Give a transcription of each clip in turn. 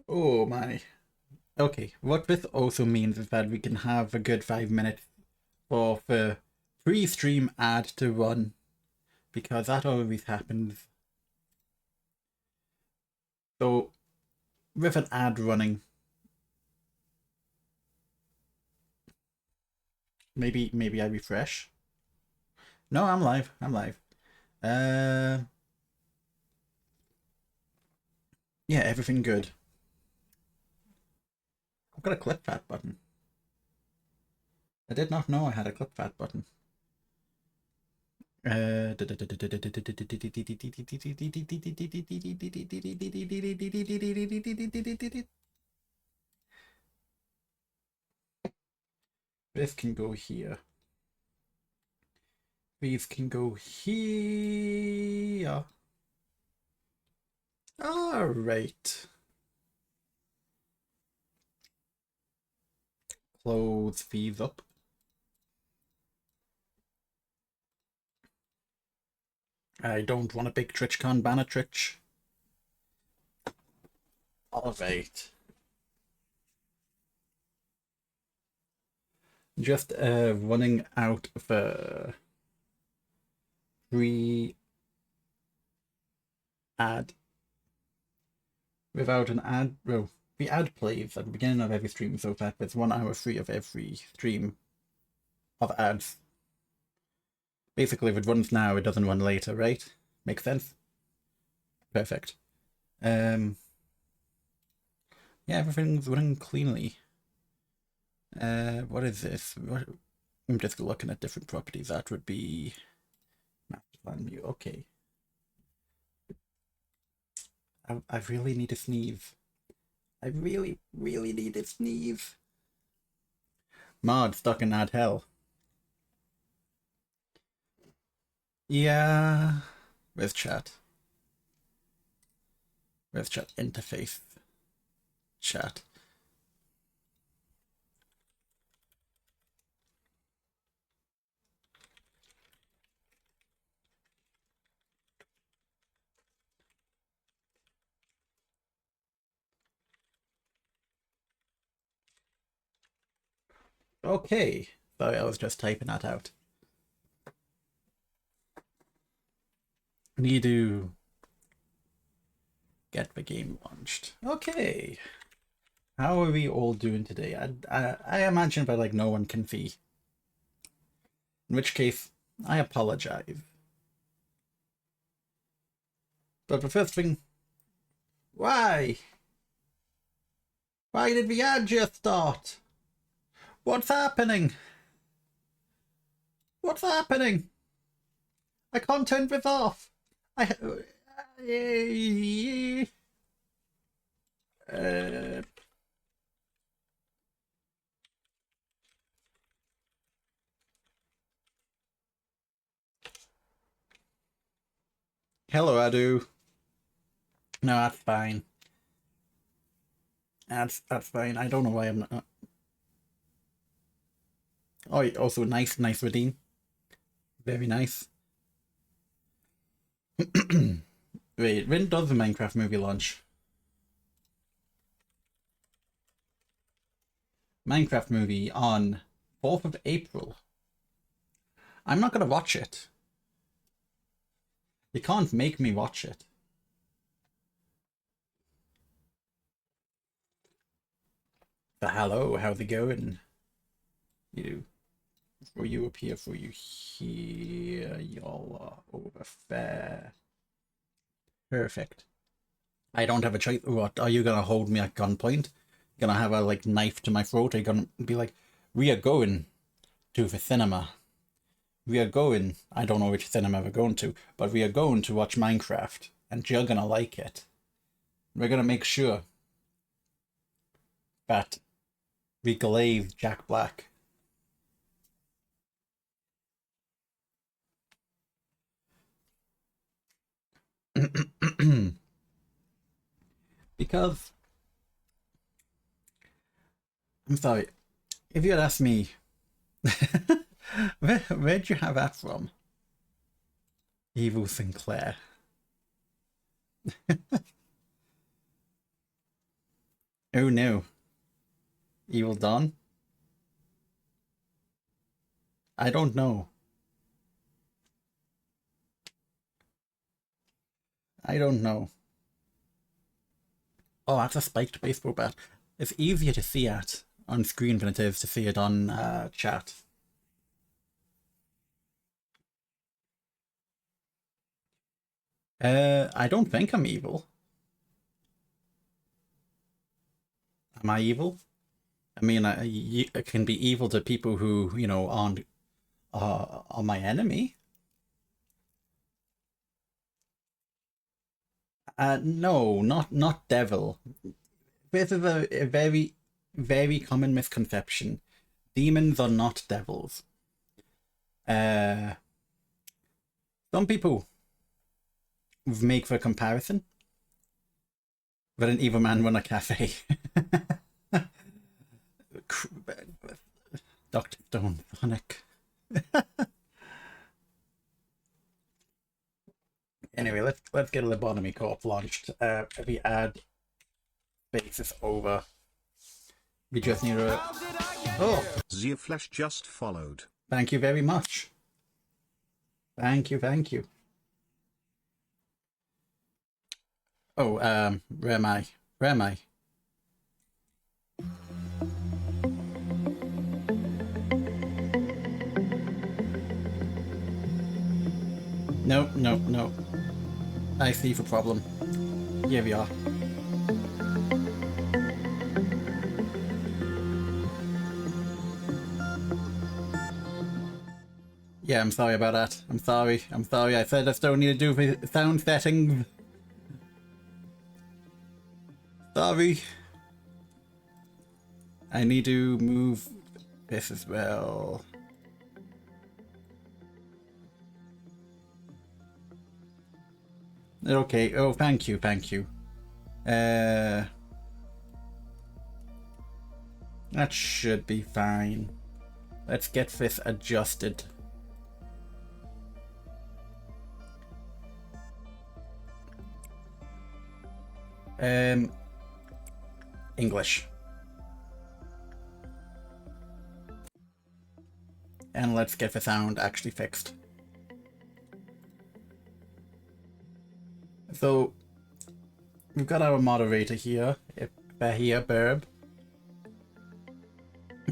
Oh my. Okay, what this also means is that we can have a good 5 minutes for the pre-stream ad to run, because that always happens. So, with an ad running, maybe I refresh. No, I'm live. I'm live. Uh, yeah, everything good. I've got a clip that button. I did not know I had a clip that button. This can go here. These can go here. All right. Close these up. I don't want a big TwitchCon banner Twitch. All right. Just running out of free ad. Without an ad, well, the ad plays at the beginning of every stream, so that there's 1 hour free of every stream of ads. Basically, if it runs now, it doesn't run later, right? Makes sense? Perfect. Yeah, everything's running cleanly. What is this? I'm just looking at different properties. That would be master plan view. Okay. I really need to sneeze. I really, really need to sneeze. Mod stuck in that hell. Yeah. Where's chat? Where's chat interface? Chat. Okay. Sorry, I was just typing that out. Need to get the game launched. Okay. How are we all doing today? I imagine that like no one can see. In which case, I apologize. But the first thing, why? Why did the ad just start? What's happening? What's happening? I can't turn this off. I. Uh, hello, Adu. No, that's fine. That's fine. I don't know why I'm not. Oh, also nice redeem. Very nice. Wait, when does the Minecraft movie launch? Minecraft movie on 4th of April. I'm not gonna watch it. You can't make me watch it. But hello, how's it going? You for you up here, for you here, y'all are over there. Perfect. I don't have a choice. What, are you gonna hold me at gunpoint? Gonna have a like knife to my throat? Are you gonna be like, we are going to the cinema. We are going, I don't know which cinema we're going to, but we are going to watch Minecraft, and you're gonna like it. We're gonna make sure that we glaze Jack Black. Because, I'm sorry, if you had asked me, where'd you have that from? Evil Sinclair. Oh no. Evil Dawn? I don't know. I don't know. Oh, that's a spiked baseball bat. It's easier to see it on screen than it is to see it on chat. I don't think I'm evil. Am I evil? I mean, I can be evil to people who, you know, aren't are my enemy. No, not devil. This is a very, very common misconception. Demons are not devils. Uh, some people make the comparison that an evil man run a cafe. Dr. Stone Sonic. Anyway, let's get a Lobotomy Corp launched. We add basis over. We just need a. Oh, Zeaflash just followed. Thank you very much. Thank you, thank you. Oh, where am I? Where am I? No, no, no. I see the problem. Here we are. Yeah, I'm sorry about that. I'm sorry. I'm sorry. I said I still need to do the sound settings. Sorry. I need to move this as well. Okay. Oh, thank you. Thank you. That should be fine. Let's get this adjusted. English. And let's get the sound actually fixed. So, we've got our moderator here, Burb.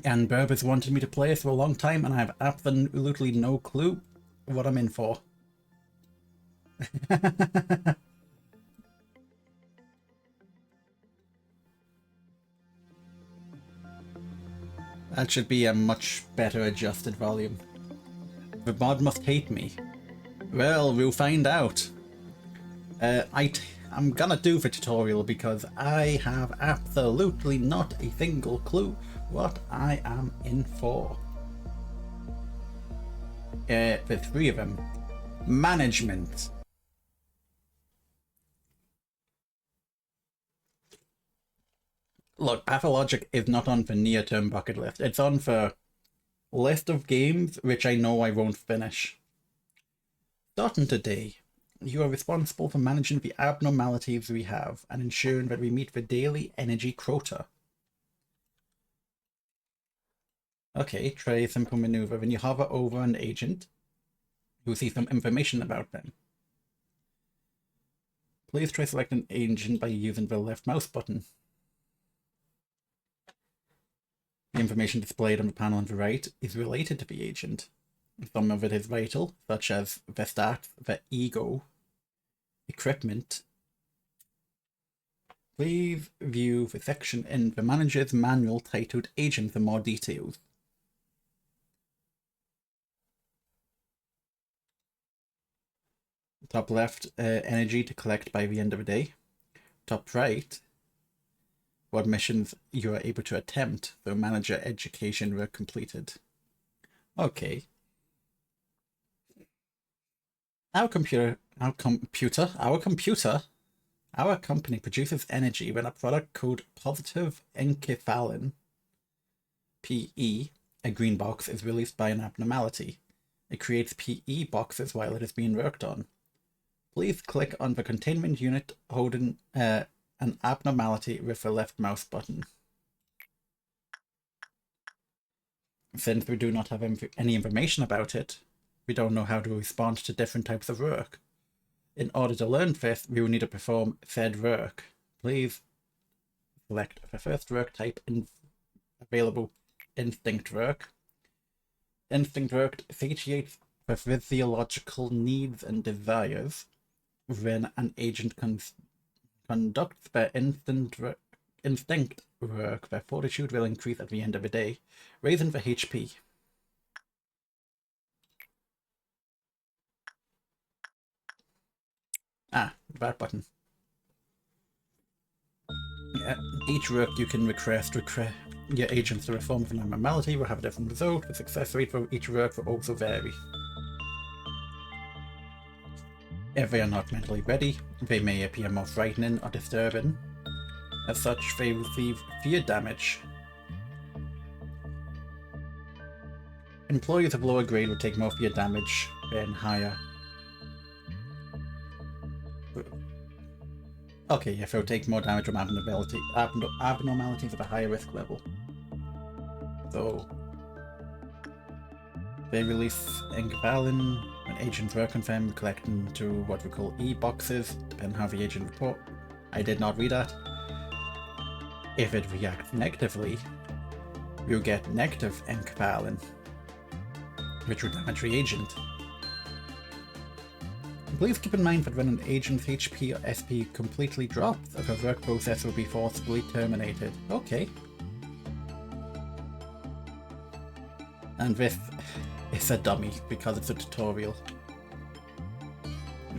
And Burb has wanted me to play this for a long time, and I have absolutely no clue what I'm in for. That should be a much better adjusted volume. The mod must hate me. Well, we'll find out. I'm gonna do the tutorial because I have absolutely not a single clue what I am in for. The three of them. Management. Look, Pathologic is not on the near-term bucket list. It's on the list of games which I know I won't finish. Starting today, you are responsible for managing the abnormalities we have and ensuring that we meet the daily energy quota. Okay, try a simple maneuver. When you hover over an agent, you'll see some information about them. Please try selecting an agent by using the left mouse button. The information displayed on the panel on the right is related to the agent. Some of it is vital, such as the stats, the ego, equipment. Please view the section in the manager's manual titled Agent for more details. Top left, energy to collect by the end of the day. Top right, what missions you are able to attempt though manager education were completed. Okay. Our company produces energy when a product called positive enkephalin, PE, a green box, is released by an abnormality. It creates PE boxes while it is being worked on. Please click on the containment unit holding an abnormality with the left mouse button. Since we do not have any information about it, we don't know how to respond to different types of work. In order to learn this, we will need to perform said work. Please select the first work type in available, instinct work. Instinct work satiates the physiological needs and desires when an agent conducts their instinct work. Their fortitude will increase at the end of the day, raising the HP. That button. Yeah, each work you can request your agents to reform of an abnormality will have a different result. The success rate for each work will also vary. If they are not mentally ready, they may appear more frightening or disturbing. As such, they receive fear damage. Employees of lower grade will take more fear damage than higher. Okay, yeah, they'll take more damage from abnormalities at a higher risk level. So, they release enkephalin when agents were confirmed, collecting to what we call E-boxes, depending on how the agent report. I did not read that. If it reacts negatively, you'll get negative enkephalin, which will damage the agent. Please keep in mind that when an agent's HP or SP completely drops, the work process will be forcibly terminated. Okay. And this is a dummy because it's a tutorial.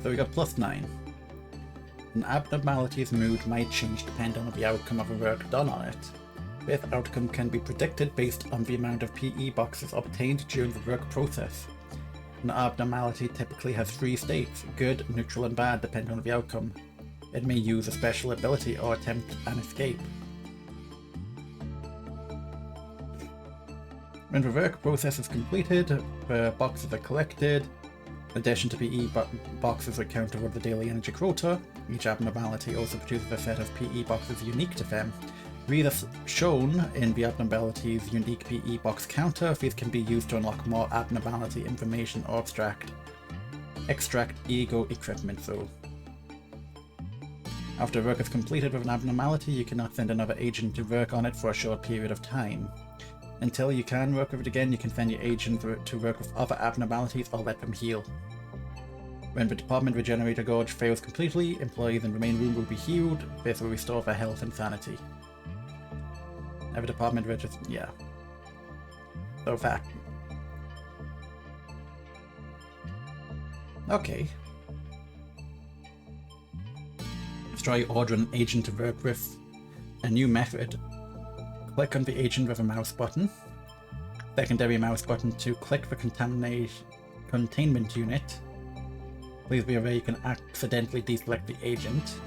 So we got +9. An abnormality's mood might change depending on the outcome of the work done on it. This outcome can be predicted based on the amount of PE boxes obtained during the work process. An abnormality typically has 3 states, good, neutral and bad, depending on the outcome. It may use a special ability or attempt an escape. When the work process is completed, the boxes are collected. In addition to PE boxes that count toward the daily energy quota, each abnormality also produces a set of PE boxes unique to them. These are shown in the abnormality's unique PE box counter. These can be used to unlock more abnormality information or extract ego equipment. So, after work is completed with an abnormality, you cannot send another agent to work on it for a short period of time. Until you can work with it again, you can send your agent to work with other abnormalities or let them heal. When the department regenerator gauge fails completely, employees in the main room will be healed. This will restore their health and sanity. Every department registers, yeah. So fact. Okay. Let's try ordering an agent to work with a new method. Click on the agent with a mouse button. Secondary mouse button to click the containment unit. Please be aware you can accidentally deselect the agent.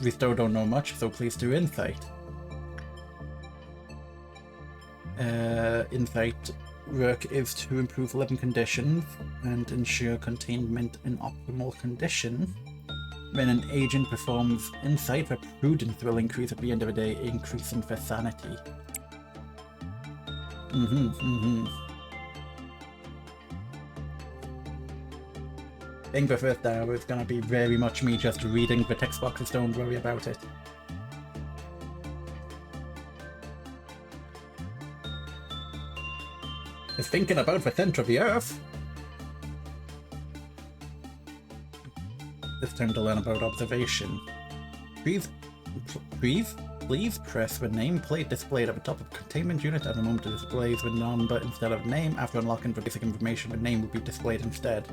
We still don't know much, so please do insight. Insight work is to improve living conditions and ensure containment in optimal condition. When an agent performs insight, their prudence will increase at the end of the day, increasing their sanity. I think the first hour is gonna be very much me just reading the text boxes, don't worry about it. Is thinking about the center of the earth. It's time to learn about observation. Please press the nameplate displayed at the top of the containment unit at the moment it displays the number instead of name. After unlocking the basic information, the name will be displayed instead.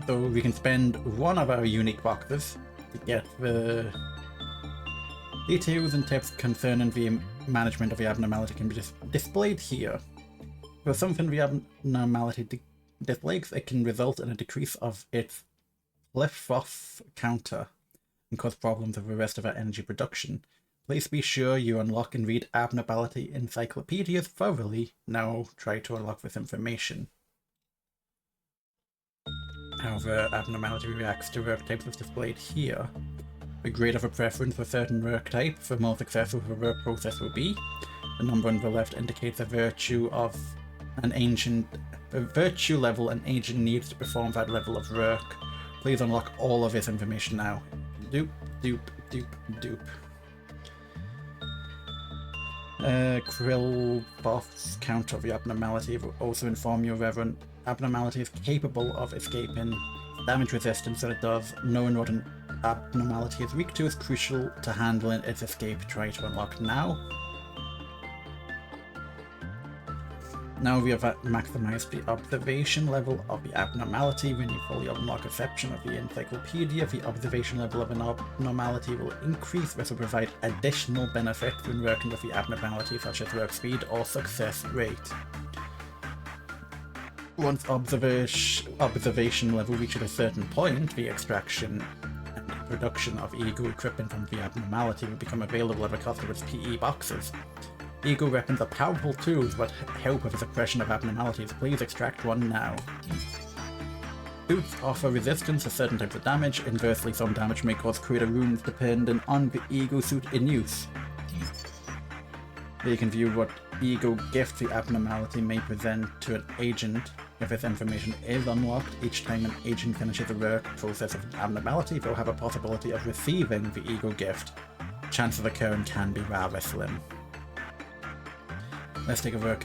So we can spend one of our unique boxes to get the details and tips concerning the management of the abnormality can be displayed here. For something the abnormality dislikes, it can result in a decrease of its Lifroth counter and cause problems with the rest of our energy production. Please be sure you unlock and read abnormality encyclopedias thoroughly. Now try to unlock this information. how the abnormality reacts to work types is displayed here. The grade of a preference for certain work type, the more successful the work process will be. The number on the left indicates the virtue level an agent needs to perform that level of work. Please unlock all of this information now. Doop, doop, doop, doop. Krill buffs counter the abnormality will also inform you whether an abnormality is capable of escaping damage resistance that it does. Knowing what an abnormality is weak to is crucial to handling its escape. Try to unlock now. Now we have maximized the observation level of the abnormality. When you fully unlock a section of the encyclopedia, the observation level of an abnormality will increase. This will provide additional benefits when working with the abnormality, such as work speed or success rate. Once observation level reaches a certain point, the extraction and production of ego equipment from the abnormality will become available at the cost of its PE boxes. Ego weapons are powerful tools that help with the suppression of abnormalities. Please extract one now. Suits offer resistance to certain types of damage. Inversely, some damage may cause creator wounds dependent on the ego suit in use. Here you can view what ego gifts the abnormality may present to an agent. If this information is unlocked, each time an agent finishes the work process of an abnormality, they'll have a possibility of receiving the ego gift. Chances of occurring can be rather slim. Let's take a look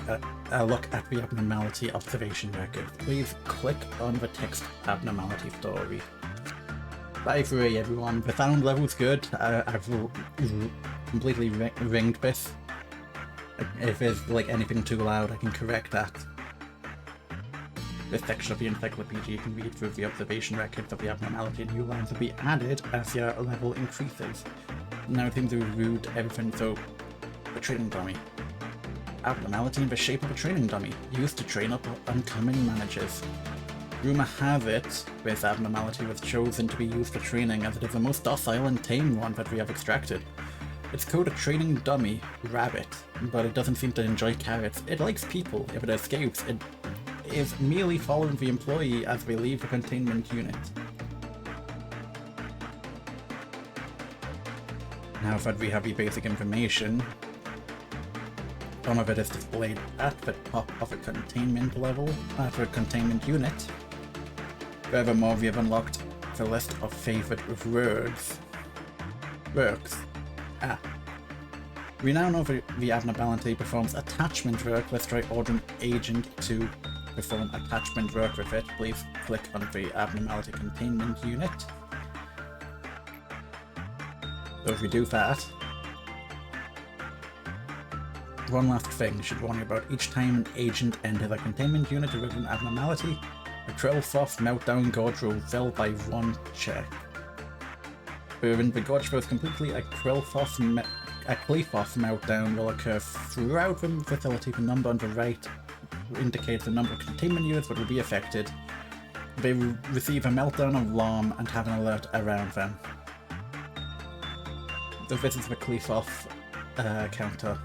at the abnormality observation record. Please click on the text abnormality story. Bye free everyone. The sound level's good. I've completely ringed this. If there's like anything too loud, I can correct that. This section of the encyclopedia you can read through the observation records of the abnormality, and new lines will be added as your level increases. Now things are reviewed everything, so the training dummy. Abnormality in the shape of a training dummy, used to train up oncoming managers. Rumour has it, this abnormality was chosen to be used for training as it is the most docile and tame one that we have extracted. It's called a training dummy, Rabbit, but it doesn't seem to enjoy carrots. It likes people. If it escapes, it is merely following the employee as they leave the containment unit. Now that we have the basic information, some of it is displayed at the top of a containment level, at a containment unit. Furthermore, we have unlocked the list of favorite works. We now know that the abnormality performs attachment work. Let's try ordering agent to perform attachment work with it. Please click on the abnormality containment unit. So if we do that, one last thing should warn you about. Each time an agent enters a containment unit with an abnormality, a Krillfoff meltdown gauge will fill by 1 check. When the gauge fills completely, a Krillfoff meltdown will occur throughout the facility. The number on the right indicates the number of containment units that will be affected. They will receive a meltdown alarm and have an alert around them. So this is the Krillfoff counter.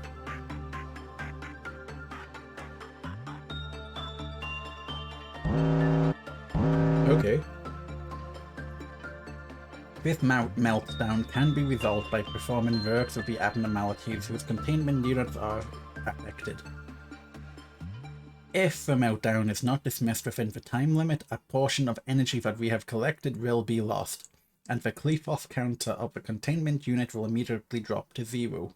Okay. This meltdown can be resolved by performing works of the abnormalities whose containment units are affected. If the meltdown is not dismissed within the time limit, a portion of energy that we have collected will be lost, and the Krillfoff counter of the containment unit will immediately drop to 0.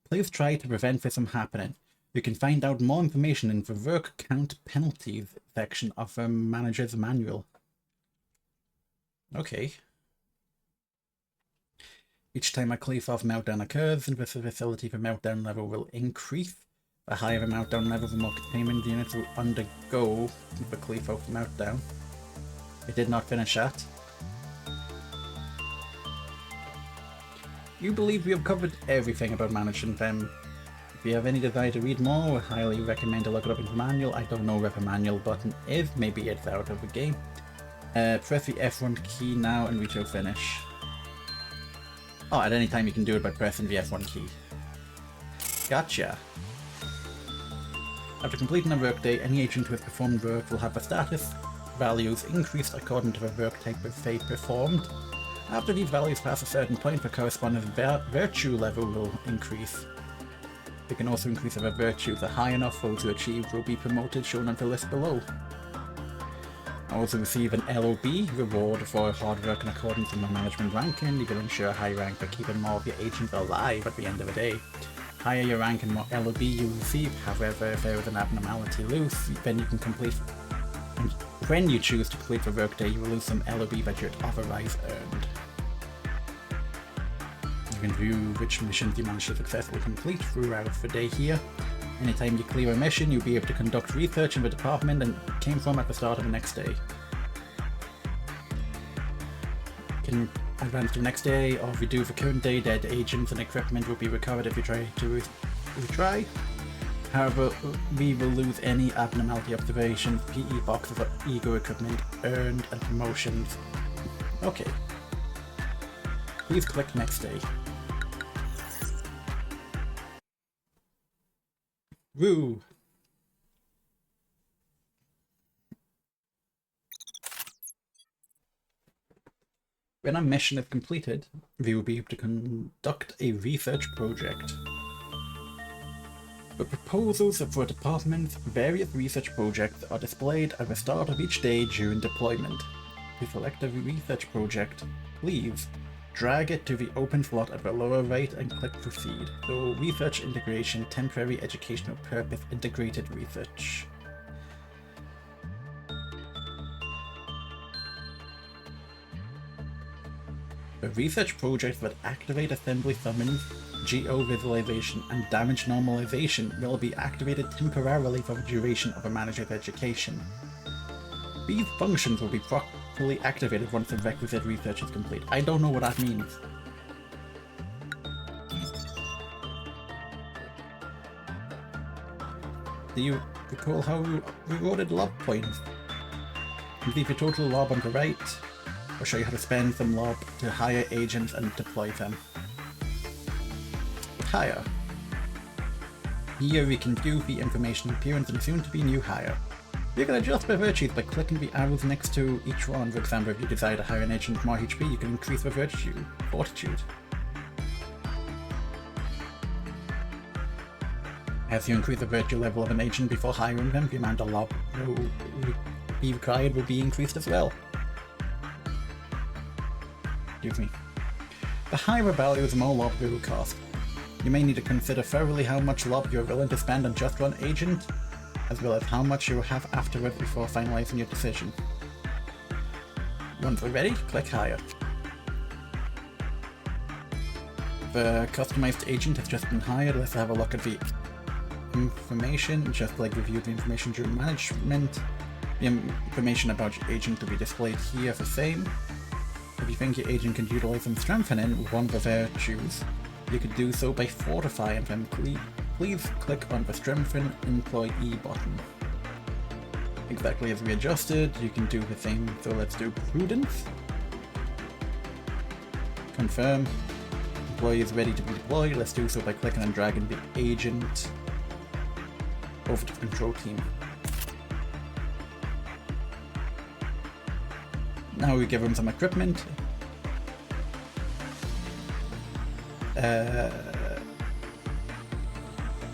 Please try to prevent this from happening. You can find out more information in the work count penalties section of the manager's manual. Okay. Each time a Krillfoff meltdown occurs in this facility, the meltdown level will increase. The higher the meltdown level, the more containment units will undergo the Krillfoff meltdown. It did not finish that. You believe we have covered everything about managing them. If you have any desire to read more, I highly recommend to look it up in the manual. I don't know where the manual button is, maybe it's out of the game. Press the F1 key now and we shall finish. Oh, at any time you can do it by pressing the F1 key. Gotcha. After completing a workday, any agent who has performed work will have a status values increased according to the work type they performed. After these values pass a certain point, the corresponding virtue level will increase. They can also increase if a virtue is high enough, those who achieve will be promoted, shown on the list below. Also receive an LOB, reward for hard work in accordance with the management ranking. You will ensure a high rank by keeping more of your agents alive at the end of the day. Higher your rank and more LOB you receive. However, if there is an abnormality loose, then you can complete. When you choose to complete the workday, you will lose some LOB that you had otherwise earned. You can view which missions you managed to successfully complete throughout the day here. Anytime you clear a mission, you'll be able to conduct research in the department and came from at the start of the next day. You can advance to the next day or redo the current day. Dead agents and equipment will be recovered if you try to retry. However, we will lose any abnormality observations, PE boxes or ego equipment earned and promotions. Okay. Please click next day. Woo! When a mission is completed, we will be able to conduct a research project. The proposals for department's various research projects are displayed at the start of each day during deployment. To select a research project, please drag it to the open slot at the lower right and click Proceed. So, Research Integration, Temporary Educational Purpose Integrated Research. The research projects that activate assembly summons, geo-visualization, and damage normalization will be activated temporarily for the duration of a manager's education. These functions will be properly activated once the requisite research is complete. I don't know what that means. Do you recall how we rewarded lob points? Complete the total lob on the right. I'll show you how to spend some lob to hire agents and deploy them. Hire. Here we can view the information appearance and soon to be new hire. You can adjust the virtues by clicking the arrows next to each one. For example, if you desire to hire an agent with more HP, you can increase the virtue, fortitude. As you increase the virtue level of an agent before hiring them, the amount of lob will be required will be increased as well. Excuse me. The higher the value, the more lob it will cost. You may need to consider thoroughly how much lob you are willing to spend on just one agent, as well as how much you will have afterwards before finalizing your decision. Once we're ready, click Hire. The customized agent has just been hired. Let's have a look at the information, just like review the information during management. The information about your agent will be displayed here the same. If you think your agent can utilize some strengthening with one of the virtues, you could do so by fortifying them. Please click on the Strengthen Employee button. Exactly as we adjusted, you can do the same, so let's do Prudence. Confirm. Employee is ready to be deployed. Let's do so by clicking and dragging the agent over to the control team. Now we give him some equipment.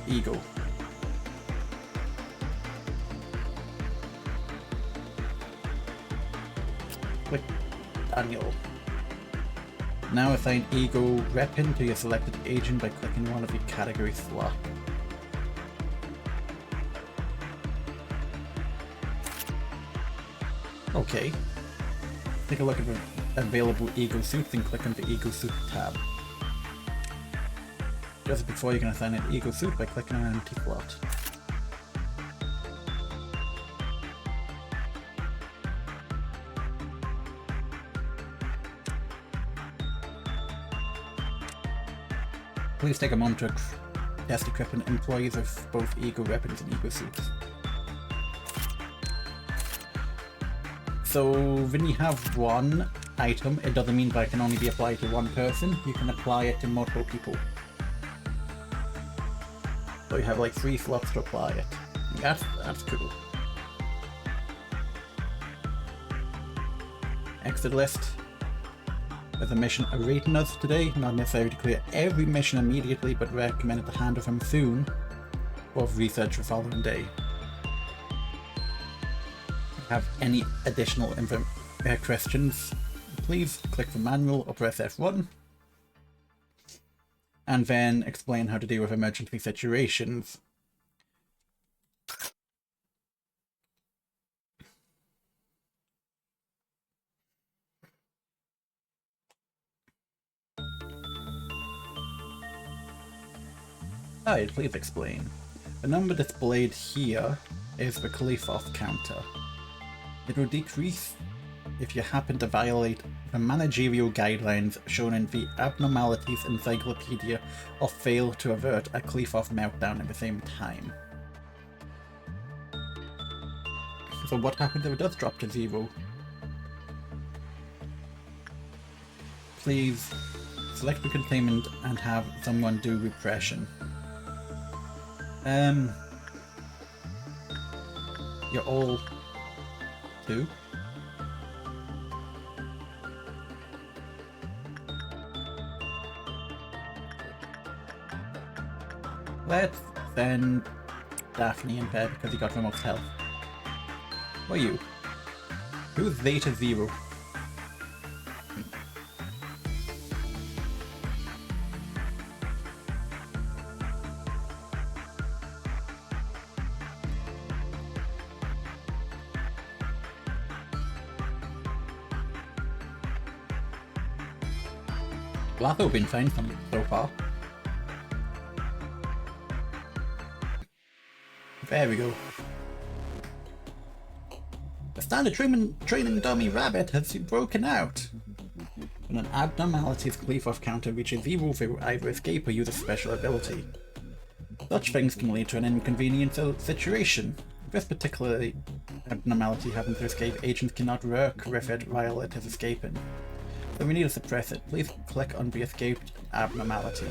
Ego. Click Daniel. Now assign Ego weapon to your selected agent by clicking one of the category slots. Okay. Take a look at the available Ego suits and click on the Ego suit tab. Just before you can assign an Ego suit by clicking on an empty slot. Please take a moment to test equipping employees of both Ego weapons and Ego suits. So when you have one item, it doesn't mean that it can only be applied to one person. You can apply it to multiple people. So you have like 3 slots to apply it. That's cool. exit list. There's a mission awaiting us today. Not necessary to clear every mission immediately, but recommended to handle them soon for research the following day. Have any additional questions, please click the manual or press F1 and then explain how to deal with emergency situations. Alright, please explain. The number displayed here is the Khalifov counter. It will decrease if you happen to violate the managerial guidelines shown in the Abnormalities Encyclopedia or fail to avert a Khalifov meltdown at the same time. So what happens if it does drop to 0? Please select the containment and have someone do repression. You're all 2. Let's send Daphne in bed because he got the most health. What are you? Who's Zeta 0? Blatho been fine so far. There we go. The standard training dummy rabbit has broken out. When an abnormality's Khalifov counter reaches 0, they will either escape or use a special ability. Such things can lead to an inconvenient situation. If this particular abnormality happens to escape, agents cannot work with it while it is escaping. So we need to suppress it. Please click on the escaped abnormality.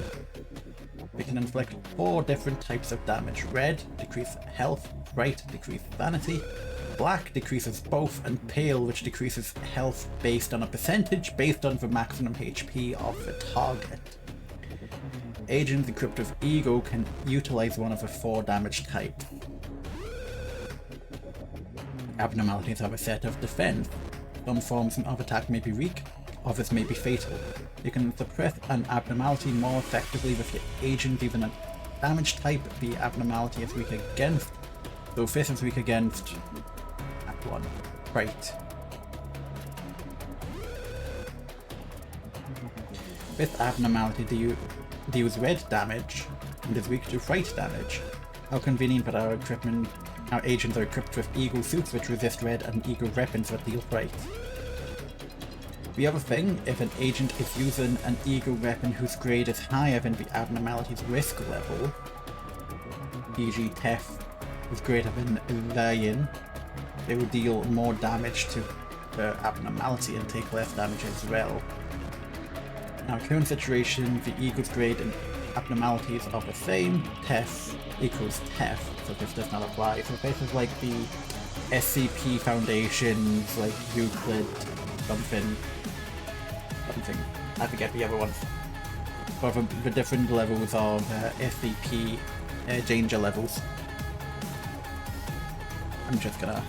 We can inflict 4 different types of damage. Red, decrease health. Bright, decrease sanity. Black decreases both, and pale, which decreases health based on a percentage based on the maximum HP of the target. Agents equipped with Ego can utilize one of the 4 damage types. Abnormalities have a set of defense. Some forms of attack may be weak, others may be fatal. You can suppress an abnormality more effectively with your agent using a damage type the abnormality is weak against. So if this is weak against that one. Right. This abnormality deals red damage and is weak to fright damage. How convenient that our agents are equipped with Eagle suits which resist red and Eagle weapons that deal fright. The other thing, if an agent is using an Eagle weapon whose grade is higher than the abnormality's risk level, e.g. Tef is greater than Lion, they will deal more damage to the abnormality and take less damage as well. In our current situation, the Eagle's grade and abnormalities are the same. Tef equals Tef, so this does not apply. So this is like the SCP Foundations, like Euclid, something. I forget the other ones. But the different levels of SCP danger levels. I'm just gonna...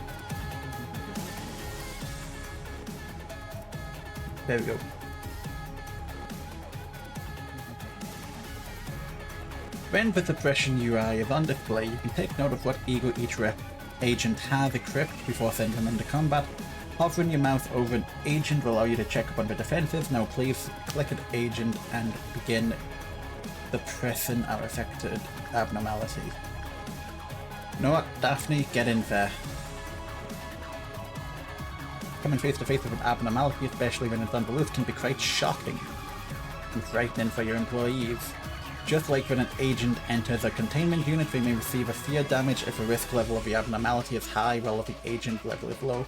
There we go. When the suppression UI is on display, you can take note of what Eagle each agent has equipped before sending them into combat. Hovering your mouse over an agent will allow you to check up on the defenses. Now please click an agent and begin suppressing our affected abnormality. You know what, Daphne, get in there. Coming face to face with an abnormality, especially when it's on the loose, can be quite shocking and frightening for your employees. Just like when an agent enters a containment unit, they may receive a fear damage if the risk level of the abnormality is high while the agent level is low.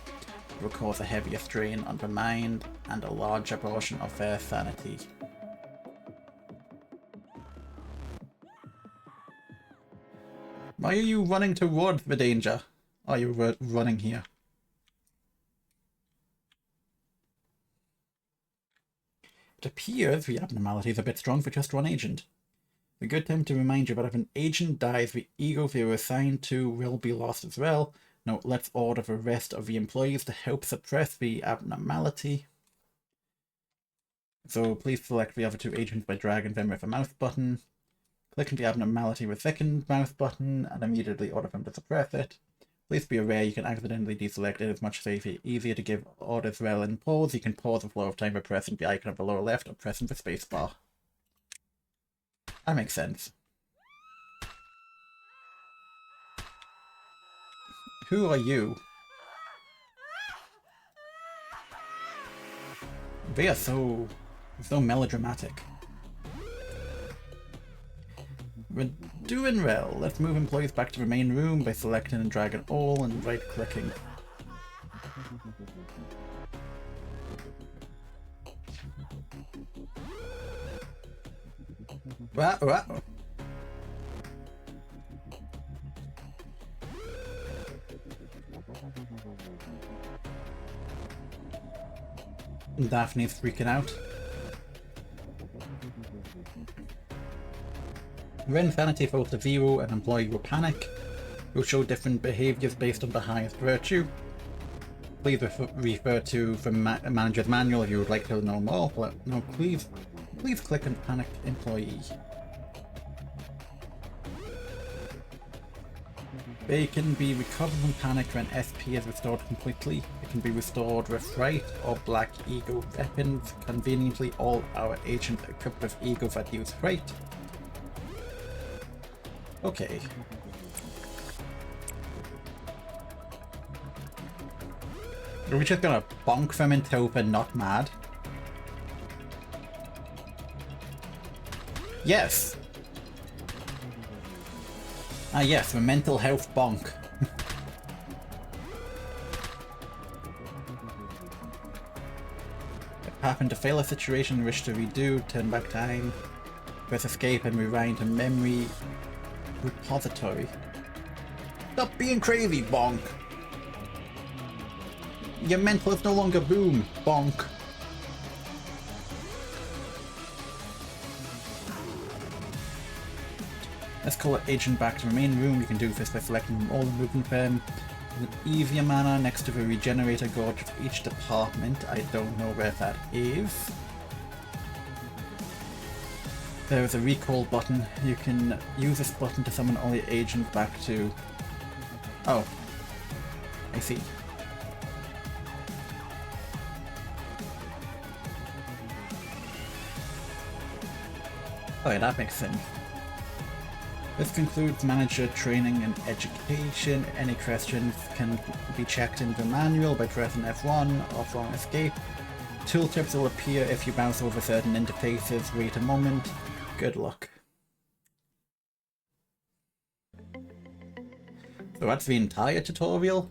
It will cause a heavier strain on the mind and a larger portion of their sanity. Why are you running towards the danger? Are you running here? It appears the abnormality is a bit strong for just one agent. A good time to remind you that if an agent dies, the ego they were assigned to will be lost as well. Now let's order the rest of the employees to help suppress the abnormality. So please select the other two agents by dragging them with the mouse button. Click on the abnormality with the second mouse button and immediately order them to suppress it. Please be aware you can accidentally deselect it. It's much safer, easier to give orders well in pause. You can pause the flow of time by pressing the icon at the lower left or pressing the spacebar. That makes sense. Who are you? They are so melodramatic. We're doing well. Let's move employees back to the main room by selecting and dragging all and right-clicking. Wow. Daphne's freaking out. When sanity falls to 0, an employee will panic. Will show different behaviours based on the highest virtue. Please refer to the manager's manual if you would like to know more. No, please click on panicked employee. They can be recovered from panic when SP is restored completely. It can be restored with fright or black ego weapons. Conveniently, all our agents are equipped with egos that use fright. Okay. Are we just gonna bonk them until they're not mad? Yes! Ah yes, the mental health bonk. Happen to fail a situation, wish to redo, turn back time, press escape and rewind to memory repository. Stop being crazy, bonk! Your mental is no longer boom, bonk. Let's call it agent back to the main room. You can do this by selecting them all and moving them in an easier manner next to the regenerator gauge of each department. I don't know where that is. There is a recall button. You can use this button to summon all your agents back to... Oh. I see. Okay, that makes sense. This concludes manager training and education. Any questions can be checked in the manual by pressing F1 or from escape. Tooltips will appear if you bounce over certain interfaces. Wait a moment. Good luck. So that's the entire tutorial.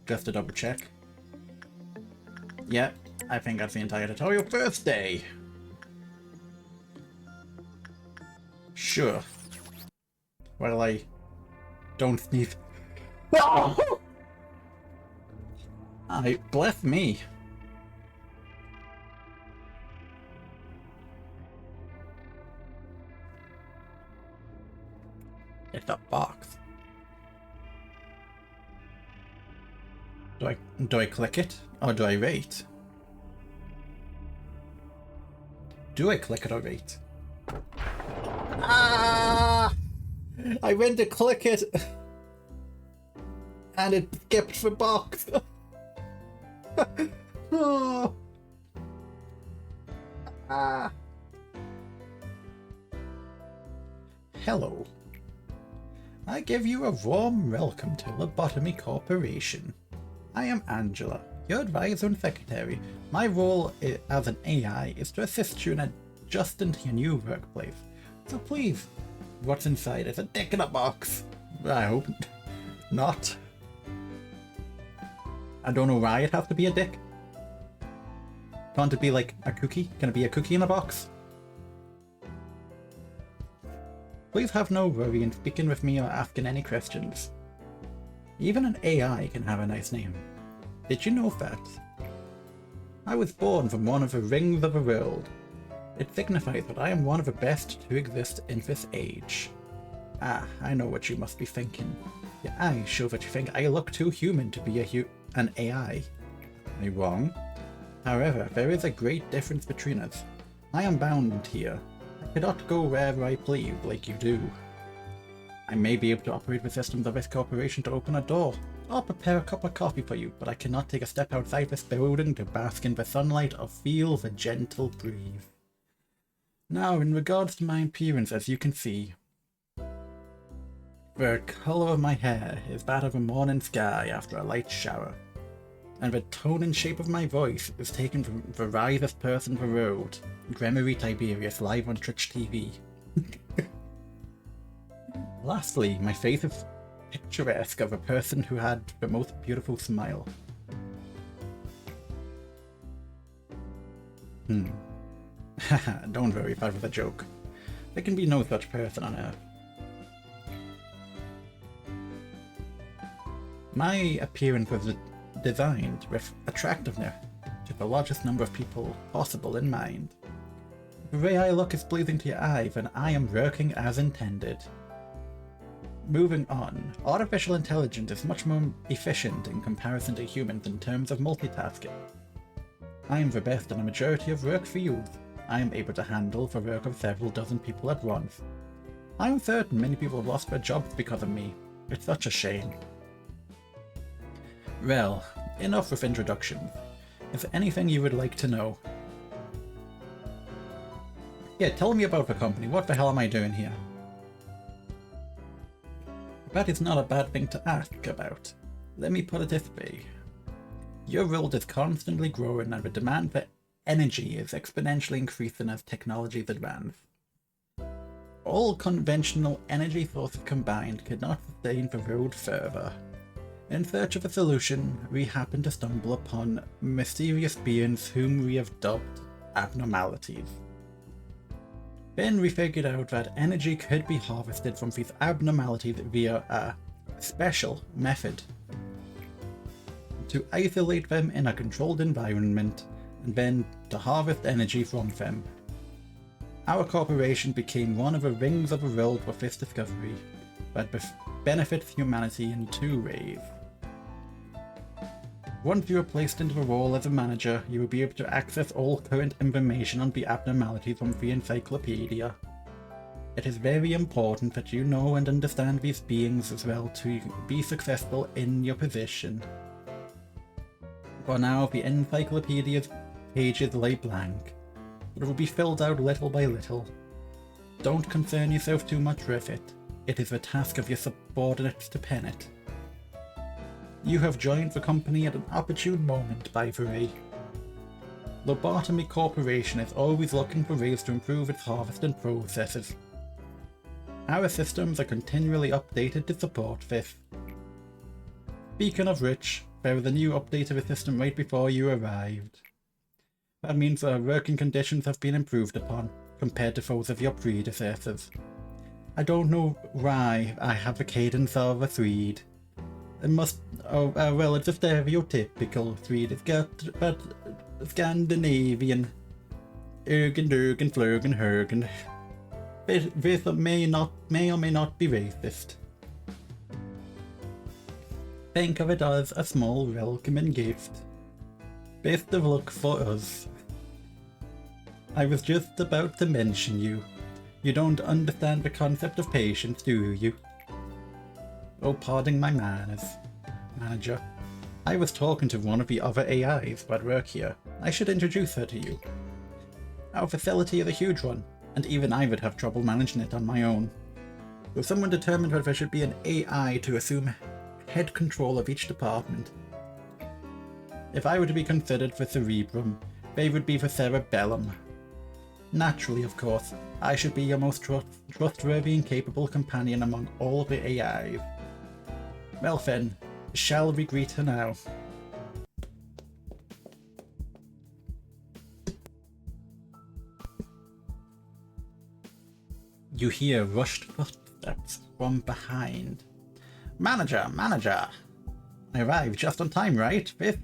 Just to double check. Yep, I think that's the entire tutorial. First day! Sure. Well, I don't need... I bless me. It's a box. Do I click it or do I wait? Do I click it or wait? Ah! I went to click it and it skipped the box. Oh. Ah. Hello. I give you a warm welcome to Lobotomy Corporation. I am Angela, your advisor and secretary. My role as an AI is to assist you in adjusting to your new workplace. So please, what's inside is a dick in a box. I hope not. I don't know why it has to be a dick. Can't it be like a cookie? Can it be a cookie in a box? Please have no worry in speaking with me or asking any questions. Even an AI can have a nice name. Did you know that? I was born from one of the rings of the world. It signifies that I am one of the best to exist in this age. Ah, I know what you must be thinking. Your eyes show that you think I look too human to be an AI. Am I wrong? However, there is a great difference between us. I am bound here. I cannot go wherever I please like you do. I may be able to operate the systems of this corporation to open a door, or prepare a cup of coffee for you, but I cannot take a step outside this building to bask in the sunlight or feel the gentle breeze. Now, in regards to my appearance, as you can see, the colour of my hair is that of a morning sky after a light shower, and the tone and shape of my voice is taken from the wisest person the road, Gregory Tiberius, live on Twitch TV. Lastly, my face is picturesque of a person who had the most beautiful smile. Don't worry, that was a joke. There can be no such person on Earth. My appearance was designed with attractiveness to the largest number of people possible in mind. If the way I look is pleasing to your eye, then I am working as intended. Moving on, artificial intelligence is much more efficient in comparison to humans in terms of multitasking. I am the best in a majority of work fields. I am able to handle the work of several dozen people at once. I am certain many people have lost their jobs because of me. It's such a shame. Well, enough with introductions. Is there anything you would like to know? Yeah, tell me about the company. What the hell am I doing here? That is not a bad thing to ask about. Let me put it this way. Your world is constantly growing and the demand for energy is exponentially increasing as technologies advance. All conventional energy sources combined could not sustain the road further. In search of a solution, we happen to stumble upon mysterious beings whom we have dubbed abnormalities. Then we figured out that energy could be harvested from these abnormalities via a special method. To isolate them in a controlled environment, and then to harvest energy from them. Our corporation became one of the rings of the world with this discovery, that benefits humanity in two ways. Once you are placed into the role as a manager, you will be able to access all current information on the abnormalities from the encyclopedia. It is very important that you know and understand these beings as well to be successful in your position. For now, the encyclopedia's pages lie blank, but it will be filled out little by little. Don't concern yourself too much with it. It is the task of your subordinates to pen it. You have joined the company at an opportune moment, by the way. Lobotomy Corporation is always looking for ways to improve its harvesting processes. Our systems are continually updated to support this. Speaking of which, there was a new update of the system right before you arrived. That means our working conditions have been improved upon, compared to those of your predecessors. I don't know why I have the cadence of a Swede. It must, well, it's a stereotypical Swede. It's got that Scandinavian Ergen, Durgen, Flurgen, Hergen. This may or may not be racist. Think of it as a small welcoming gift. Best of luck for us. I was just about to mention you. You don't understand the concept of patience, do you? Oh, pardon my manners, manager. I was talking to one of the other AIs that work here. I should introduce her to you. Our facility is a huge one, and even I would have trouble managing it on my own. So someone determined that there should be an AI to assume head control of each department. If I were to be considered for cerebrum, they would be for cerebellum. Naturally, of course, I should be your most trustworthy and capable companion among all the AIs. Well then, shall we greet her now? You hear rushed footsteps from behind. Manager! I arrived just on time, right? This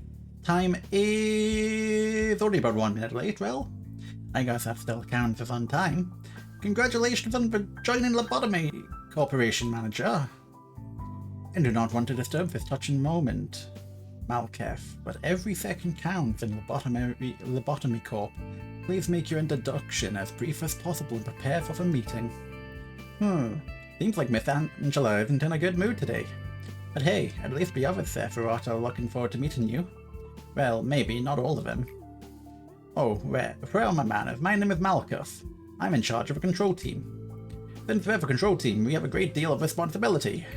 Time is only about 1 minute late. Well, I guess that still counts as on time. Congratulations on joining Lobotomy, Corporation Manager. I do not want to disturb this touching moment, Malkef, but every second counts in Lobotomy Corp. Please make your introduction as brief as possible and prepare for the meeting. Seems like Miss Angela isn't in a good mood today. But hey, at least the others there for are looking forward to meeting you. Well, maybe, not all of them. Oh, well, my manners, my name is Malkef. I'm in charge of a control team. Since we have a control team, we have a great deal of responsibility.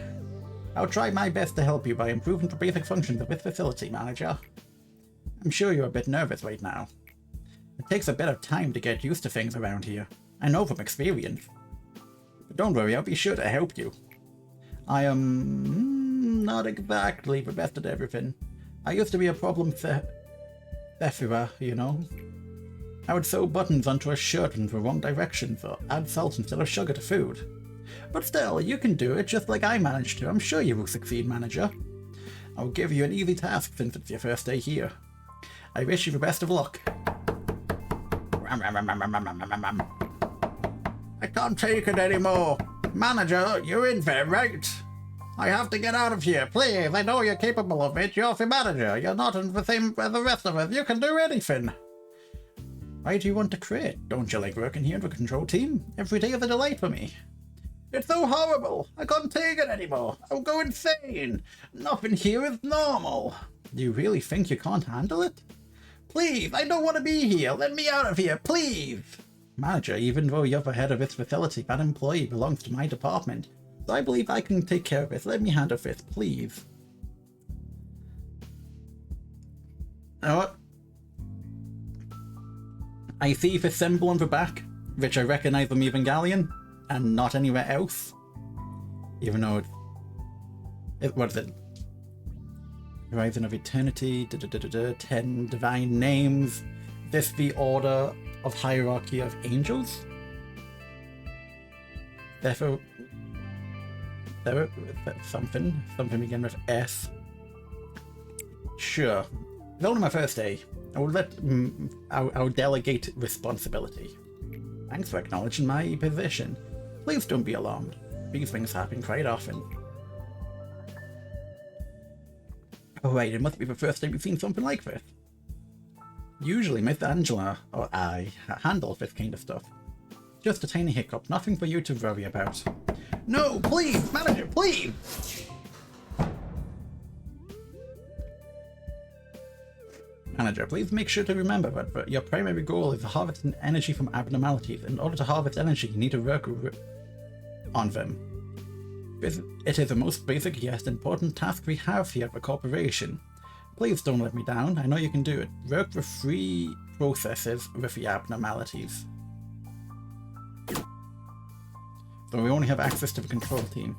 I'll try my best to help you by improving the basic functions of this facility, Manager. I'm sure you're a bit nervous right now. It takes a bit of time to get used to things around here. I know from experience. But don't worry, I'll be sure to help you. I am not exactly the best at everything. I used to be a problem theffer, you know. I would sew buttons onto a shirt in the wrong directions or add salt instead of sugar to food. But still, you can do it just like I managed to. I'm sure you will succeed, Manager. I'll give you an easy task since it's your first day here. I wish you the best of luck. I can't take it anymore. Manager, you're in there, right? I have to get out of here, please. I know you're capable of it. You're the manager. You're not in the same as the rest of us. You can do anything. Why do you want to quit? Don't you like working here in the control team? Every day is a delight for me. It's so horrible. I can't take it anymore. I'll go insane. Nothing here is normal. Do you really think you can't handle it? Please, I don't want to be here. Let me out of here, please. Manager, even though you're the head of this facility, that employee belongs to my department. So I believe I can take care of it. Let me handle this, please. You know what? I see the symbol on the back, which I recognize from Evangelion, and not anywhere else. Even though what is it? Horizon of Eternity, 10 Divine Names. This the Order of Hierarchy of Angels? Therefore, something begin with S. Sure. It's only my first day. I'll delegate responsibility. Thanks for acknowledging my position. Please don't be alarmed. These things happen quite often. Oh right, it must be the first time we've seen something like this. Usually Miss Angela or I handle this kind of stuff. Just a tiny hiccup, nothing for you to worry about. No, please, Manager, please! Manager, please make sure to remember that your primary goal is to harvest energy from abnormalities. In order to harvest energy, you need to work on them. It is the most basic yet important task we have here at the corporation. Please don't let me down. I know you can do it. Work the 3 processes with the abnormalities. So we only have access to the control team.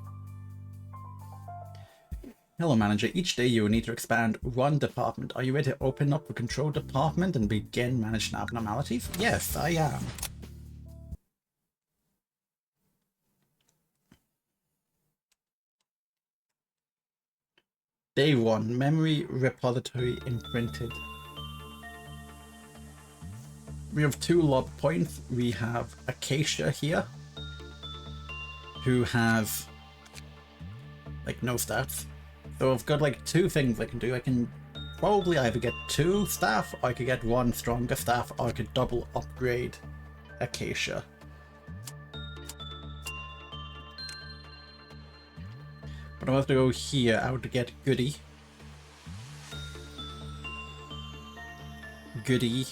Hello, Manager. Each day you will need to expand 1 department. Are you ready to open up the control department and begin managing abnormalities? Yes, I am. Day 1. Memory repository imprinted. We have 2 log points. We have Acacia here, who has like no stats. So I've got like 2 things I can do. I can probably either get 2 staff, or I could get 1 stronger staff, or I could double upgrade Acacia. But I'll have to go here out to get Goody. Goody.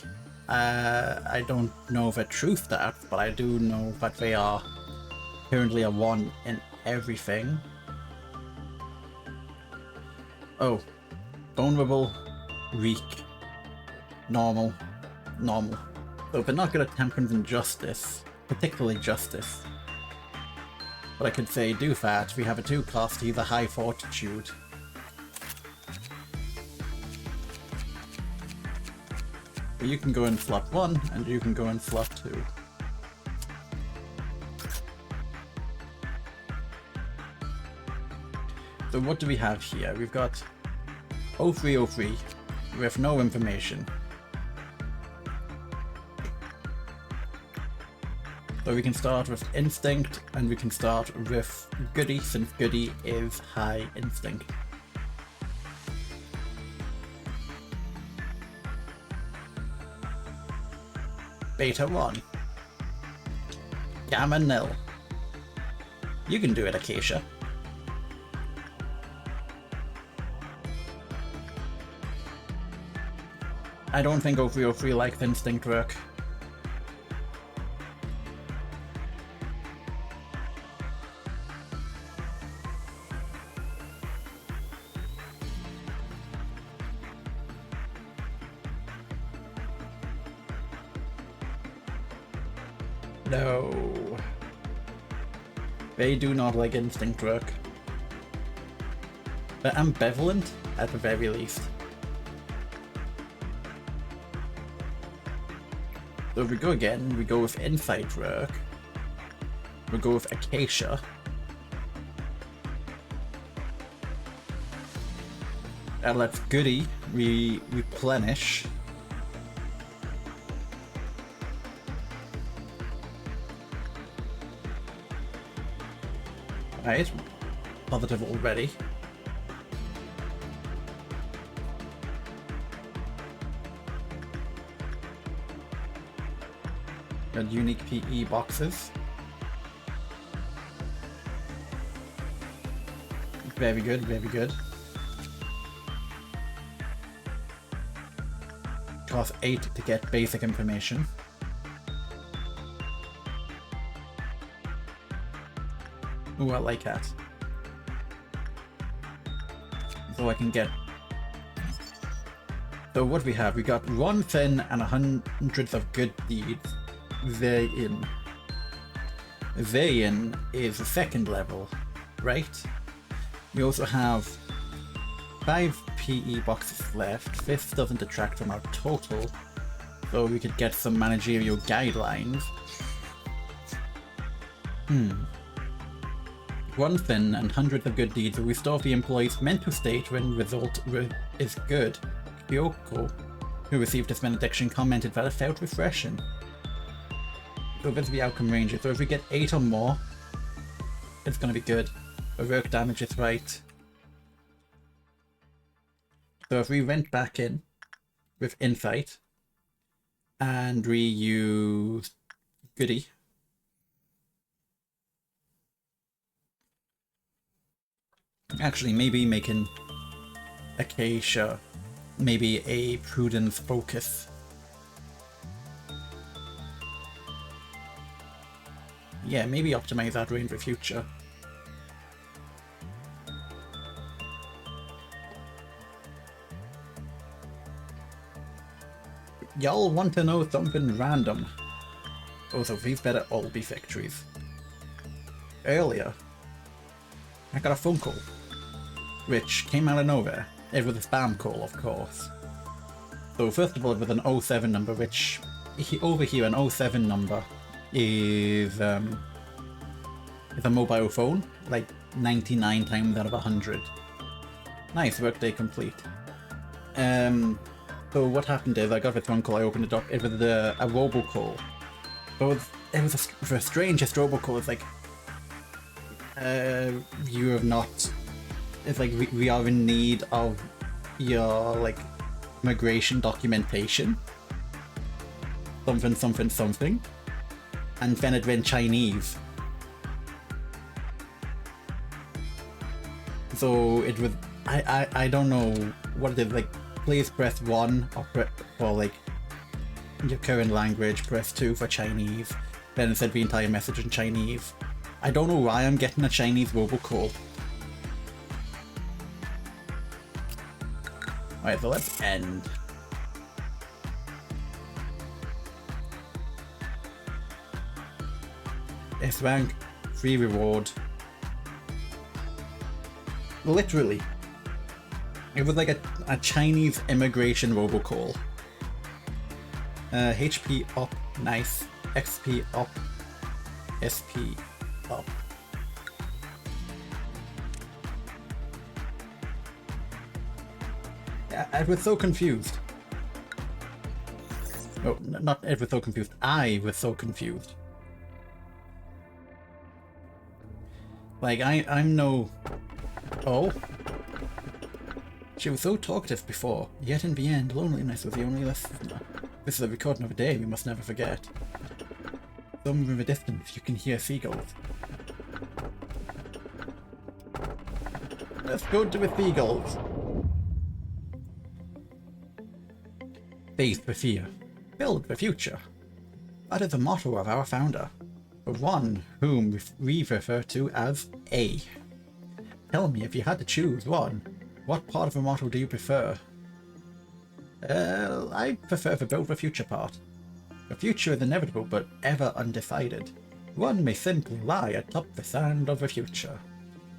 I don't know the true stats, but I do know that they are currently a 1 in everything. Oh, vulnerable, weak, normal, normal. So they're not good at temperance and justice, particularly justice. But I could say do that. We have a 2 cost, he's a high fortitude. But you can go in slot 1, and you can go in slot 2. So what do we have here? We've got 0303, with no information. So we can start with instinct, and we can start with Goody, since Goody is high instinct. Beta 1. Gamma nil. You can do it, Acacia. I don't think 0303 likes instinct work. No. They do not like instinct work. But ambivalent, at the very least. So if we go again, we go with insight work. We go with Acacia. And let's Goody replenish. Right, positive already. Got unique PE boxes. Very good, very good. Cost 8 to get basic information. Ooh, I like that. So I can get... So what we have, we got 1 fin and 100 of good deeds. Therein. Therein is the second level, right? We also have 5 PE boxes left. This doesn't detract from our total, so we could get some managerial guidelines. 1 fin and hundreds of good deeds will restore the employee's mental state when result is good. Kyoko, who received this benediction, commented that it felt refreshing. So this is the outcome ranges. So if we get 8 or more, it's gonna be good. The work damage is right. So if we went back in with insight and we use Goody, actually maybe making Acacia maybe a prudence focus. Yeah, maybe optimize that range for future. Y'all want to know something random? Also, these better all be victories. Earlier, I got a phone call, which came out of nowhere. It was a spam call, of course. So first of all, it was an 07 number, which over here an 07 number is a mobile phone, like 99 times out of 100. Nice, workday complete. So what happened is I got this phone call, I opened it up, it was a robocall. So it was the strangest robocall. It's like, you have not, it's like we are in need of your like immigration documentation, something something something, and then it went Chinese. So it was, I don't know what it is, like please press 1 or for like your current language, press 2 for Chinese, then it said the entire message in Chinese. I don't know why I'm getting a Chinese robocall. Alright, so let's end. S rank, free reward. Literally. It was like a Chinese immigration robocall. HP up, nice. XP up. SP up. I was so confused. No, not Ed was so confused. I was so confused. Like, I'm no... Oh? She was so talkative before, yet in the end, loneliness was the only listener. This is a recording of a day we must never forget. Somewhere in the distance, you can hear seagulls. Let's go to the seagulls. Face the fear. Build the future. That is the motto of our founder, the one whom we refer to as A. Tell me, if you had to choose one, what part of the motto do you prefer? I prefer the build the future part. The future is inevitable but ever undecided. One may simply lie atop the sand of the future,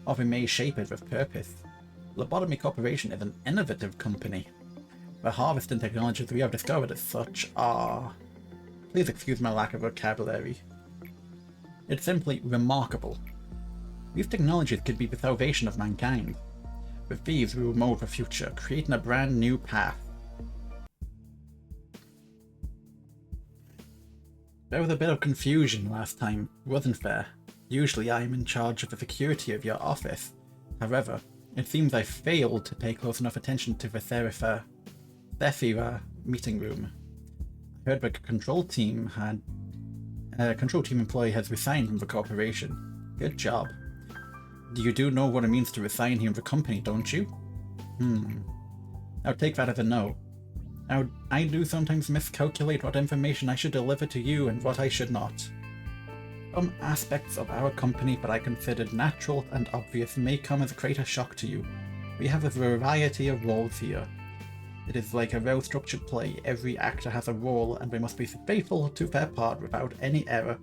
or we may shape it with purpose. Lobotomy Corporation is an innovative company. The harvesting technologies we have discovered as such are... Please excuse my lack of vocabulary. It's simply remarkable. These technologies could be the salvation of mankind. With these we will mold the future, creating a brand new path. There was a bit of confusion last time, wasn't there? Usually I am in charge of the security of your office. However, it seems I failed to pay close enough attention to the Therifa meeting room. I heard the control team employee has resigned from the corporation. Good job. You do know what it means to resign here in the company, don't you? I'll take that as a no. I do sometimes miscalculate what information I should deliver to you and what I should not. Some aspects of our company that I considered natural and obvious may come as a greater shock to you. We have a variety of roles here. It is like a well-structured play. Every actor has a role and they must be faithful to their part without any error,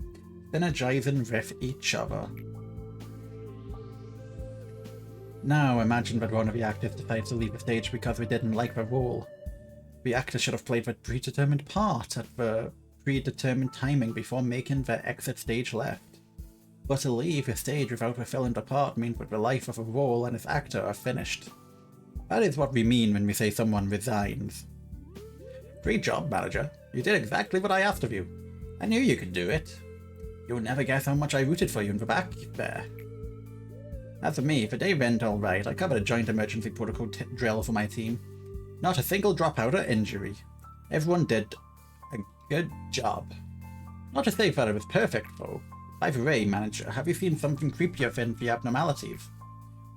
synergizing with each other. Now imagine that one of the actors decides to leave the stage because they didn't like the role. The actor should have played the predetermined part at the predetermined timing before making their exit stage left. But to leave the stage without fulfilling the part means that the life of a role and its actor are finished. That is what we mean when we say someone resigns. Great job, manager. You did exactly what I asked of you. I knew you could do it. You'll never guess how much I rooted for you in the back there. As for me, the day went alright. I covered a joint emergency protocol drill for my team. Not a single dropout or injury. Everyone did a good job. Not to say that it was perfect, though. By the way, manager, have you seen something creepier than the abnormalities?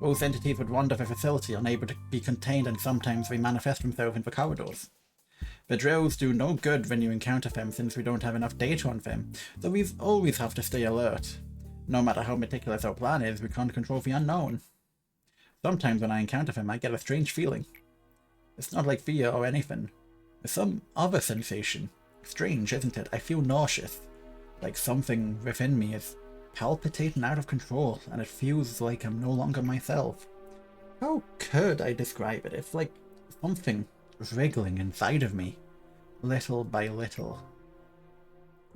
Those entities would wander the facility, unable to be contained, and sometimes they manifest themselves in the corridors. The drills do no good when you encounter them, since we don't have enough data on them, so we always have to stay alert. No matter how meticulous our plan is, we can't control the unknown. Sometimes when I encounter them, I get a strange feeling. It's not like fear or anything. It's some other sensation. Strange, isn't it? I feel nauseous. Like something within me is palpitating out of control, and it feels like I'm no longer myself. How could I describe it? It's like something wriggling inside of me, little by little.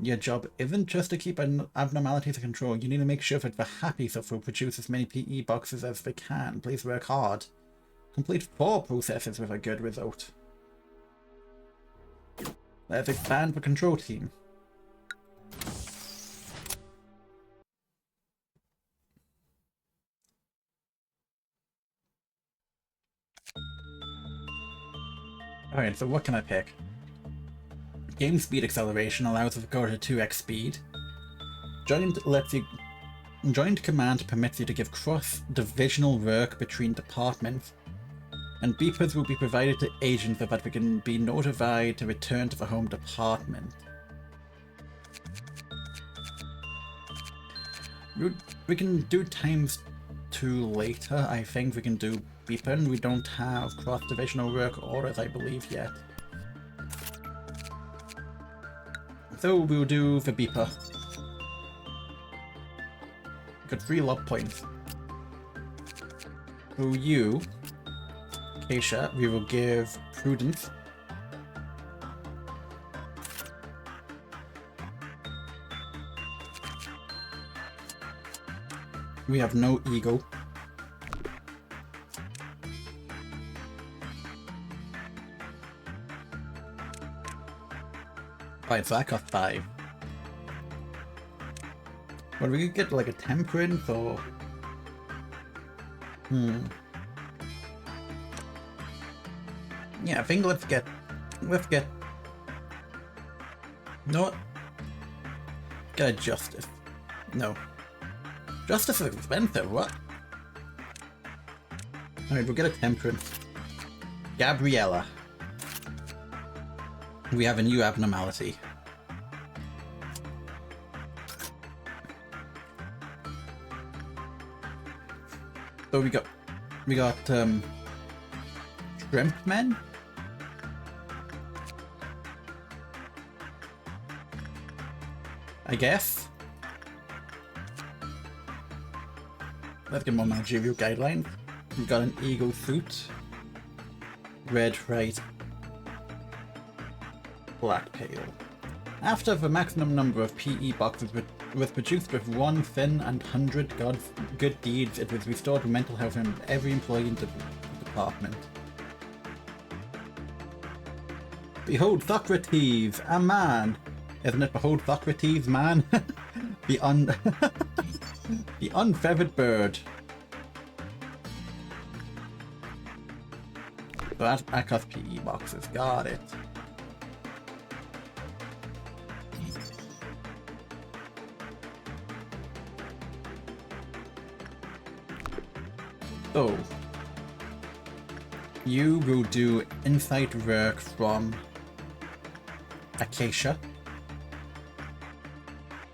Your job isn't just to keep abnormalities under control. You need to make sure that the happy stuff will produce as many PE boxes as they can. Please work hard. Complete 4 processes with a good result. Let's expand the control team. Alright, so what can I pick? Game speed acceleration allows us to go to 2x speed. Joint command permits you to give cross-divisional work between departments. And beepers will be provided to agents so that we can be notified to return to the home department. We can do ×2 later. I think we can do beeper. We don't have cross-divisional work orders, I believe, yet. So we'll do the beeper. Got 3 log points. So you, Keisha, we will give prudence. We have no ego. Alright, so I got 5. But we could get like a temperance or... Yeah, I think let's get... No. Get a justice. No. Justice is expensive, what? Alright, we'll get a temperance. Gabriella. We have a new abnormality. So we got shrimp men? I guess. Let's get more managerial guidelines. We got an eagle suit. Red right. Black pale. After the maximum number of PE boxes was produced with 1 thin and 100 good deeds, it was restored to mental health in every employee in the department. Behold Socrates, a man! Isn't it behold Socrates, man? the unfeathered bird. So that costs PE boxes, got it. So, you will do insight work from Acacia.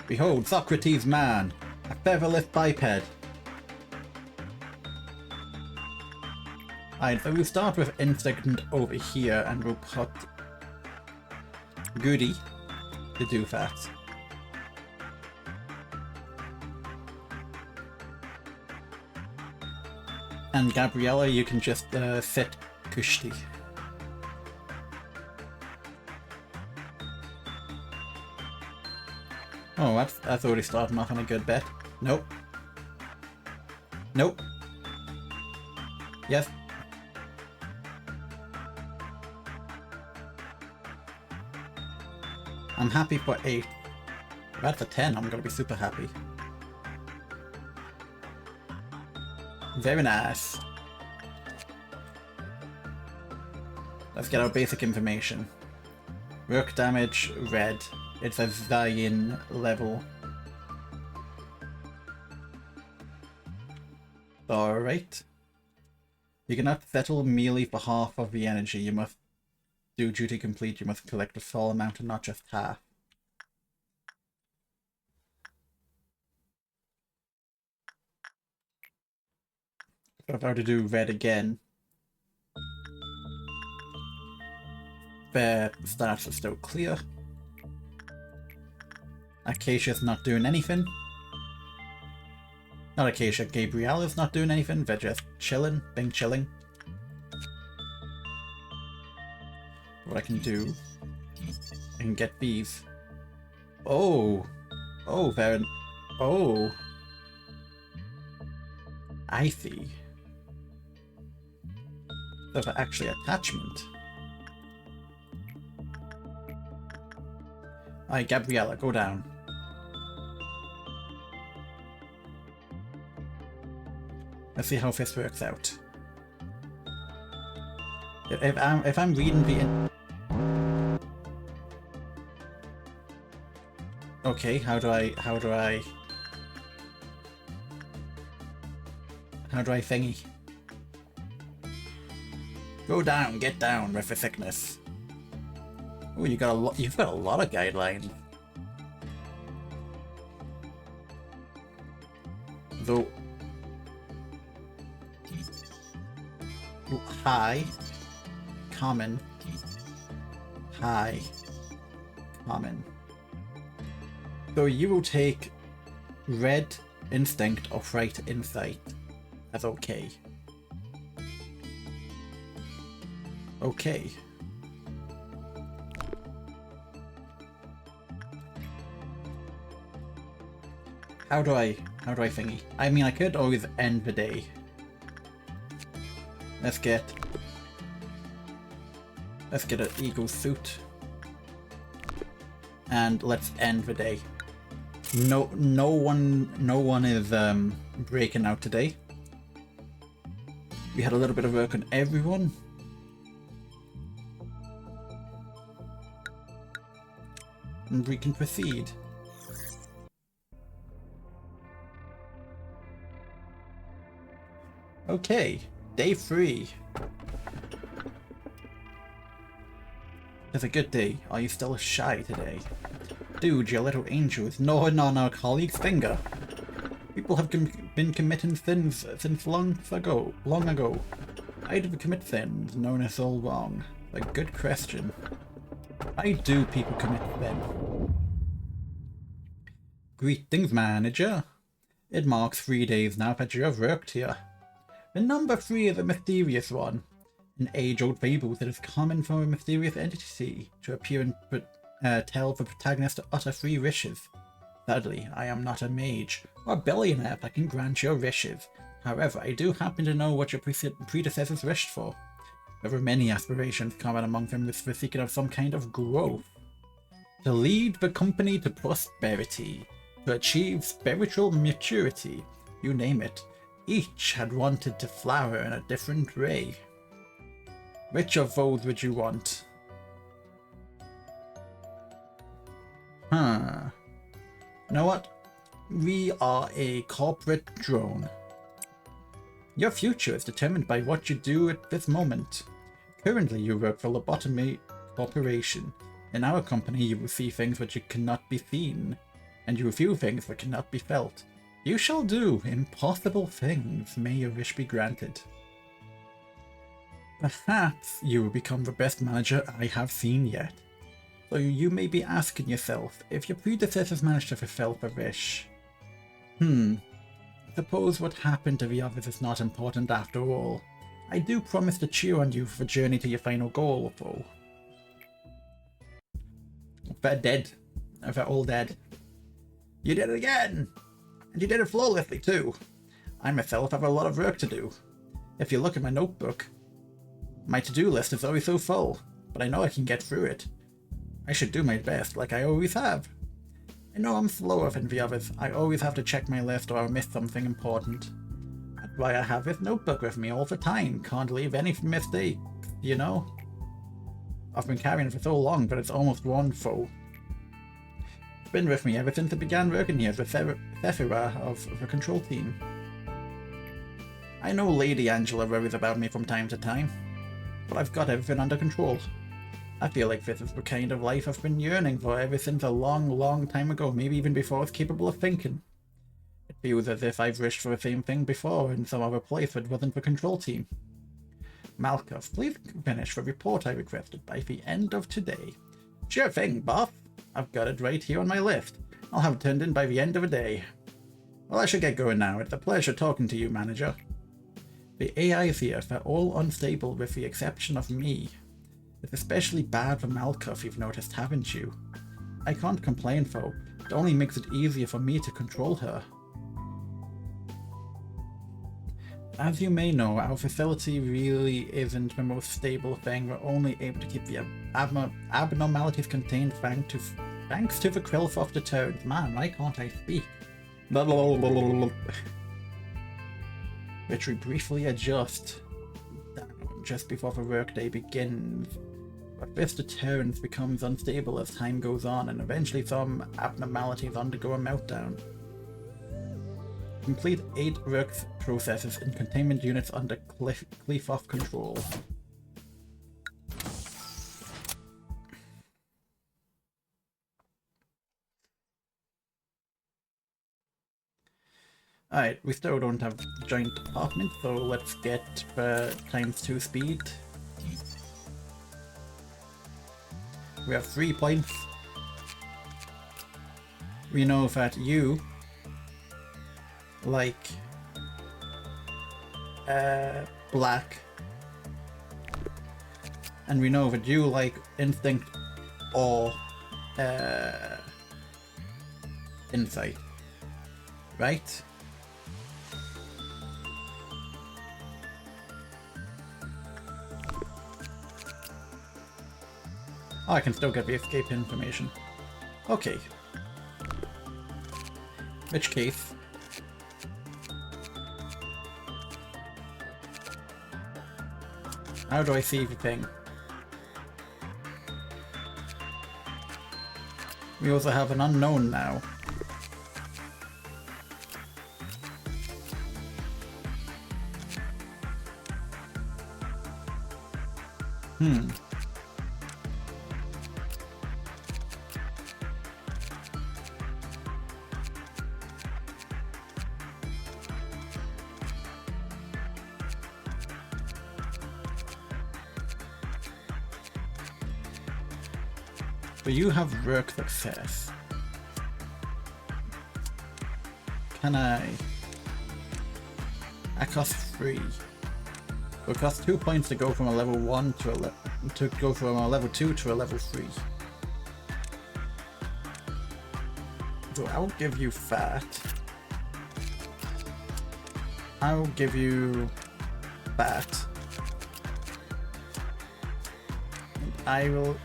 Behold, Socrates man, a featherless biped. Alright, so we'll start with insect over here and we'll put Goody to do that. And Gabriella, you can just sit Kushti. Oh, that's already starting off on a good bet. Nope. Nope. Yes. I'm happy for 8. If that's a 10, I'm gonna be super happy. Very nice. Let's get our basic information. Work damage, red. It's a Zayin level. Alright. You cannot settle merely for half of the energy. You must do duty complete. You must collect the full amount and not just half. So if I were to do red again, their stats are still clear. Acacia's not doing anything. Not Acacia, Gabriella's not doing anything. They're just chilling, being chilling. What I can do, I can get these. Oh! Oh, they're... Oh! I see. So they're actually attachment. Alright, Gabriella, go down. Let's see how this works out. If I'm reading the... Okay, how do I thingy? Go down, get down with the thickness. Oh, you've got a lot of guidelines. Though high, common, high, common. So you will take red instinct or fright insight as okay. Okay. How do I thingy? I mean, I could always end the day. Let's get an eagle suit. and let's end the day. No one is breaking out today. We had a little bit of work on everyone. And we can proceed. Okay, day 3. It's a good day. Are you still shy today? Dude, your little angel is gnawing on our colleague's finger. People have been committing sins since long ago. Why do we commit sins known as all wrong? A good question. Why do people commit them? Greetings, manager. It marks 3 days now that you have worked here. The number 3 is a mysterious one. An age-old fable that is common for a mysterious entity to appear and tell the protagonist to utter 3 wishes. Sadly, I am not a mage or a billionaire that can grant your wishes. However, I do happen to know what your predecessors wished for. There were many aspirations common among them with the seeking of some kind of growth. To lead the company to prosperity, to achieve spiritual maturity, you name it. Each had wanted to flower in a different way. Which of those would you want? You know what? We are a corporate drone. Your future is determined by what you do at this moment. Currently, you work for Lobotomy Corporation. In our company, you will see things which you cannot be seen, and you will feel things that cannot be felt. You shall do impossible things. May your wish be granted. Perhaps you will become the best manager I have seen yet. So you may be asking yourself if your predecessors managed to fulfill the wish. Suppose what happened to the others is not important after all. I do promise to cheer on you for the journey to your final goal, though. They're dead. They're all dead. You did it again! And you did it flawlessly too. I myself have a lot of work to do. If you look at my notebook, my to-do list is always so full, but I know I can get through it. I should do my best, like I always have. I know I'm slower than the others. I always have to check my list or I'll miss something important. That's why I have this notebook with me all the time. Can't leave any mistakes, you know? I've been carrying it for so long, but it's almost worn full. It's been with me ever since I began working here as the Sephira of the control team. I know Lady Angela worries about me from time to time, but I've got everything under control. I feel like this is the kind of life I've been yearning for ever since a long time ago, maybe even before I was capable of thinking. It feels as if I've wished for the same thing before in some other place that wasn't the control team. Malkov, please finish the report I requested by the end of today. Sure thing, boss. I've got it right here on my list. I'll have it turned in by the end of the day. Well, I should get going now. It's a pleasure talking to you, manager. The AIs here, they're all unstable with the exception of me. It's especially bad for Malkov, you've noticed, haven't you? I can't complain though. It only makes it easier for me to control her. As you may know, our facility really isn't the most stable thing. We're only able to keep the abnormalities contained thanks to the Krillfoff deterrent. Man, why can't I speak? Which we briefly adjust down just before the workday begins. But this deterrence becomes unstable as time goes on, and eventually some abnormalities undergo a meltdown. Complete 8 work processes in containment units under Krillfoff control. Alright, we still don't have joint department, so let's get ×2 speed. We have 3 points. We know that you like black, and we know that you like instinct or insight, right? Oh, I can still get the escape information. Okay. Which case, how do I see the thing? We also have an unknown now. So you have work success. Can I cost 3. It costs 2 points to go from a level 1 to a level 2 to a level 3. So I'll give you fat. I'll give you fat. And I will.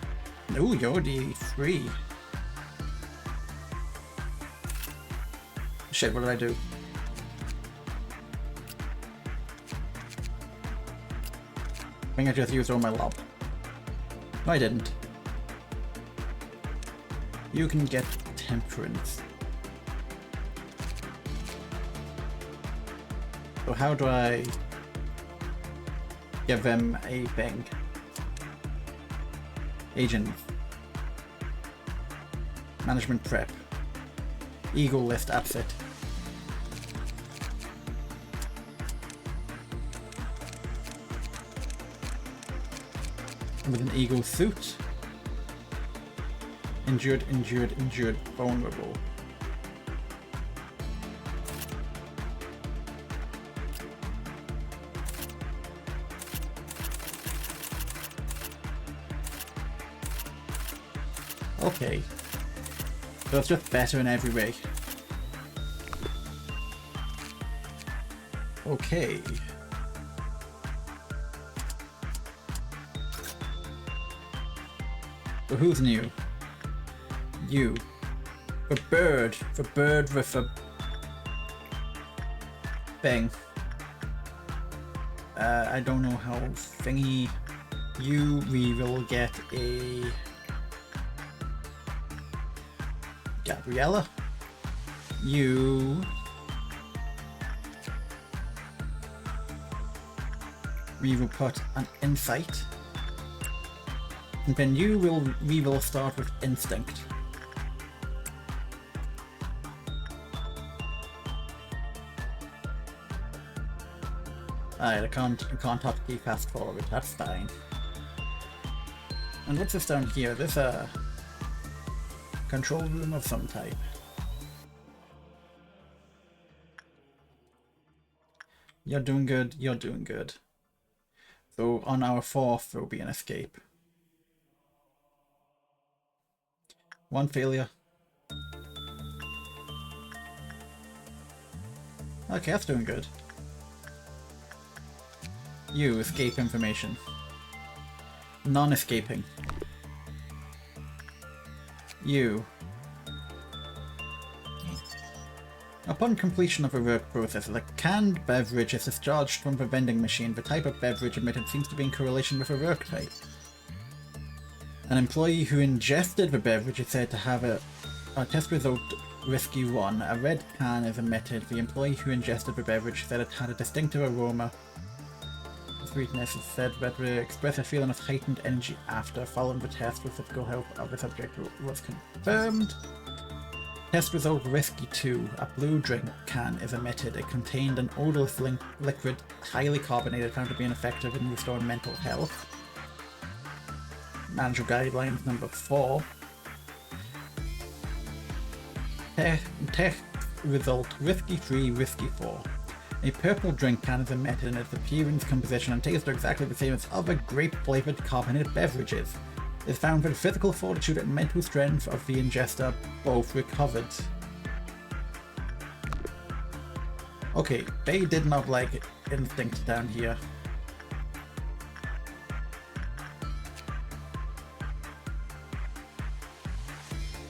Oh, you're D3. Shit, what did I do? I think I just used all my lob. No, I didn't. You can get temperance. So how do I give them a thing? Agent. Management prep. Eagle list upset. With an eagle suit. Injured, vulnerable. Okay. So it's just better in every way. Okay. So who's new? You. For bird with a thing. I don't know how thingy. You, we will get a Gabriella. You. We will put an insight. And then we will start with instinct. Alright, I can't hotkey fast forward, that's fine. And what's this down here? There's a control room of some type. You're doing good, you're doing good. So on our 4th there will be an escape. 1 failure. Okay, that's doing good. You, escape information. Non-escaping. You. Upon completion of a work process, a canned beverage is discharged from the vending machine. The type of beverage emitted seems to be in correlation with a work type. An employee who ingested the beverage is said to have a test result risky 1. A red can is emitted. The employee who ingested the beverage said it had a distinctive aroma. Sweetness is said that will express a feeling of heightened energy after. Following the test with physical health of the subject was confirmed. Test result risky 2. A blue drink can is emitted. It contained an odorless liquid, highly carbonated, found to be ineffective in restoring mental health. Manager guidelines number 4. Test result risky 3, risky 4. A purple drink can is emitted and its appearance, composition and taste are exactly the same as other grape-flavored carbonated beverages. It is found that the physical fortitude and mental strength of the ingester both recovered. Okay, they did not like instinct down here.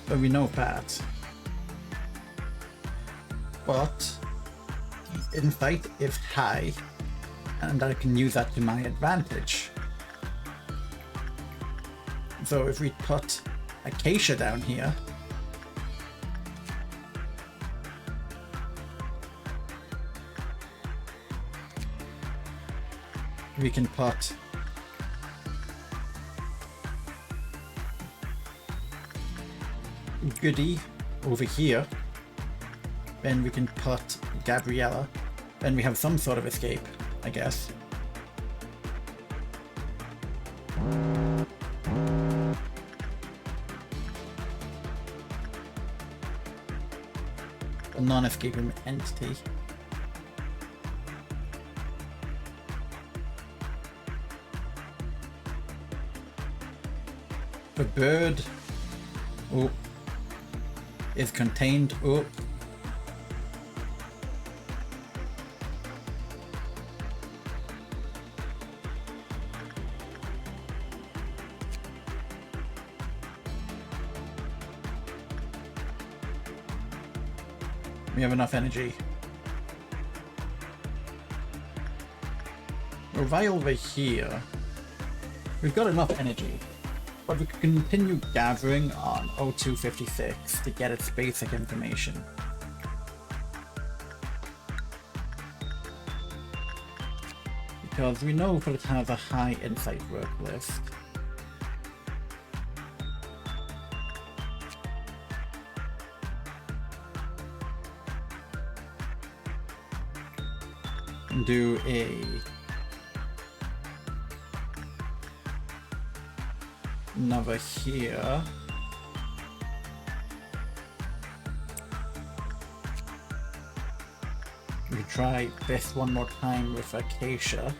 So we know that. But insight is high, and I can use that to my advantage. So if we put Acacia down here, we can put Goody over here, then we can put Gabriella, then we have some sort of escape, I guess. A non-escaping entity. The bird is contained up. We have enough energy. We're right over here. We've got enough energy. But we can continue gathering on O256 to get its basic information. Because we know that it has a high insight work list. And do another here. We try this one more time with Acacia.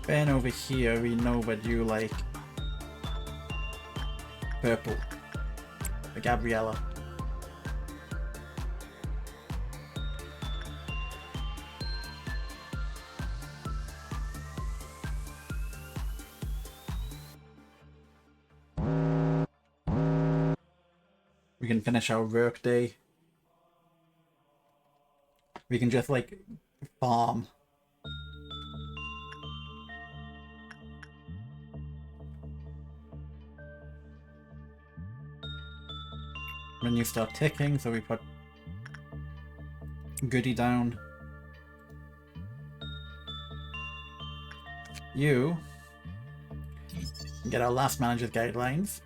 Then over here we know that you like purple. The Gabriella. We can finish our work day. We can just like farm. When you start ticking, so we put Goody down. You get our last manager's guidelines.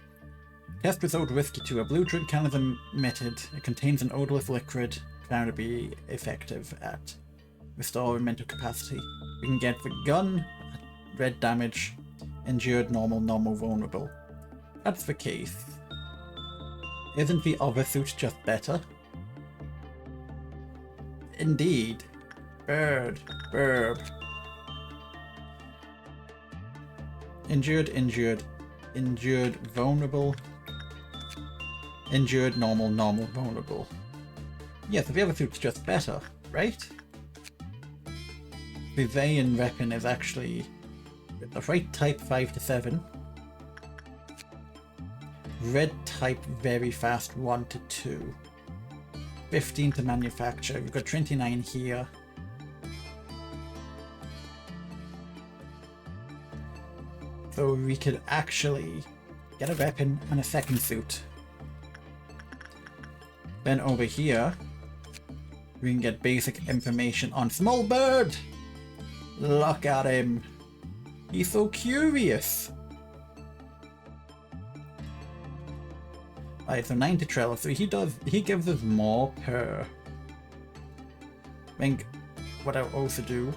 Test without whiskey to a blue drink can is emitted. It contains an odorless liquid found to be effective at restoring mental capacity. We can get the gun, red damage, injured, normal, vulnerable. That's the case. Isn't the other suit just better? Indeed. Bird. Injured, vulnerable. Injured, normal, vulnerable. Yes, the other suit's just better, right? The Vayan weapon is actually the right type 5 to 7. Red type very fast 1 to 2. 15 to manufacture. We've got 29 here. So we could actually get a weapon and a second suit. Then over here, we can get basic information on Small Bird! Look at him! He's so curious! Alright, so 9 to 12, so he gives us more per. I think what I'll also do.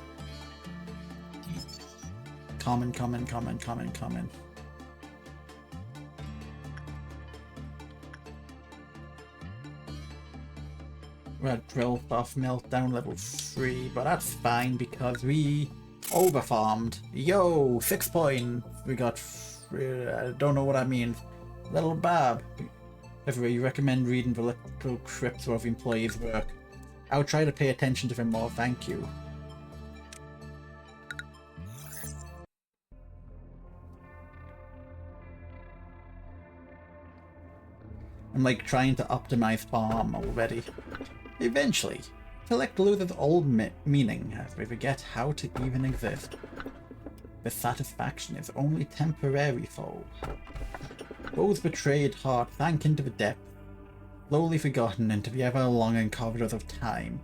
Common. We're at drill buff meltdown level 3, but that's fine because we overfarmed. Yo, 6 points. We got. I don't know what that means. Little Bab. Everywhere, you recommend reading the little scripts of employees' work. I'll try to pay attention to them more, thank you. I'm like trying to optimize farm already. Eventually, intellect loses all meaning as we forget how to even exist. The satisfaction is only temporary, foe. Those betrayed heart sank into the depths, slowly forgotten into the ever-longing corridors of time.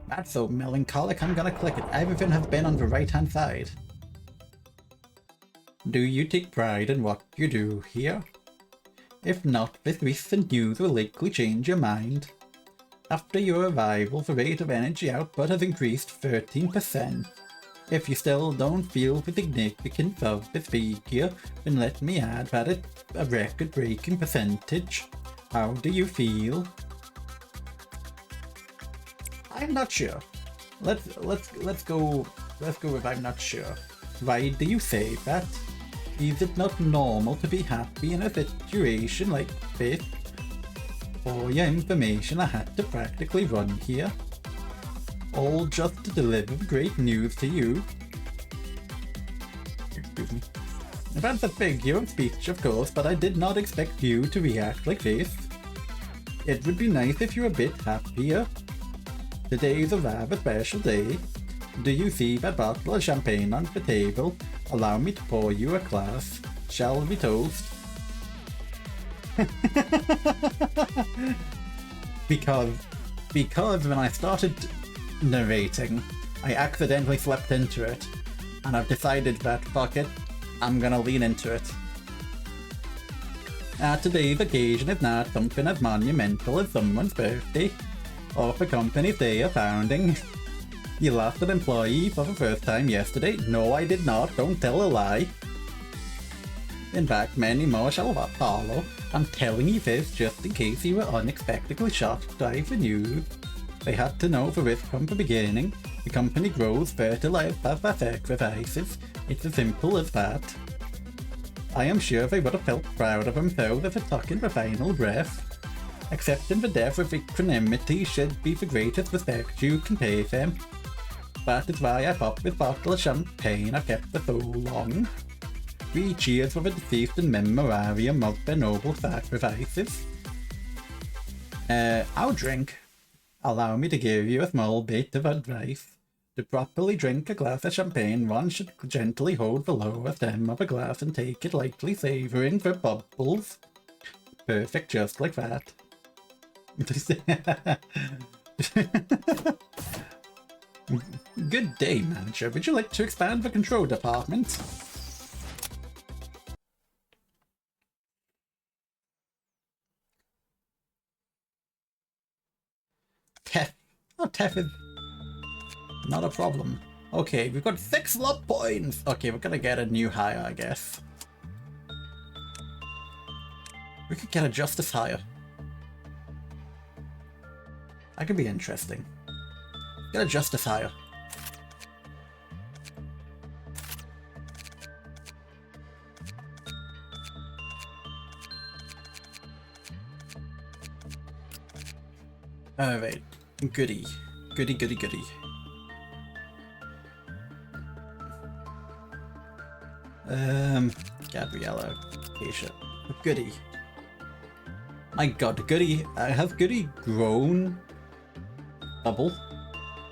That's so melancholic, I'm gonna click it. Everything has been on the right-hand side. Do you take pride in what you do here? If not, this recent news will likely change your mind. After your arrival, the rate of energy output has increased 13%. If you still don't feel the significance of this figure, then let me add that it's a record-breaking percentage. How do you feel? I'm not sure. Let's go with I'm not sure. Why do you say that? Is it not normal to be happy in a situation like this? For your information, I had to practically run here. All just to deliver great news to you. Excuse me. That's a figure of speech, of course, but I did not expect you to react like this. It would be nice if you were a bit happier. Today is a rather special day. Do you see that bottle of champagne on the table? Allow me to pour you a glass. Shall we toast? Because when I started narrating, I accidentally slept into it, and I've decided that fuck it, I'm gonna lean into it. Today's occasion is not something as monumental as someone's birthday, or the company's day of founding. You lost an employee for the first time yesterday. No, I did not. Don't tell a lie. In fact, many more shall follow. I'm telling you this just in case you were unexpectedly shocked by the news. They had to know the risk from the beginning. The company grows, fertilized by sacrifices. It's as simple as that. I am sure they would have felt proud of themselves if they took in the final breath. Accepting the death with equanimity should be the greatest respect you can pay them. That is why I popped this bottle of champagne I've kept for so long. 3 cheers for the deceased in memoriam of their noble sacrifices. I'll drink. Allow me to give you a small bit of advice. To properly drink a glass of champagne, one should gently hold the lower stem of a glass and take it lightly, savouring the bubbles. Perfect, just like that. Good day, manager. Would you like to expand the control department? Tef. Oh, Tef is not a problem. Okay, we've got 6 luck points. Okay, we're gonna get a new hire, I guess. We could get a justice hire. That could be interesting. Get a justice hire. Alright. Goody. Goody, goody, goody. Gabriella. Keisha. Goody. My god, Goody. Has Goody grown? Double?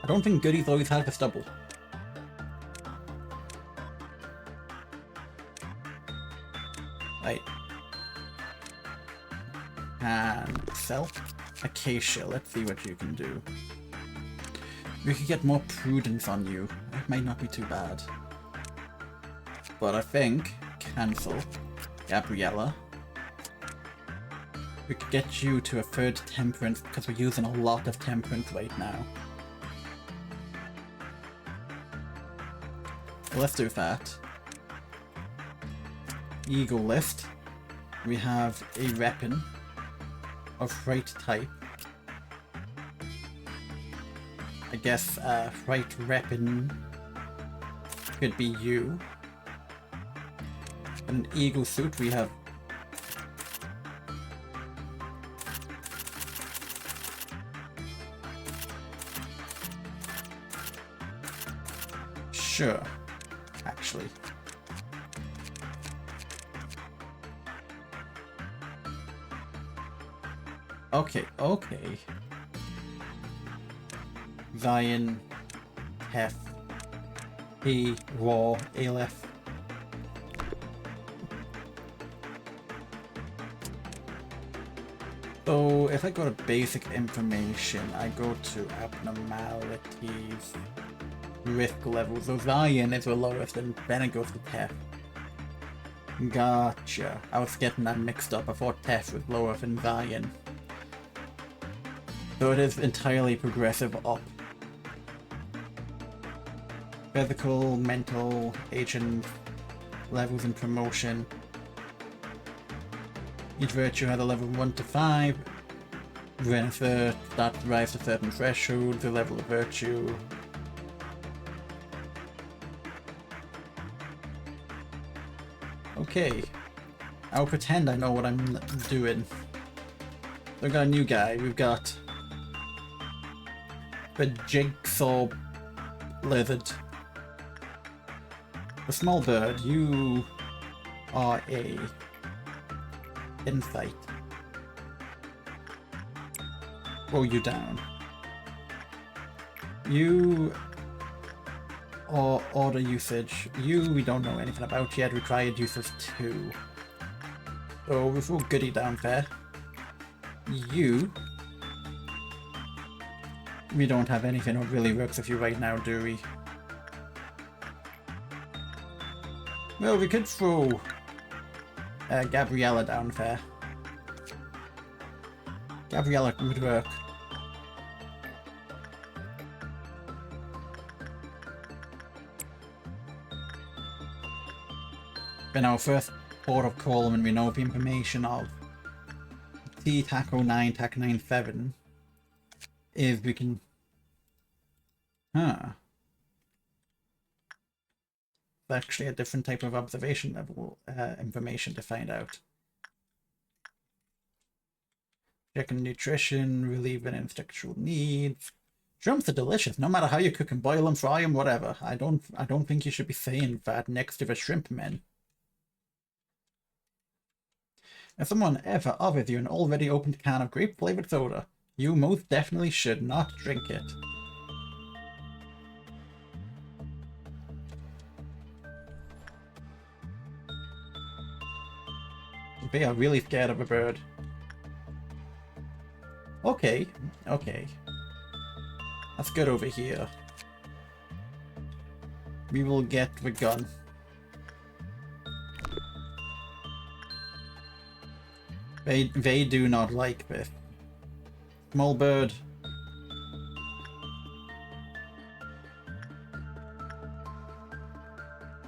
I don't think Goody's always had a stubble. Right. And sell. Acacia, let's see what you can do. We could get more prudence on you. It might not be too bad. But I think cancel. Gabriella. We could get you to a 3rd temperance because we're using a lot of temperance right now. Let's do that. Eagle list. We have a weapon of right type. I guess right weapon could be you. In an eagle suit we have sure, actually. Okay, okay. Zion, Hef, E, Raw, Aleph. So if I go to basic information, I go to abnormalities, risk levels. So Zion is the lowest, and then it goes to Tef. Gotcha. I was getting that mixed up. I thought Tef was lower than Zion. So it is entirely progressive up. Physical, mental, agent levels and promotion. Each virtue had a level 1 to 5. When a third starts to rise to certain threshold, the level of virtue. Okay. I'll pretend I know what I'm doing. So we've got a new guy. We've got the Jigsaw Lizard. The small bird, you are a insight. Roll you down. You are order usage. You we don't know anything about yet. Required use of 2. So we've rolled goody down there. You we don't have anything that really works with you right now, do we? Well, we could throw Gabriella down there. Gabriella would work. In our first port of call, when we know the information of T TAC 09, TAC 97, is we can. Huh. It's actually a different type of observation level information to find out. Checking nutrition, relieving instinctual needs. Shrimps are delicious, no matter how you cook them, boil them, fry them, whatever. I don't think you should be saying that next to the shrimp men. If someone ever offers you an already opened can of grape-flavored soda, you most definitely should not drink it. They are really scared of a bird. Okay, okay. Let's get over here. We will get the gun. They do not like this. Small bird.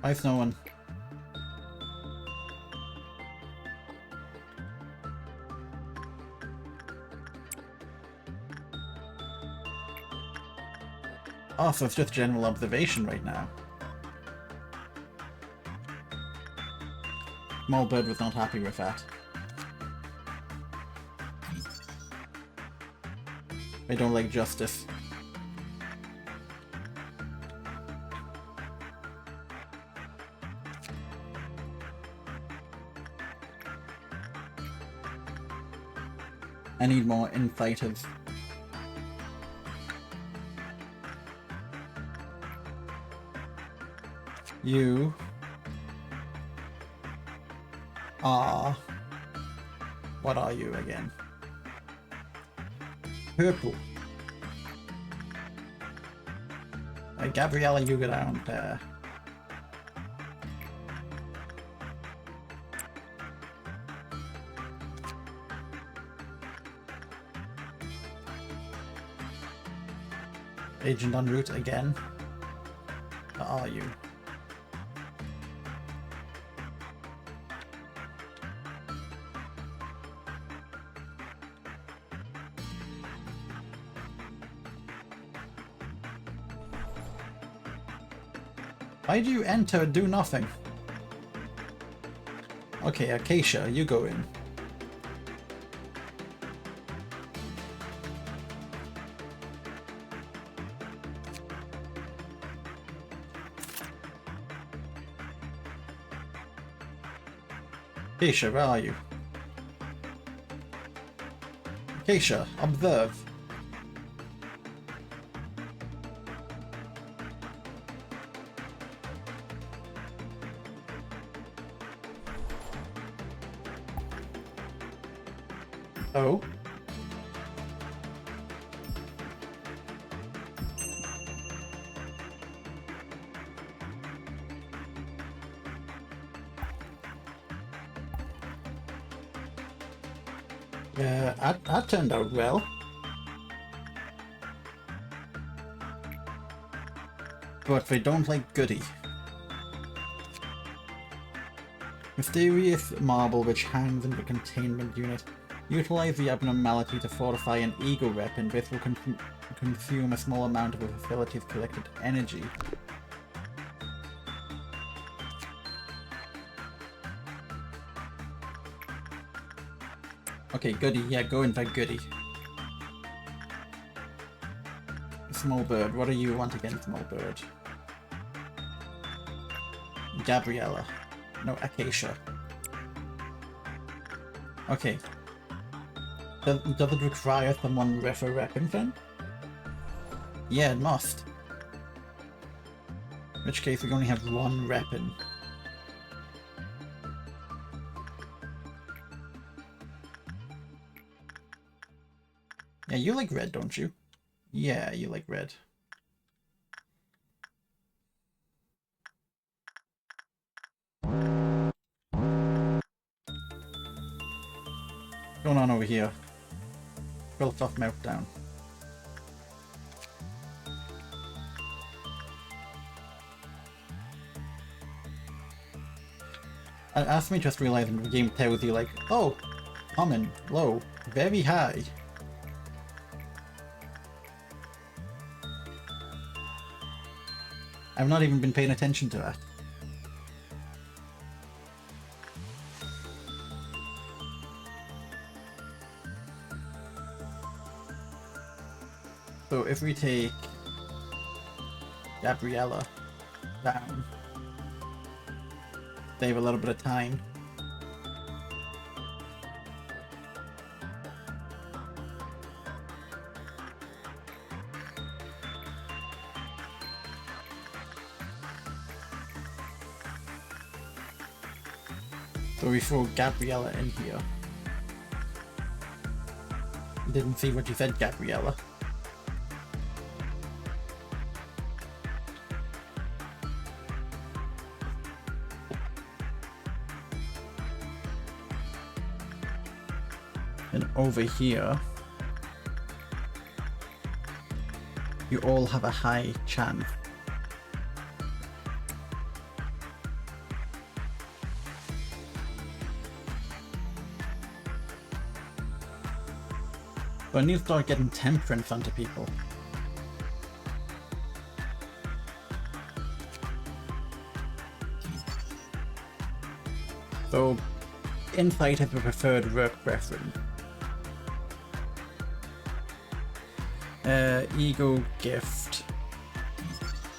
Why is no one? Oh, so it's just general observation right now. Small bird was not happy with that. They don't like justice. I need more infighters. You are... What are you again? Purple. Gabriella, you go down there. Agent en route again. Where are you? Why do you enter and do nothing? Okay, Acacia, you go in. Acacia, where are you? Acacia, observe. Oh. Yeah, that turned out well. But they don't like Goody. Mysterious marble which hangs in the containment unit. Utilize the abnormality to fortify an ego weapon. This will consume a small amount of the facility's collected energy. Okay, Goody. Yeah, go in that Goody. Small bird. What do you want again, small bird? Gabriella. No, Acacia. Okay. Does it require someone with a weapon then? Yeah, it must. In which case we only have one weapon. Yeah, you like red, don't you? Yeah, you like red. What's going on over here? Built off meltdown. Ask me just realizing the game tells you like, oh, common, low, very high. I've not even been paying attention to that. So if we take Gabriella down, save a little bit of time. So we throw Gabriella in here. Didn't see what you said, Gabriella. And over here, you all have a high chance. So I need to start getting temperance onto people. So insight is the preferred work preference. Ego gift.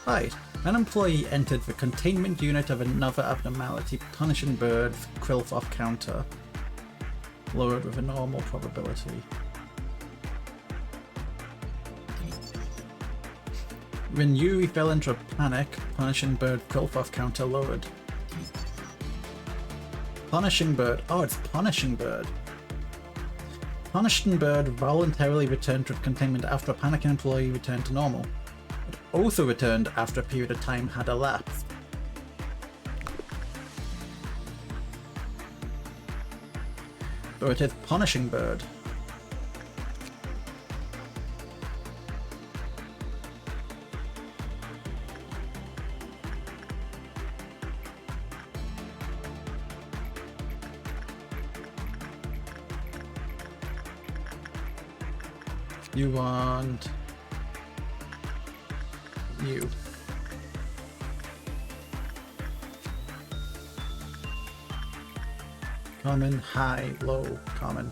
Right. An employee entered the containment unit of another abnormality. Punishing birds. Quilf off counter. Lowered with a normal probability. When Yuri fell into a panic, punishing bird Quilf off counter lowered. Punishing bird. Oh, it's punishing bird. Punishing bird voluntarily returned to containment after a panicking employee returned to normal. It also returned after a period of time had elapsed. So it is punishing bird. You want you. Common, high, low, common.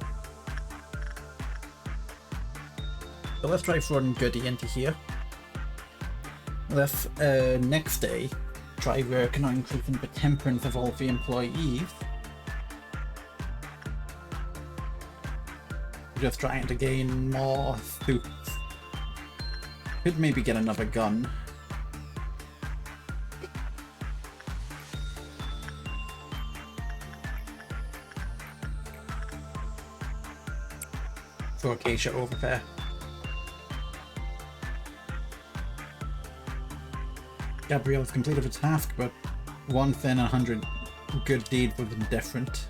So let's try throwing Goody into here. Let's next day try working on increasing the temperance of all the employees. Just trying to gain more suits. Could maybe get another gun. Throw Acacia over there. Gabrielle's completed a task, but one thin 100 good deed would have been different.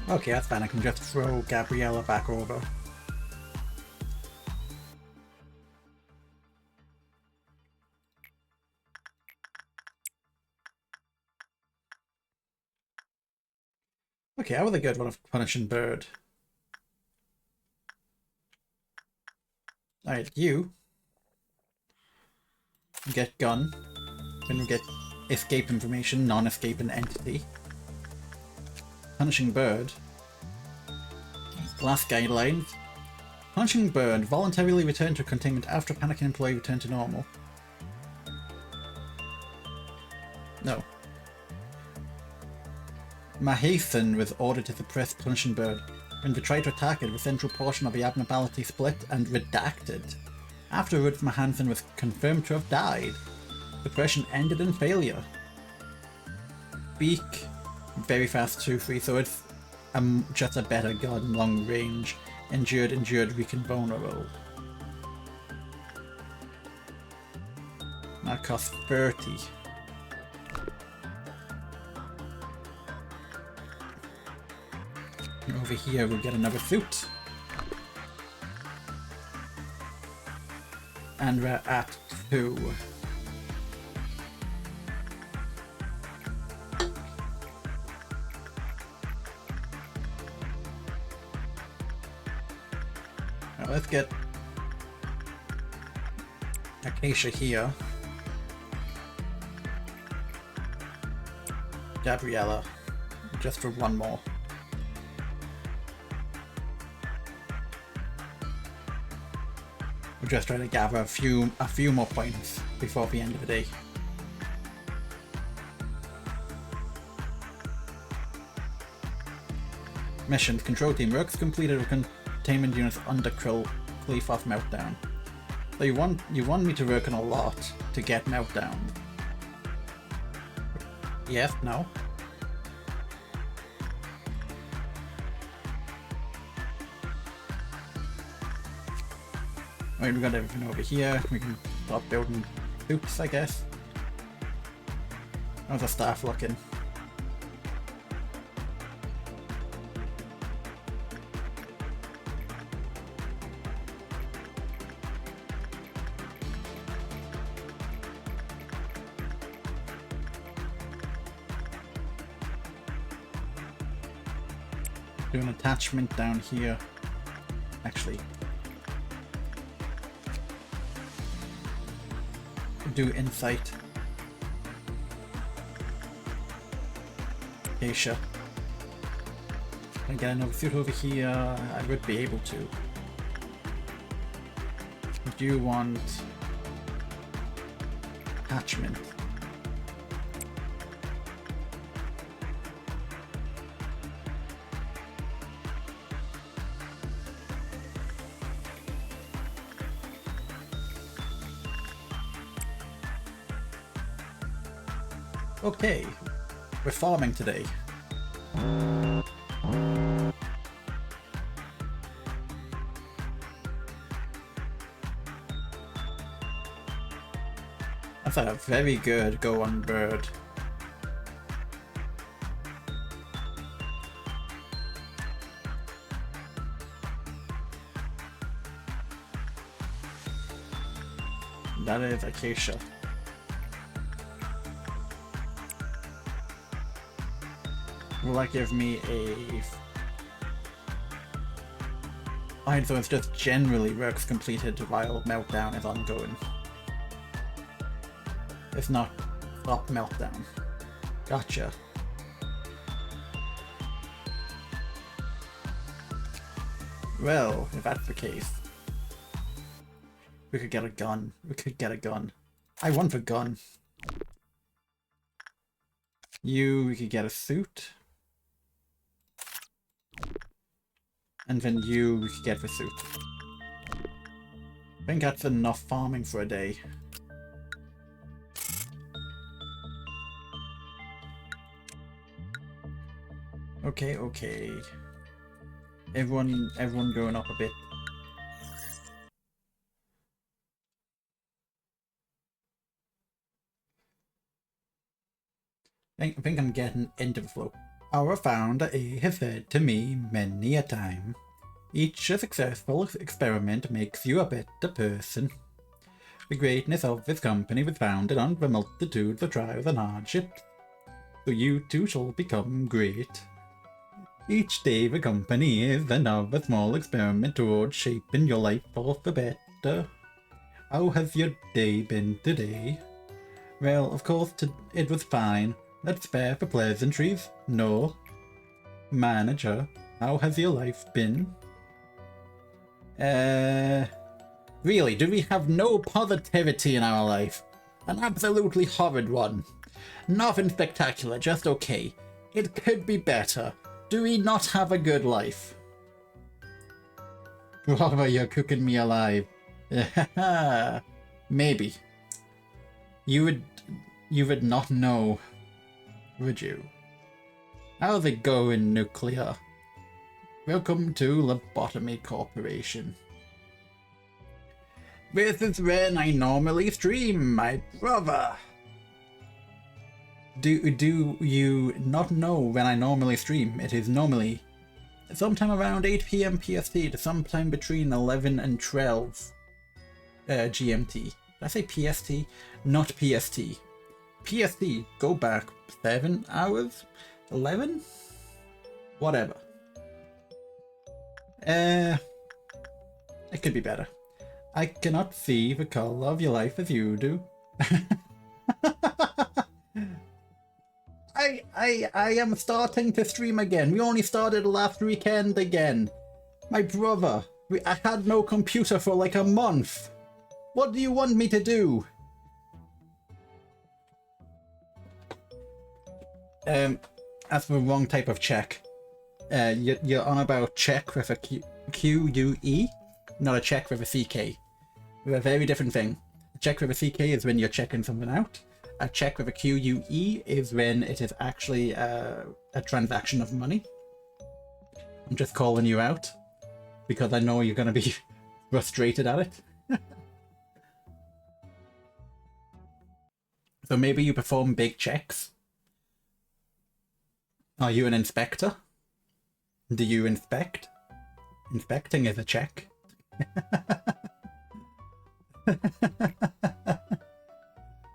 Okay, that's fine. I can just throw Gabriella back over. Okay, how was a good one of Punishing Bird? Alright, you get gun. Then we get escape information, non-escaping entity. Punishing Bird. Last guidelines. Punishing Bird voluntarily returned to containment after panicking employee returned to normal. No. Mahathan was ordered to suppress Punishing Bird. When they tried to attack it, the central portion of the abnormality split and redacted. Afterwards, Mahathan was confirmed to have died. Suppression ended in failure. Beak, very fast 2-3, so it's just a better gun, long range. Endured, weak and vulnerable. That costs 30. Over here we'll get another suit. And we're at 2. Now let's get Acacia here. Gabriella, just for one more. We're just trying to gather a few more points before the end of the day. Missions. Control team works completed with containment units under Cleafoff Meltdown. So you want me to work on a lot to get Meltdown? Yes? No? Right, we got everything over here. We can start building suits, I guess. How's the staff looking? Do an attachment down here. Actually, do insight. Acacia. Can I get another suit over here? I would be able to. Do you want attachment? Okay, we're farming today. That's a very good go on bird. That is Acacia. Will that give me a... Alright, so it's just generally works completed while Meltdown is ongoing. It's not stop Meltdown. Gotcha. Well, if that's the case, we could get a gun. We could get a gun. I want a gun. You could get a suit. And then you could get the suit. I think that's enough farming for a day. Okay, okay. Everyone going up a bit. I think I'm getting into the flow. Our founder A has said to me many a time, each successful experiment makes you a better person. The greatness of this company was founded on the multitudes of trials and hardships, so you too shall become great. Each day the company is another small experiment towards shaping your life for the better. How has your day been today? Well, of course, it was fine. Let's spare the pleasantries. No. Manager, how has your life been? Really, do we have no positivity in our life? An absolutely horrid one. Nothing spectacular, just okay. It could be better. Do we not have a good life? Brother, you're cooking me alive. Maybe. You would not know, would you? How's it going, Nuclear? Welcome to Lobotomy Corporation. This is when I normally stream, my brother. Do you not know when I normally stream? It is normally sometime around 8 PM PST to sometime between 11 and 12 GMT. Did I say PST? Not PST. PST, go back 7 hours? 11? Whatever. It could be better. I cannot see the color of your life as you do. I am starting to stream again. We only started last weekend again. My brother, I had no computer for like a month. What do you want me to do? That's the wrong type of check. You're on about check with a Q-U-E, not a check with a CK. They're a very different thing. A check with a CK is when you're checking something out. A check with a QUE is when it is actually a transaction of money. I'm just calling you out because I know you're going to be frustrated at it. So maybe you perform big checks. Are you an inspector? Do you inspect? Inspecting is a check.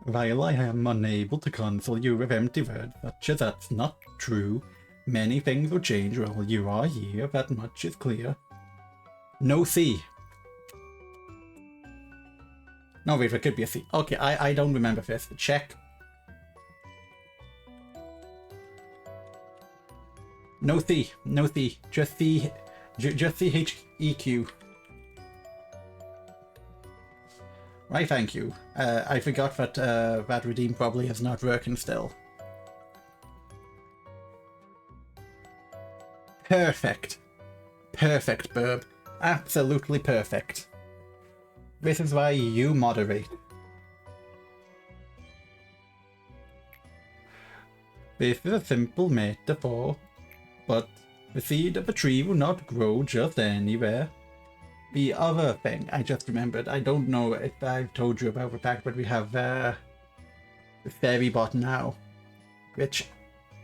While I am unable to console you with empty words such as that's not true, many things will change while you are here, that much is clear. No C. No, wait, it could be a C. Okay, I don't remember this. Check. No C. No C. Just C. Just CHEQ. Right, thank you. I forgot that that redeem probably is not working still. Perfect. Perfect, Burb. Absolutely perfect. This is why you moderate. This is a simple metaphor, but the seed of a tree will not grow just anywhere. The other thing I just remembered, I don't know if I've told you about the fact that we have the fairy bot now, which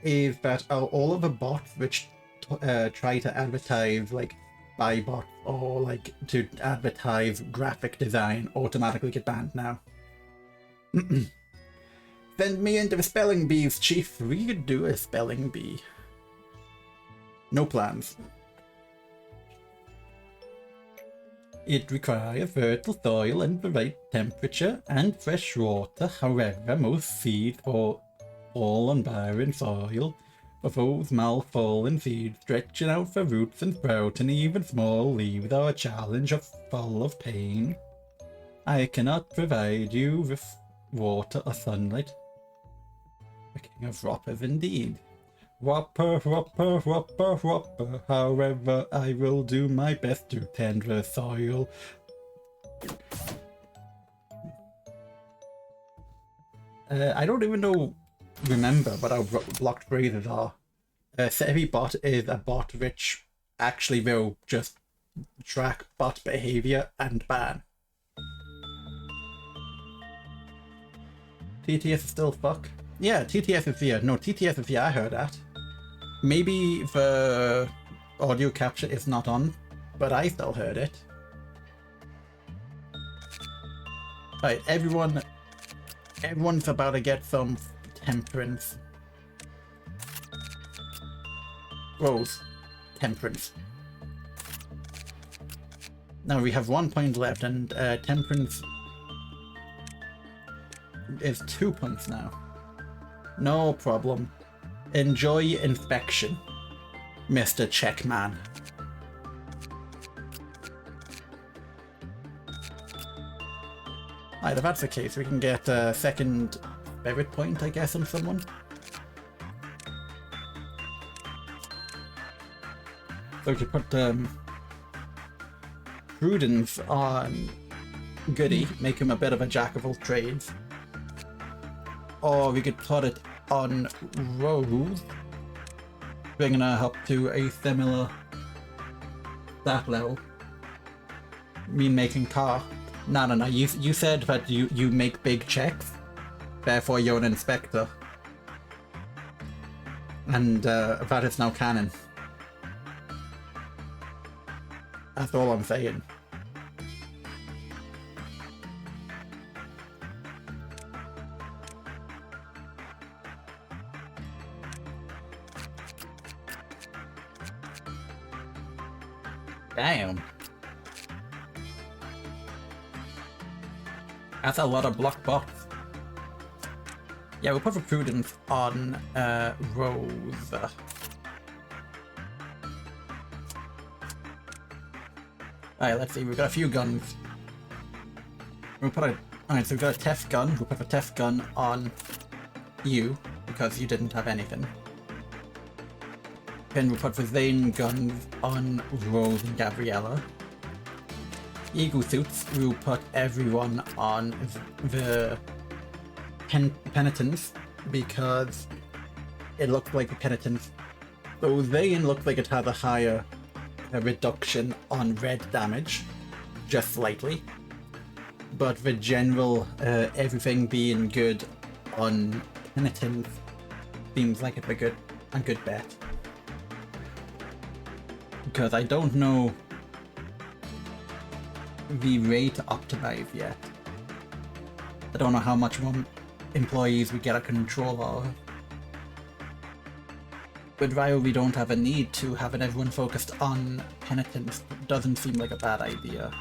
is that all of the bots which try to advertise like buy bots or like to advertise graphic design automatically get banned now. Send me into the spelling bees, chief. We could do a spelling bee. No plans. It requires fertile soil and the right temperature and fresh water. However, most seeds fall on barren soil, for those malfallen seeds stretching out for roots and sprouting even small leaves are a challenge full of pain. I cannot provide you with water or sunlight. A king of whoppers indeed. Whopper, whopper, whopper, whopper. However, I will do my best to tend the soil. I don't even remember what our blocked phrases are. Savvy bot is a bot which actually will just track bot behavior and ban. TTS is still fuck? Yeah, TTS is here. No, TTS is here, I heard that. Maybe the audio capture is not on, but I still heard it. Alright, everyone's about to get some temperance. Rose. Temperance. Now we have 1 point left, and temperance is 2 points now. No problem. Enjoy inspection, Mr. Checkman. Alright, if that's the case, we can get a second spirit point, I guess, on someone. So we could put Prudence on Goody, make him a bit of a jack of all trades. Or we could put it on Rose, bringing her up to a similar stat level. Me making car. No. You said that you make big checks, therefore you're an inspector. And that is now canon. That's all I'm saying. Damn. That's a lot of block bots. Yeah, we'll put the Prudence on Rose. Alright, let's see, we've got a few guns. We'll put a... Alright, so we've got a test gun. We'll put a test gun on you, because you didn't have anything. Then we'll put the Zane guns on Rose and Gabriella. Eagle suits, we'll put everyone on the penitence, because it looks like the penitence. So Zane looks like it has a higher reduction on red damage, just slightly. But the general, everything being good on penitence seems like it's a good bet. Because I don't know the rate to optimize yet. I don't know how much more employees we get a control of. But while we don't have a need to having everyone focused on penitence, doesn't seem like a bad idea.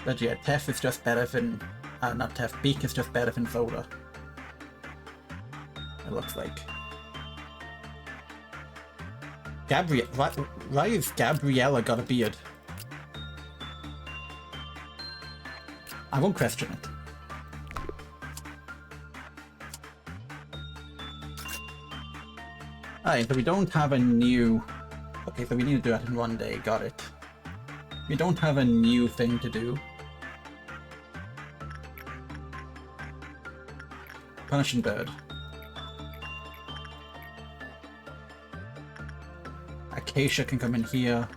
But yeah, Tef is just better than... not Tef, Beak is just better than Soda. It looks like. Why has Gabriella got a beard? I won't question it. Alright, so we don't have a new... Okay, so we need to do that in 1 day, got it. We don't have a new thing to do. Punishing Bird. Acacia can come in here.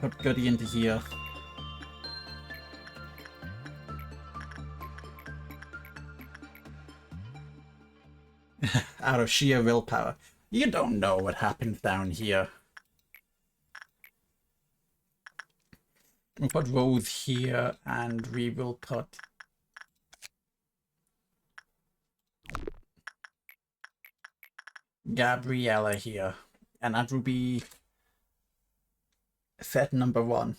Put Goody into here. Out of sheer willpower. You don't know what happens down here. We'll put Rose here, and we will put... Gabriella here. And that will be set number 1.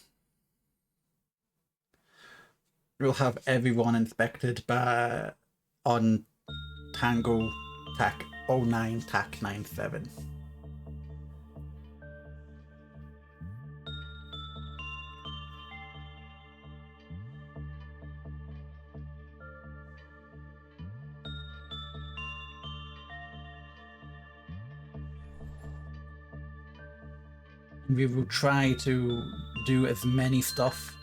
We'll have everyone inspected by on Tango TAC 09 TAC 97. We will try to do as many stuff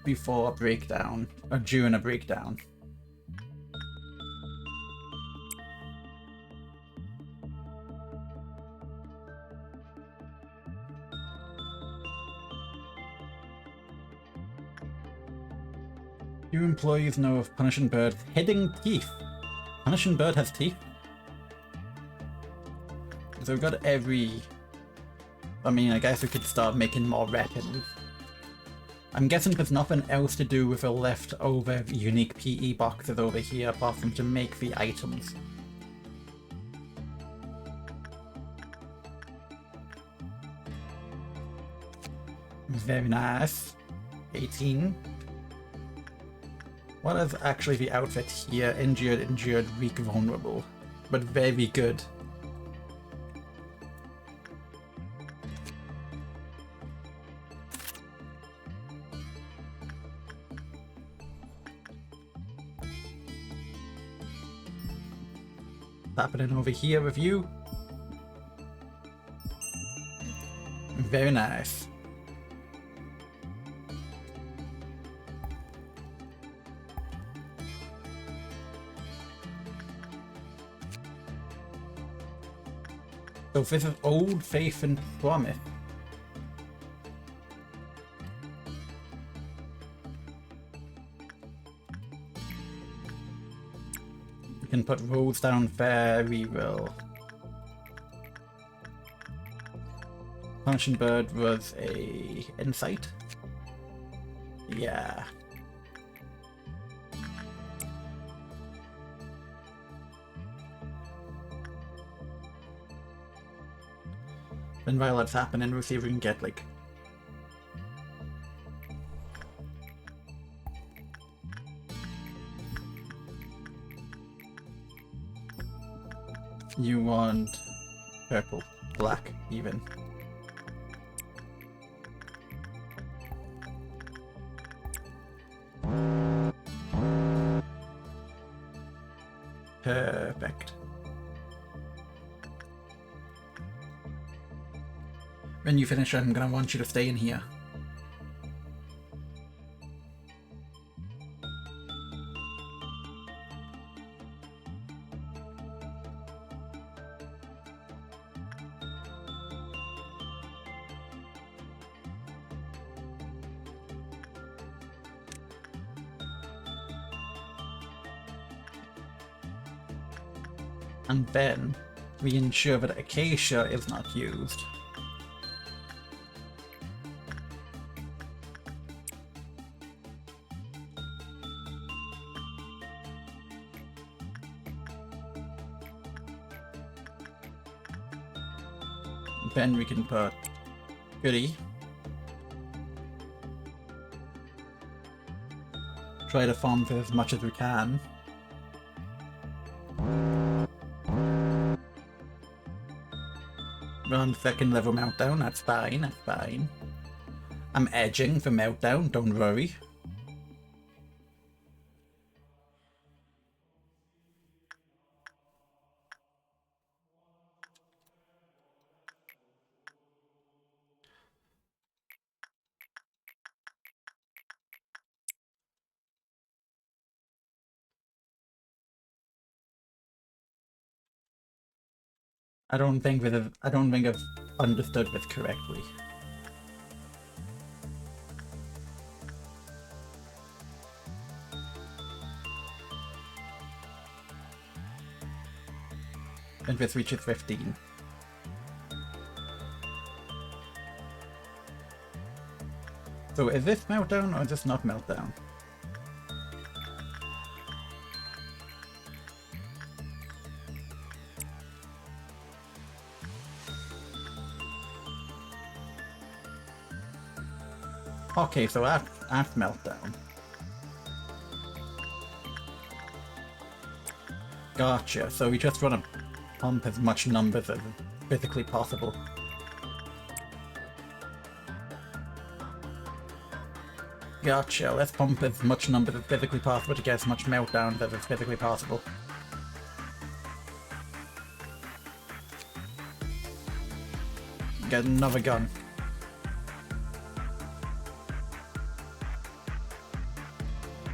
before a breakdown, or during a breakdown. Few employees know of Punishing Bird's hidden teeth. Punishing Bird has teeth? So we've got every... I mean, I guess we could start making more weapons. I'm guessing there's nothing else to do with the leftover unique PE boxes over here apart from to make the items. Very nice. 18. What is actually the outfit here? Injured, injured, weak, vulnerable. But very good. Happening over here with you. Very nice. So this is Old Faith and Promise. We can put rolls down there, we will. Punishing Bird was a insight. Yeah. And while that's happening, we'll see if we can get like you want purple, black, even. Perfect. When you finish, I'm gonna want you to stay in here. And then we ensure that Acacia is not used. Then we can put Goody. Try to farm for as much as we can. Run second level Meltdown, that's fine, that's fine. I'm edging for Meltdown, don't worry. I don't think I've understood this correctly. And this reaches 15. So is this Meltdown or is this not Meltdown? Okay, so after Meltdown. Gotcha, so we just want to pump as much numbers as physically possible. Gotcha, let's pump as much numbers as physically possible to get as much Meltdown as is physically possible. Get another gun.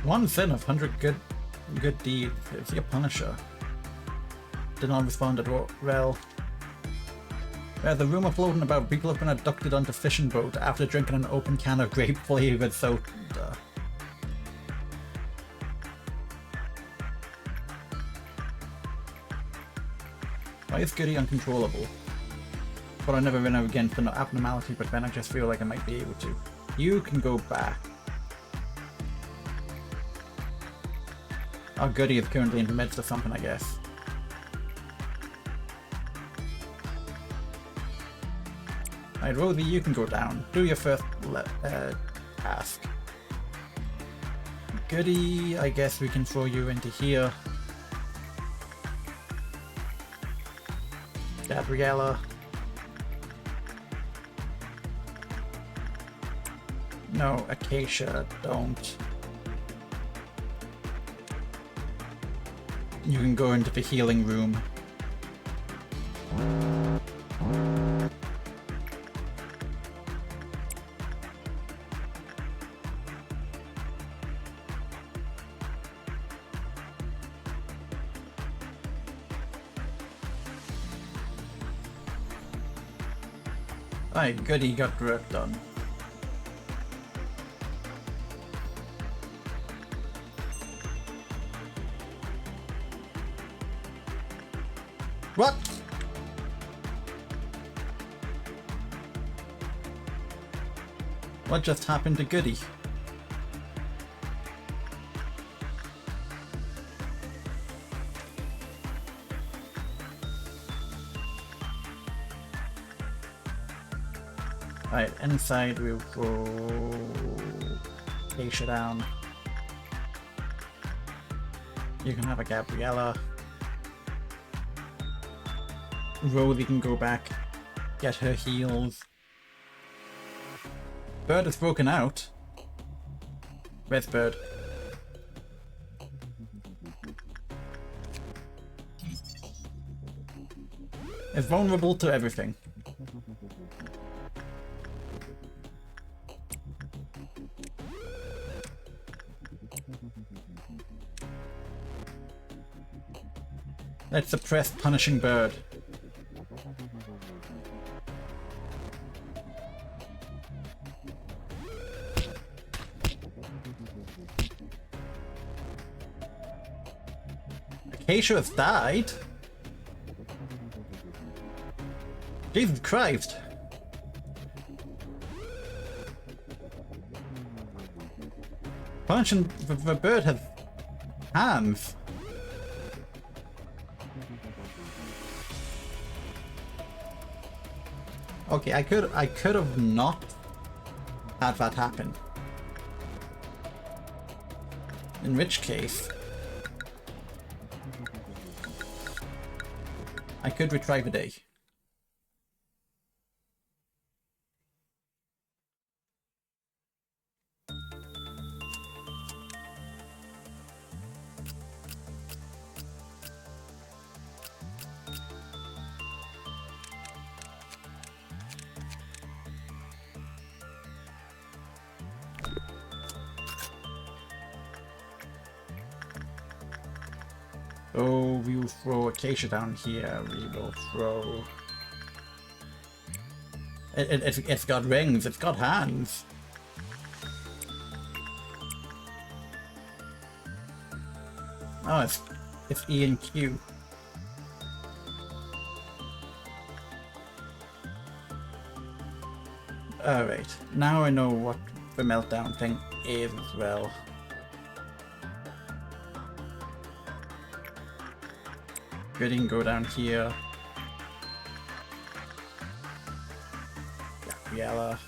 One sin of 100 good deeds. It's your Punisher. Did not respond at all. Well, there's a rumor floating about people have been abducted onto fishing boat after drinking an open can of grape-flavored soda. Why is Goody uncontrollable? But I never ran out against an abnormality, but then I just feel like I might be able to. You can go back. Oh, Goody is currently in the midst of something, I guess. Alright, Rosie, you can go down. Do your first task. Goody, I guess we can throw you into here. Gabriella. No, Acacia, don't. You can go into the healing room. Alright, Goody got work done. What? What just happened to Goody? Alright, inside we'll go Acacia down. You can have a Gabriella. Rosie can go back, get her heals. Bird is broken out. Where's Bird? Is vulnerable to everything. Let's suppress punishing Bird. Acacia has died? Jesus Christ! Punishing the Bird has hands. Okay, I could have not had that happen. In which case, I could retry the day. Oh, we will throw Acacia down here. We will throw... It's got rings. It's got hands. Oh, it's E and Q. Alright, now I know what the meltdown thing is as well. Good, you can go down here. Gabriella.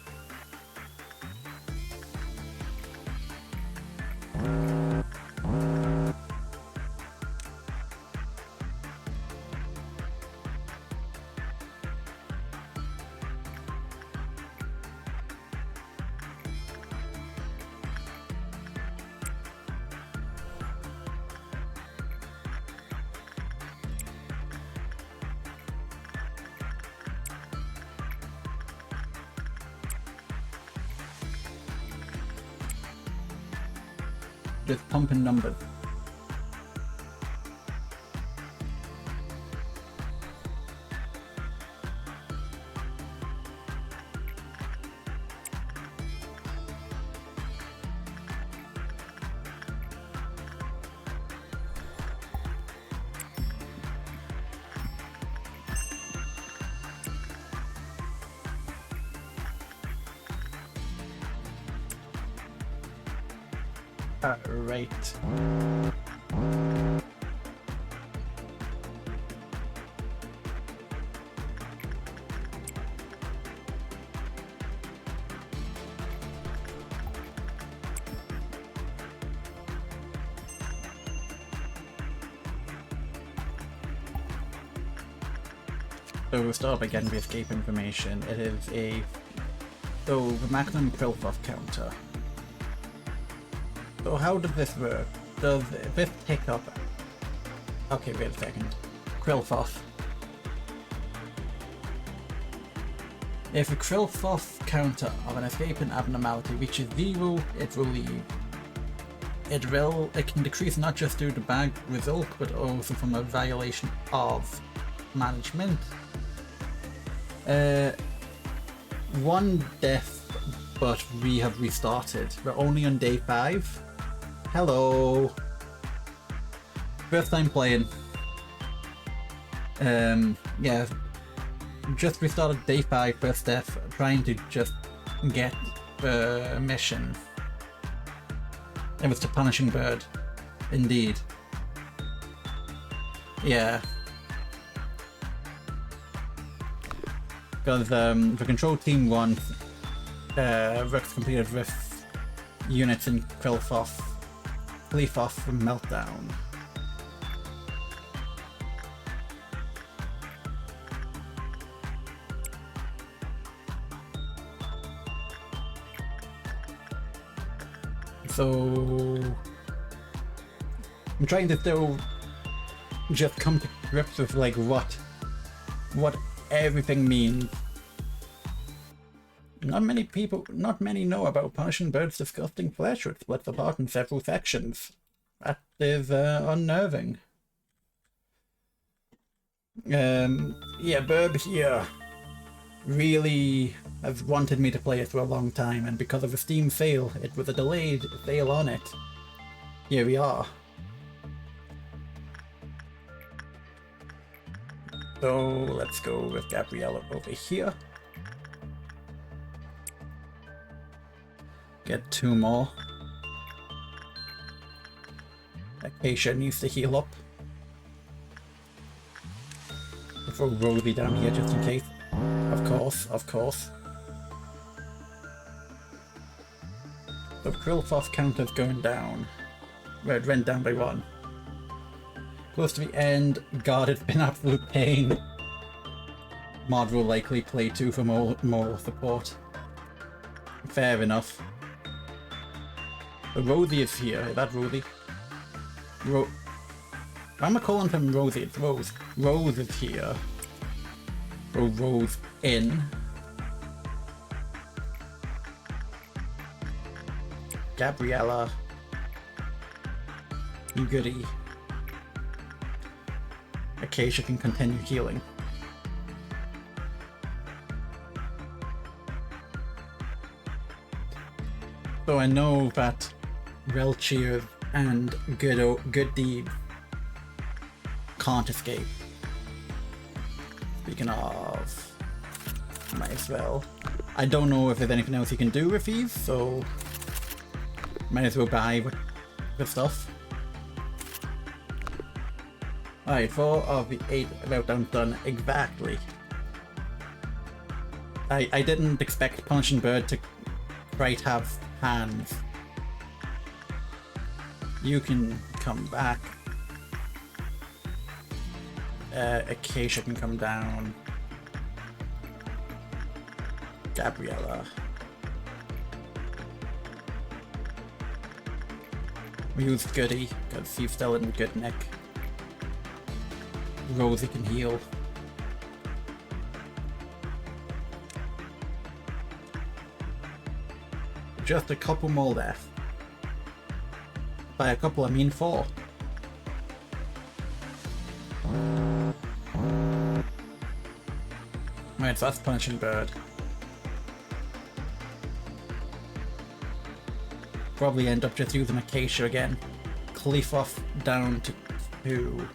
just pumping numbers. Right. So we'll start by getting the escape information. It is a... So the maximum Krillfoff counter. So how does this work? Does this pick up... Okay, wait a second. Krillfoff. If a Krillfoff counter of an escaping abnormality reaches 0, it will leave. It can decrease not just due to bad result, but also from a violation of management. One death, but we have restarted. We're only on day 5. Hello. First time playing. Yeah. Just restarted day 5, first death, trying to just get the mission. It was to Punishing Bird. Indeed. Yeah. Because the control team won works completed with units in Krillfoff from Meltdown. So I'm trying to still just come to grips with like what everything means. Not many know about Punishing Bird's disgusting flesh, which splits apart in several sections. That is unnerving. Yeah, Burb here really has wanted me to play it for a long time, and because of a Steam sale, it was a delayed sale on it. Here we are. So let's go with Gabriella over here. Get 2 more. Acacia needs to heal up. I'll throw Rosie down here just in case. Of course. The Krillfoff counter's going down. Well, it went down by 1. Close to the end. God, it's been absolute pain. Mod will likely play 2 for more support. Fair enough. But Rosie is here. Is that Rosie? Why am I calling him Rosie? It's Rose. Rose is here. Or Rose in. Gabriella. Goody. Acacia can continue healing. So I know that Relcheer and Good Deed can't escape. Speaking of, might as well. I don't know if there's anything else you can do with these, so might as well buy the stuff. Alright, 4 of the 8 meltdowns done exactly. I didn't expect Punishing Bird to quite have hands. You can come back. Acacia can come down. Gabriella. We use Goody, because he's still in good nick. Rosie can heal. Just a couple more left. By a couple, I mean 4. Right, so that's Punishing Bird. Probably end up just using Acacia again. Cliff off down to 2.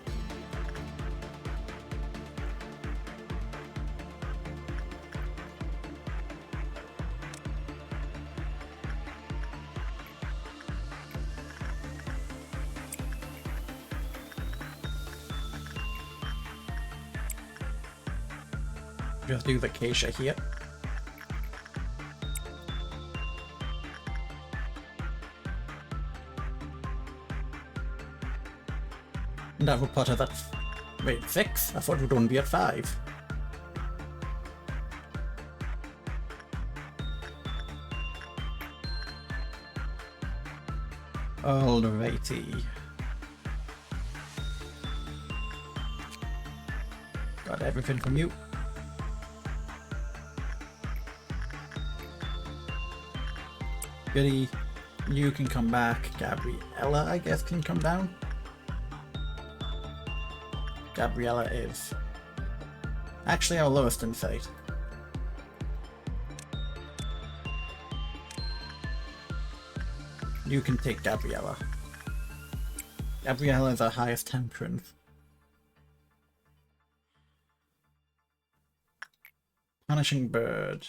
Just do the Acacia here. And that would put us at... wait, 6? I thought it would only be at 5. Alrighty. Got everything from you. Goody, you can come back. Gabriella, I guess, can come down. Gabriella is actually our lowest insight. You can take Gabriella. Gabriella is our highest temperance. Punishing Bird.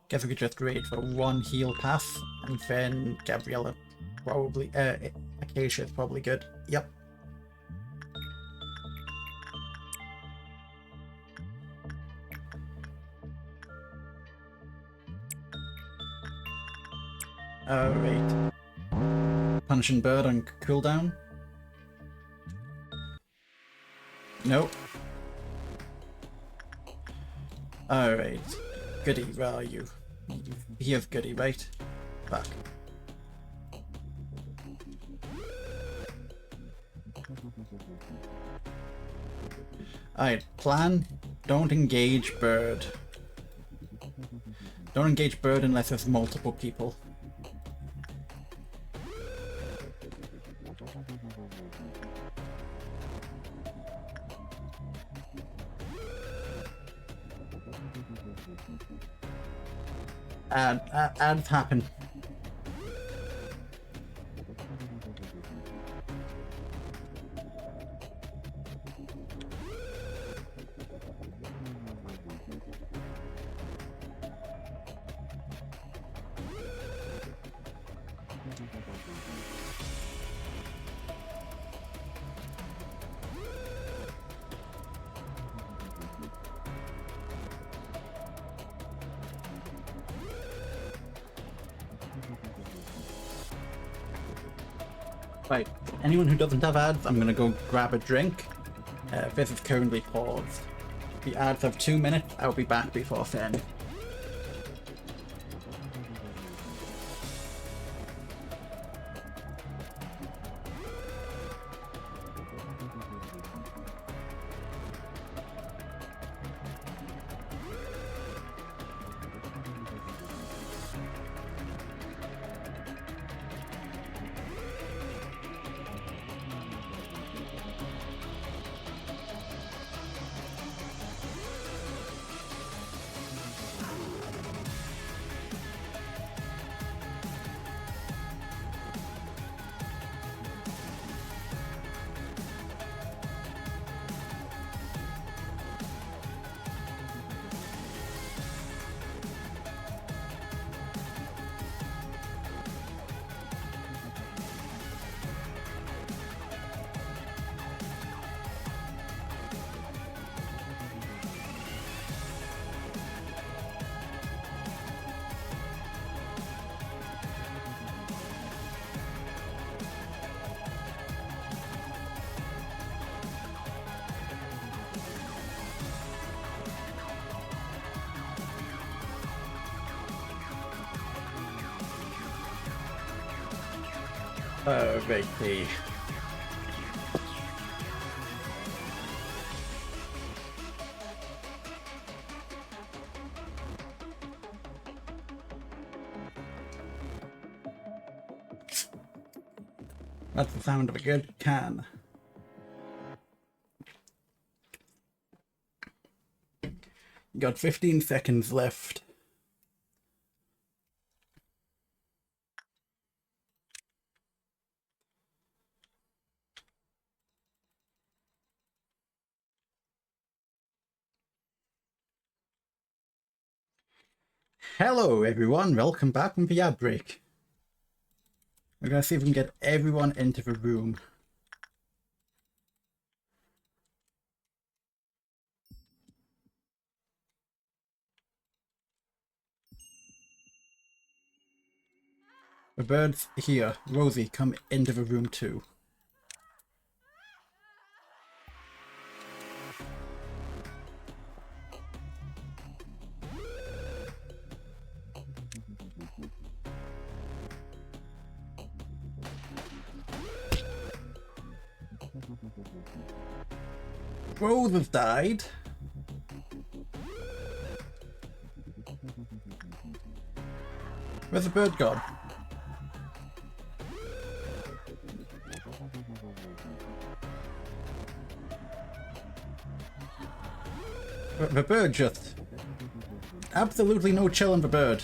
Guess we could just wait for 1 heal pass, and then Gabriella probably, Acacia is probably good. Yep. Alright. Punishing Bird on cooldown. Nope. Alright. Goody, where are you? Here's Goody, right? Back. Alright, plan. Don't engage Bird. Don't engage Bird unless there's multiple people. Ads happen. Right, anyone who doesn't have ads, I'm gonna go grab a drink. This is currently paused. The ads have 2 minutes, I'll be back before then. Righty. That's the sound of a good can. You got 15 seconds left. Hello everyone, welcome back from the ad break. We're gonna see if we can get everyone into the room. The bird's here. Rosie, come into the room too. Rose has died. Where's the bird gone? The bird just... Absolutely no chill on the bird.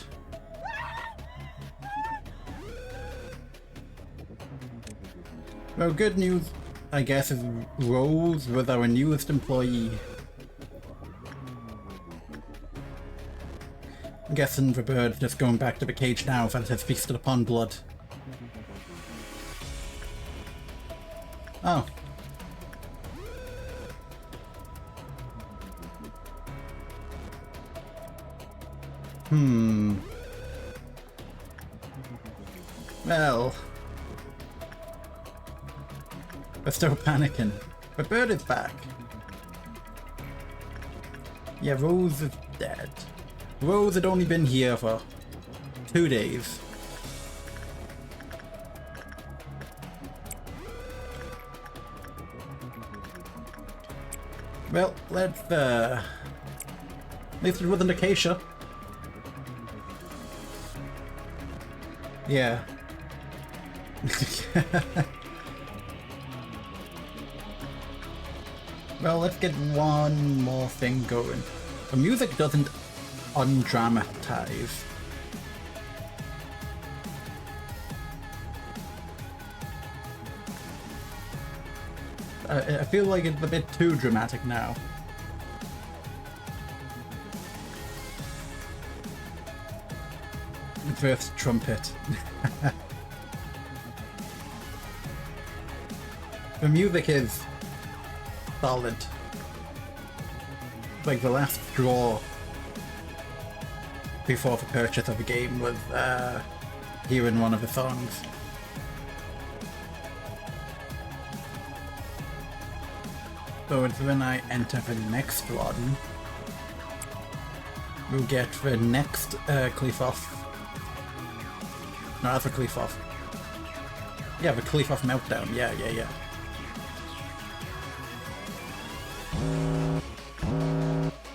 Well, good news, I guess, is Rose was our newest employee. I'm guessing the bird's just going back to the cage now that it has feasted upon blood. Oh. Well... We're still panicking. The bird is back. Yeah, Rose is dead. Rose had only been here for 2 days. Well, let's at least it wasn't Acacia. Yeah. Well, let's get one more thing going. The music doesn't undramatize. I feel like it's a bit too dramatic now. First trumpet. The music is solid. Like the last straw before the purchase of the game was hearing one of the songs. So it's when I enter the next one, we'll get the next Cleafoff. No, that's a Cleafoff. Yeah, the Cleafoff meltdown. Yeah.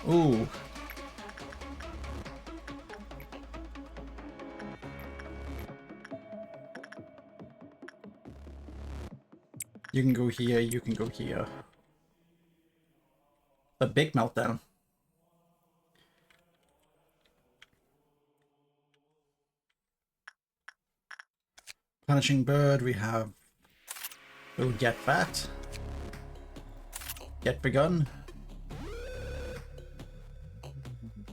Ooh. You can go here, you can go here. The big meltdown. Punishing bird, we have... We'll get that. Get begun.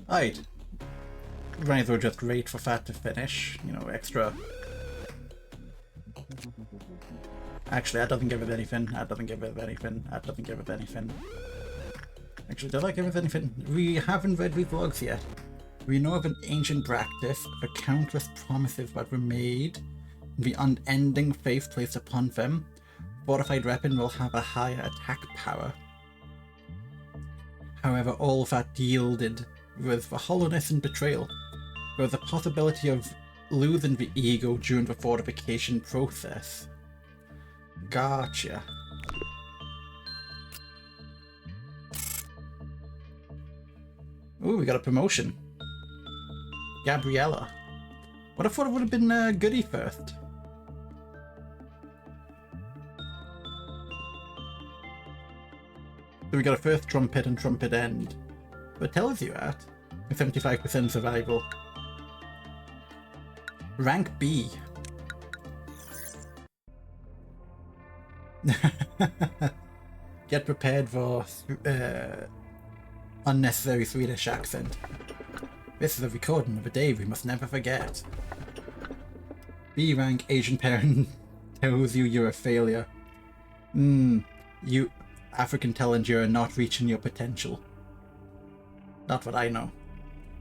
Alright. Might as well just wait for that to finish. You know, extra. Actually, that doesn't give it anything. That doesn't give it anything. That doesn't give it anything. Actually, does that give it anything? We haven't read these logs yet. We know of an ancient practice, the countless promises that were made, the unending faith placed upon them. Fortified weapon will have a higher attack power. However, all that yielded was the hollowness and betrayal. There was a possibility of losing the ego during the fortification process. Gotcha. Ooh, we got a promotion. Gabriella. What if it would have been Goody first? So we got a first trumpet and trumpet end. So it tells you that. 75% survival. Rank B. Get prepared for unnecessary Swedish accent. This is a recording of a day we must never forget. B rank Asian parent tells you you're a failure. You African talent, you're not reaching your potential. Not what I know.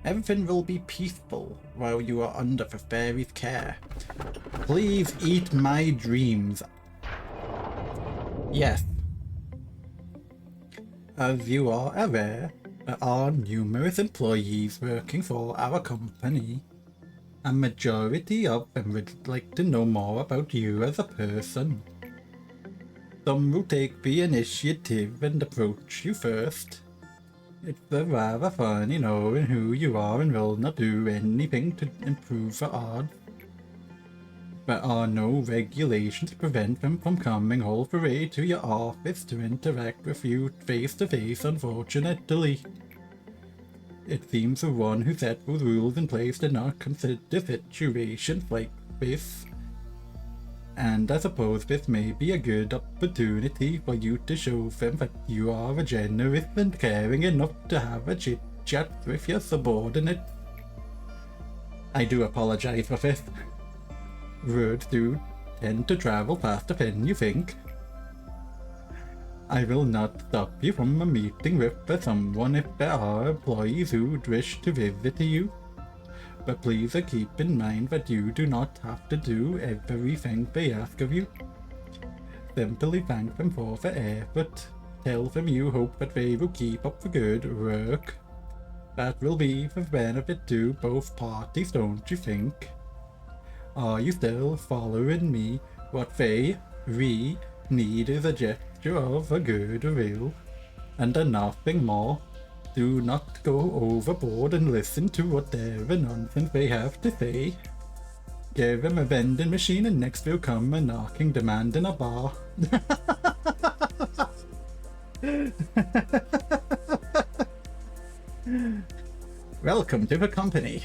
Everything will be peaceful while you are under the fairy's care. Please eat my dreams. Yes. As you are aware, there are numerous employees working for our company. A majority of them would like to know more about you as a person. Some will take the initiative and approach you first. It's rather funny knowing who you are and will not do anything to improve the odds. There are no regulations to prevent them from coming all the way to your office to interact with you face to face, unfortunately. It seems the one who set those rules in place did not consider situations like this. And I suppose this may be a good opportunity for you to show them that you are generous and caring enough to have a chit-chat with your subordinate. I do apologize for this. Words do tend to travel faster than you think. I will not stop you from a meeting with someone if there are employees who would wish to visit you. But please keep in mind that you do not have to do everything they ask of you. Simply thank them for their effort. Tell them you hope that they will keep up the good work. That will be for benefit to both parties, don't you think? Are you still following me? What we need is a gesture of a goodwill, and nothing more. Do not go overboard and listen to whatever nonsense they have to say. Give them a vending machine and next will come a knocking demand in a bar. Welcome to the company.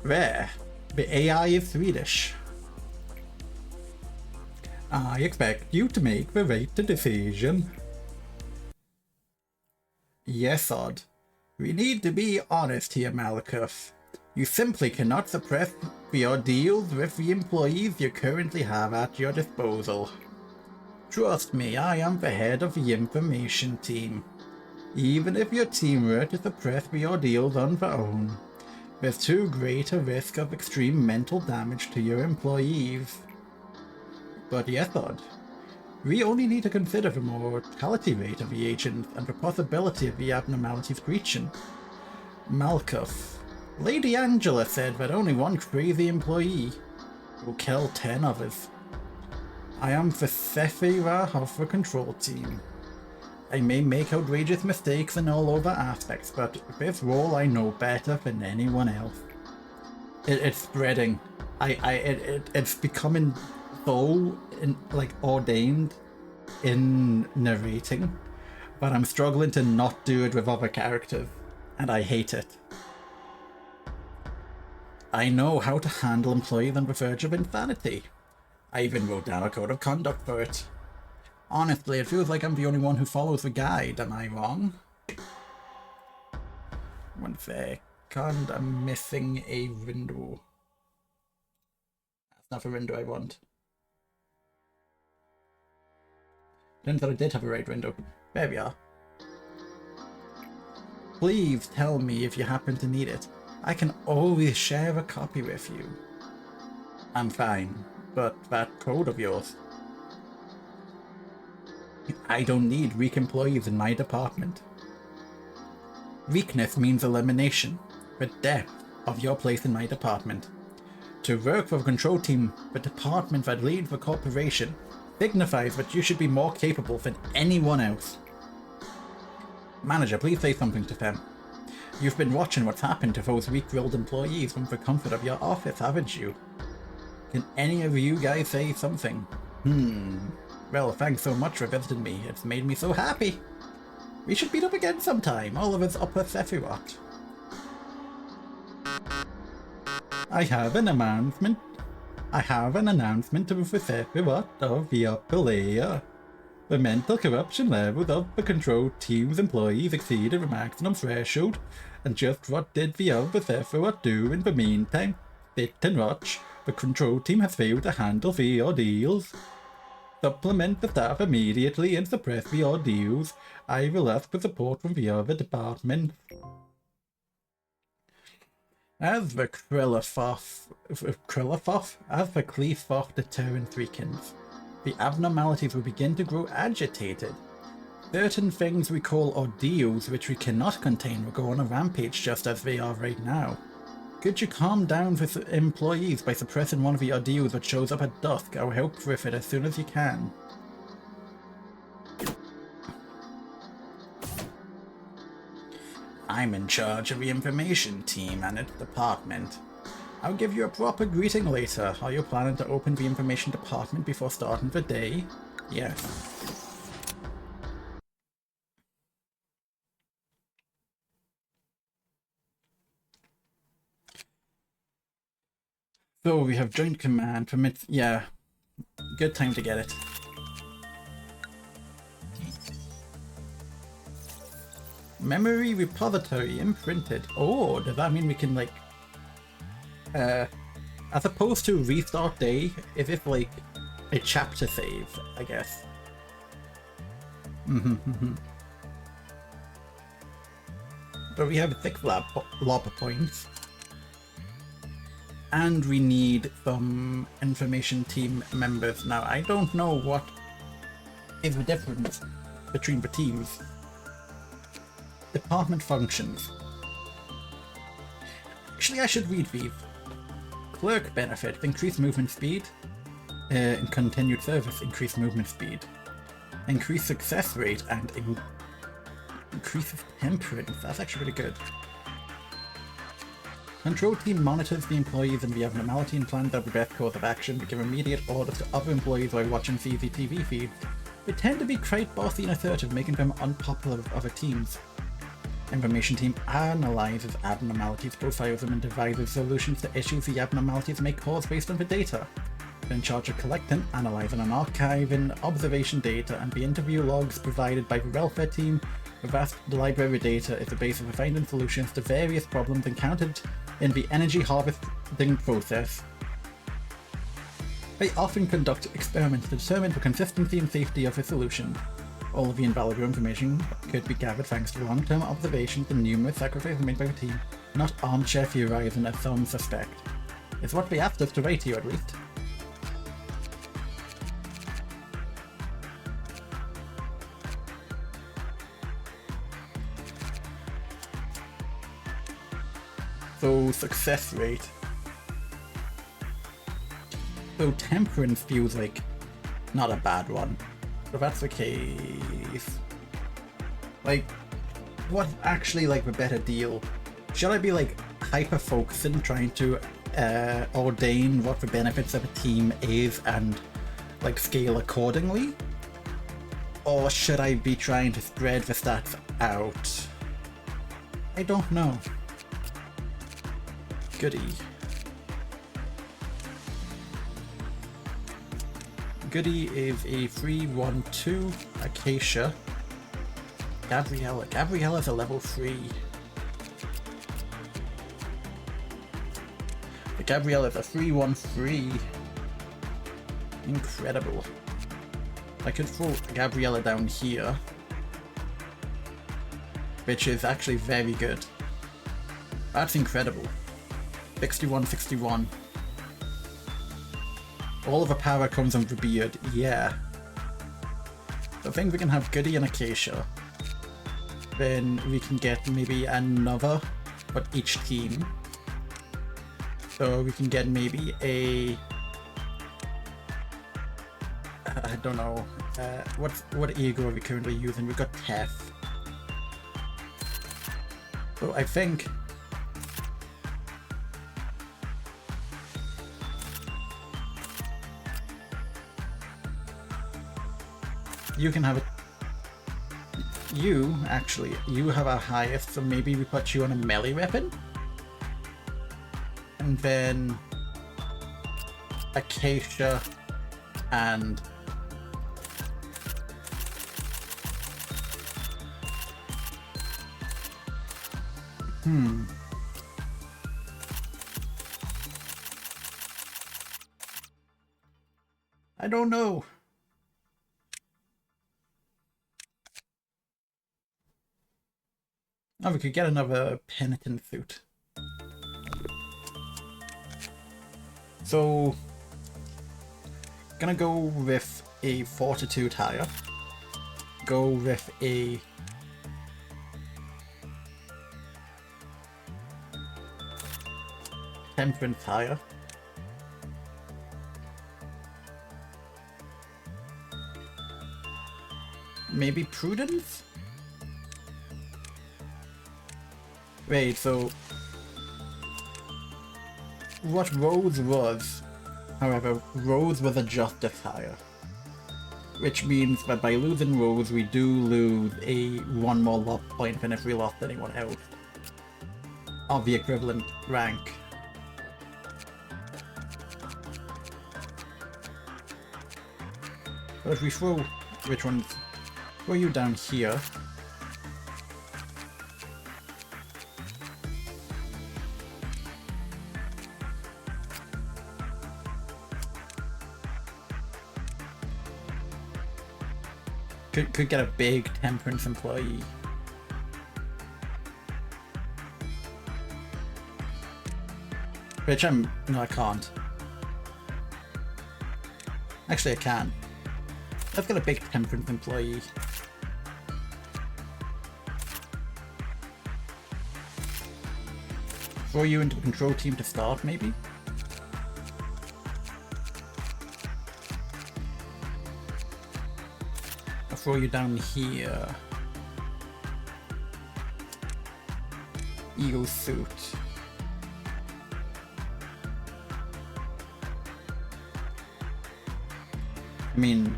Where the AI is Swedish. I expect you to make the right decision. Yes, Odd. We need to be honest here, Malakov. You simply cannot suppress the ordeals with the employees you currently have at your disposal. Trust me, I am the head of the information team. Even if your team were to suppress the ordeals on their own, there's too great a risk of extreme mental damage to your employees. But yes, Odd. We only need to consider the mortality rate of the agent and the possibility of the abnormalities breaching. Malkuth. Lady Angela said that only one crazy employee will kill 10 others. I am the Sephira of the control team. I may make outrageous mistakes in all other aspects, but this role I know better than anyone else. It's spreading. It's becoming so ordained in narrating, but I'm struggling to not do it with other characters, and I hate it. I know how to handle employees on the verge of insanity. I even wrote down a code of conduct for it. Honestly, it feels like I'm the only one who follows the guide. Am I wrong? One second, I'm missing a window. That's not the window I want. Turns out I did have a right window. There we are. Please tell me if you happen to need it. I can always share a copy with you. I'm fine, but that code of yours. I don't need weak employees in my department. Weakness means elimination, the depth of your place in my department. To work for the control team, the department that leads the corporation, signifies that you should be more capable than anyone else. Manager, please say something to them. You've been watching what's happened to those weak-willed employees from the comfort of your office, haven't you? Can any of you guys say something? Well, thanks so much for visiting me. It's made me so happy. We should meet up again sometime, all of us upper Sephiroth. I have an announcement to Sephiroth of the upper layer. The mental corruption levels of the control team's employees exceeded the maximum threshold, and just what did the other Sephiroth do in the meantime? Sit and watch. The control team has failed to handle the ordeals. Supplement the staff immediately and suppress the ordeals. I will ask for support from the other department. As the Cleafoff deterrence weakens, the abnormalities will begin to grow agitated. Certain things we call ordeals which we cannot contain will go on a rampage just as they are right now. Could you calm down the employees by suppressing one of the ordeals that shows up at dusk? I'll help with it as soon as you can. I'm in charge of the information team and its department. I'll give you a proper greeting later. Are you planning to open the information department before starting the day? Yes. So we have joint command permits. Yeah, good time to get it. Memory repository imprinted. Oh, does that mean we can like as opposed to restart day, is it like a chapter save, I guess? But we have 6 lob points. And we need some information team members. Now, I don't know what is the difference between the teams. Department functions. Actually, I should read these. Clerk benefits, increased movement speed. In continued service, increased movement speed. Increased success rate and increases temperance. That's actually really good. Control team monitors the employees and the abnormality and plans out the best course of action to give immediate orders to other employees while watching CCTV feeds. They tend to be quite bossy and assertive, making them unpopular with other teams. Information team analyzes abnormalities, profiles them, and devises solutions to issues the abnormalities may cause based on the data. They're in charge of collecting, analyzing, and archiving observation data and the interview logs provided by the welfare team. The vast library data is the basis for finding solutions to various problems encountered in the energy harvesting process. They often conduct experiments to determine the consistency and safety of a solution. All of the invaluable information could be gathered thanks to long-term observations and numerous sacrifices made by the team, not armchair theorizing as some suspect. It's what they asked us to write here, at least. So, success rate. So, temperance feels like not a bad one. If that's the case, like, what's actually like the better deal? Should I be like hyper focusing, trying to ordain what the benefits of a team is and like scale accordingly? Or should I be trying to spread the stats out? I don't know. Goody. Goody is a 3-1-2 Acacia. Gabriella's a level 3. The Gabriella's a 3-1-3. Incredible. I could throw Gabriella down here, which is actually very good. That's incredible. 61-61. All of the power comes from the beard, yeah. So I think we can have Goody and Acacia. Then we can get maybe another for each team. So we can get maybe a... I don't know. What ego are we currently using? We've got Tef. So I think... you can have it. You, actually, you have our highest, so maybe we put you on a melee weapon? And then Acacia and I don't know. Oh, we could get another penitent suit. So, gonna go with a fortitude higher. Go with a temperance higher. Maybe prudence? Wait, so what Rose was, however, Rose was a justice higher. Which means that by losing Rose, we do lose a one more loss point than if we lost anyone else of the equivalent rank. But if we throw, which ones? Throw you down here. Could get a big temperance employee. Which no, I can't. Actually, I can. Let's get a big temperance employee. Throw you into the control team to start, maybe? I'll throw you down here. Eagle suit. I mean,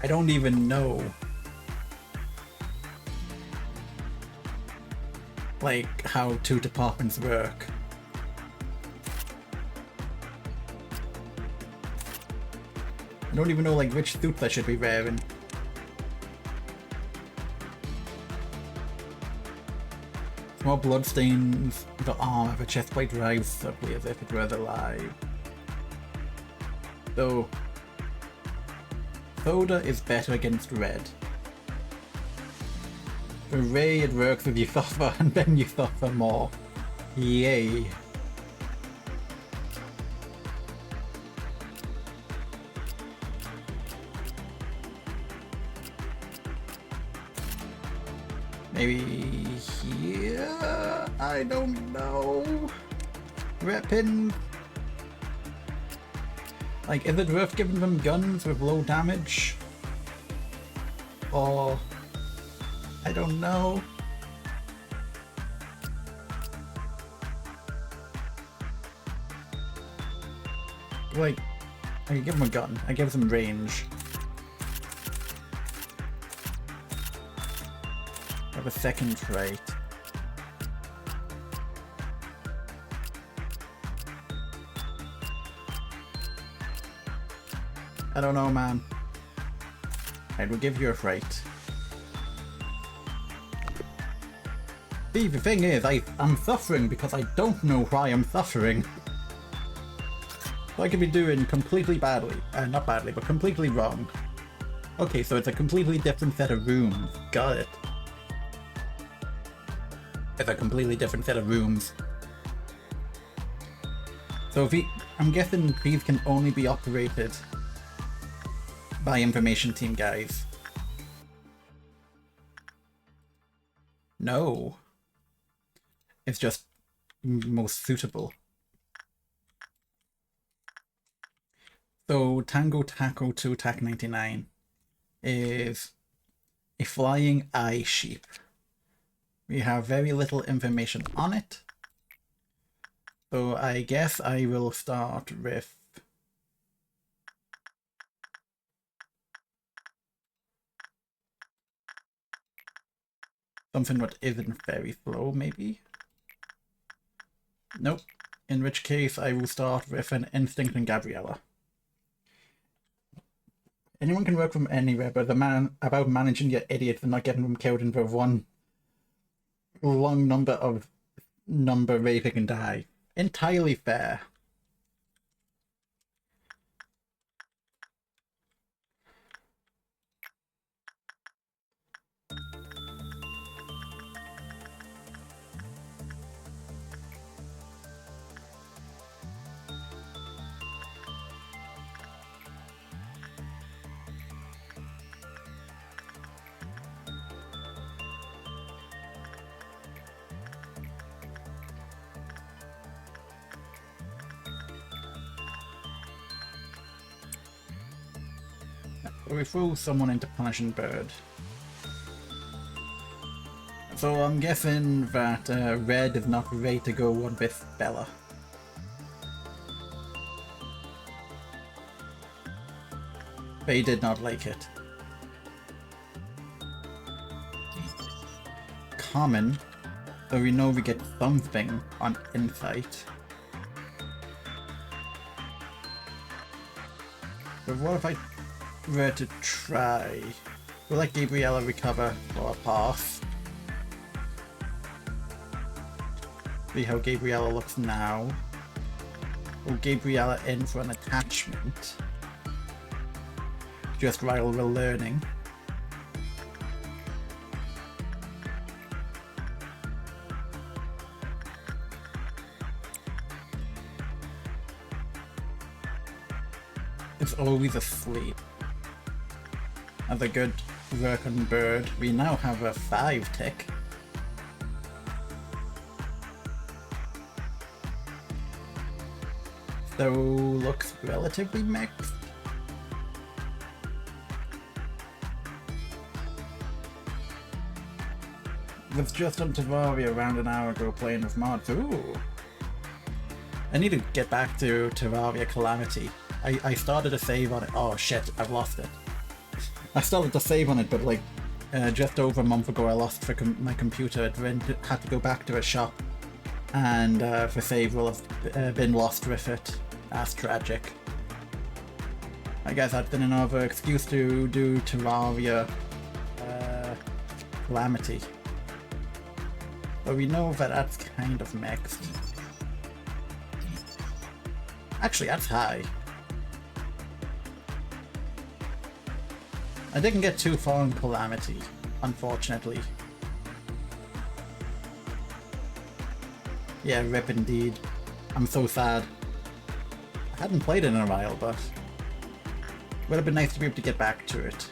I don't even know, like, how two departments work. I don't even know, like, which suits I should be wearing. More bloodstains, the armor, the chestplate drives subtly as if it were alive. So, Soda is better against red. For Ray it works if you suffer and then you suffer more. Yay. Maybe here? I don't know. Weapon. Like, is it worth giving them guns with low damage? Or... I don't know. Like, I can give them a gun. I give them range. I have a second trait. I don't know, man. I will give you a fright. See, the thing is, I'm suffering because I don't know why I'm suffering. So I could be doing completely badly. Not badly, but completely wrong. Okay, so it's a completely different set of rooms. Got it. It's a completely different set of rooms. So I'm guessing these can only be operated by information team guys. No. It's just most suitable. So Tango Taco 2 Attack 99 is a flying eye sheep. We have very little information on it. So I guess I will start with Something that isn't very slow, maybe? Nope. In which case, I will start with an Instinct and Gabriella. Anyone can work from anywhere, but about managing your idiots and not getting them killed in the one long number where they can die. Entirely fair. So we throw someone into Punishing Bird. So I'm guessing that Red is not ready to go on with Bella. They did not like it. Common, so we know we get something on Insight. But what if I were to try? We'll let Gabriella recover for a pass. See how Gabriella looks now. Or Gabriella in for an attachment. Just while we're learning. It's always asleep. As a good work on Bird, we now have a 5 tick. So looks relatively mixed. Was just on Terraria around an hour ago playing with mods. Ooh. I need to get back to Terraria Calamity. I started a save on it. Oh shit, I've lost it. I started to save on it, but like just over a month ago I lost my computer. It had to go back to a shop, and the save will have been lost with it. That's tragic. I guess that's been another excuse to do Terraria Calamity. But we know that that's kind of mixed. Actually, that's high. I didn't get too far in Calamity, unfortunately. Yeah, rip indeed. I'm so sad. I hadn't played it in a while, but would have been nice to be able to get back to it.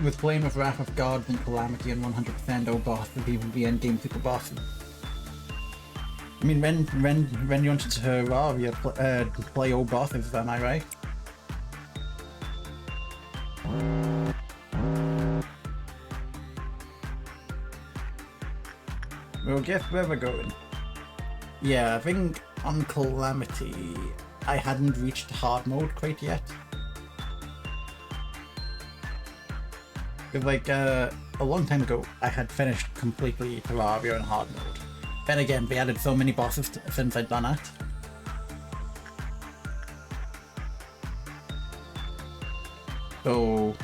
With playing with Wrath of Gods and Calamity and 100% O bosses, even the endgame super bosses. I mean, when you wanted to Terraria play O bosses, am I right? Well, guess where we're going. Yeah, I think on Calamity, I hadn't reached hard mode quite yet. Because like, a long time ago, I had finished completely Terraria in hard mode. Then again, they added so many bosses since I'd done it. So,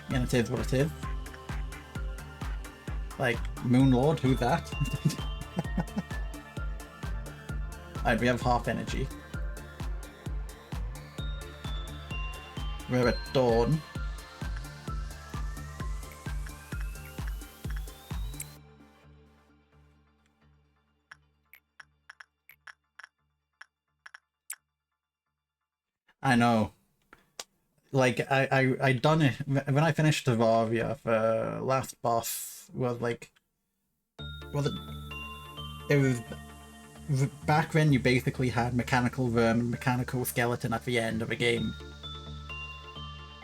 yeah, it is what it is. Like, Moonlord, who's that? Alright, we have half energy. We're at Dawn. I know. Like, I done it when I finished Terraria. The last boss was like, it was back when you basically had mechanical worm and mechanical skeleton at the end of a game,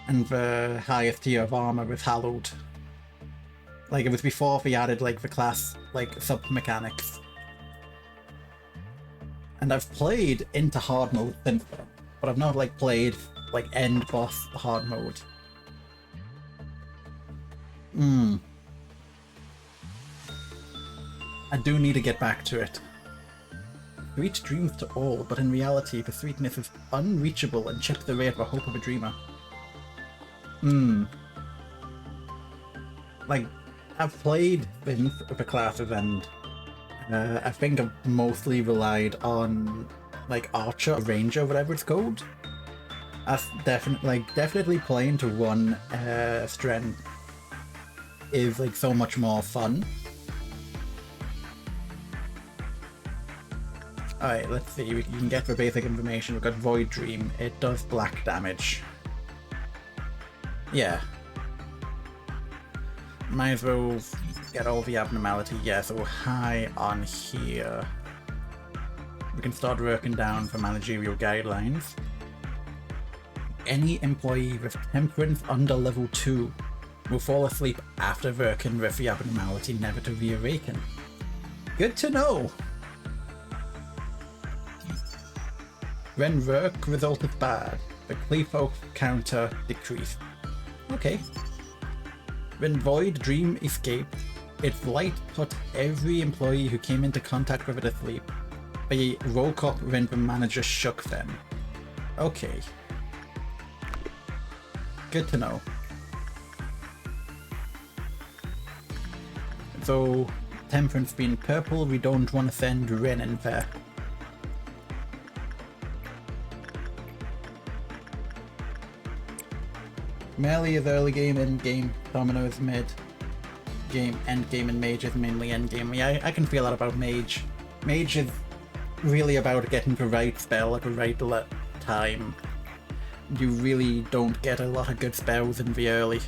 and the highest tier of armor was hallowed. Like, it was before they added like the class like sub mechanics. And I've played into hard mode since then, but I've not like played like end boss hard mode. I do need to get back to it. Sweet dreams to all, but in reality the sweetness is unreachable and chips away at the hope of a dreamer. Like, I've played with the classes and I think I've mostly relied on like Archer or Ranger, whatever it's called. I've definitely playing to one strength is like so much more fun. Alright, let's see, you can get the basic information. We've got Void Dream, it does black damage. Yeah. Might as well get all the abnormality. Yeah, so high on here. We can start working down for managerial guidelines. Any employee with temperance under level 2 will fall asleep after working with the abnormality, never to reawaken. Good to know! When work result is bad, the Clepo counter decreased. Okay. When Void Dream escaped, its light put every employee who came into contact with it asleep. They woke up when the manager shook them. Okay. Good to know. So, temperance being purple, we don't want to send Ren in there. Melee is early game, end game. Domino is mid game, end game, and Mage is mainly end game. Yeah, I can feel that about Mage. Mage is really about getting the right spell at the right time. You really don't get a lot of good spells in the early.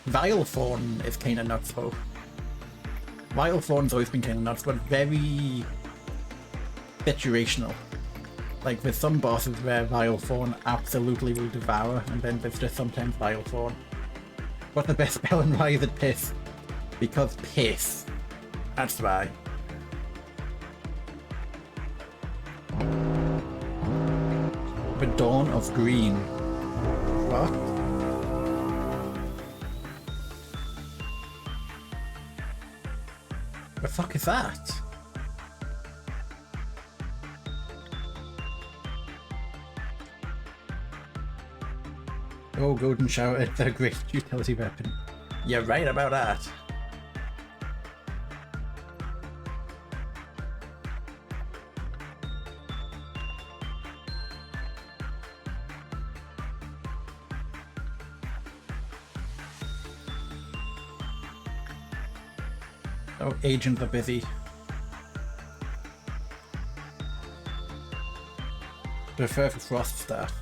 Vilethorn is kinda nuts though. Vilethorn's always been kinda nuts, but very situational. Like, there's some bosses where Vilethorn absolutely will devour, and then there's just sometimes Vilethorn. What's the best spell and why is it Piss? Because Piss. That's why. The Dawn of Green. What? The fuck is that? Oh, Golden Shower, it's a great utility weapon. You're right about that. Oh, agents are busy. Prefer for Frost Staff.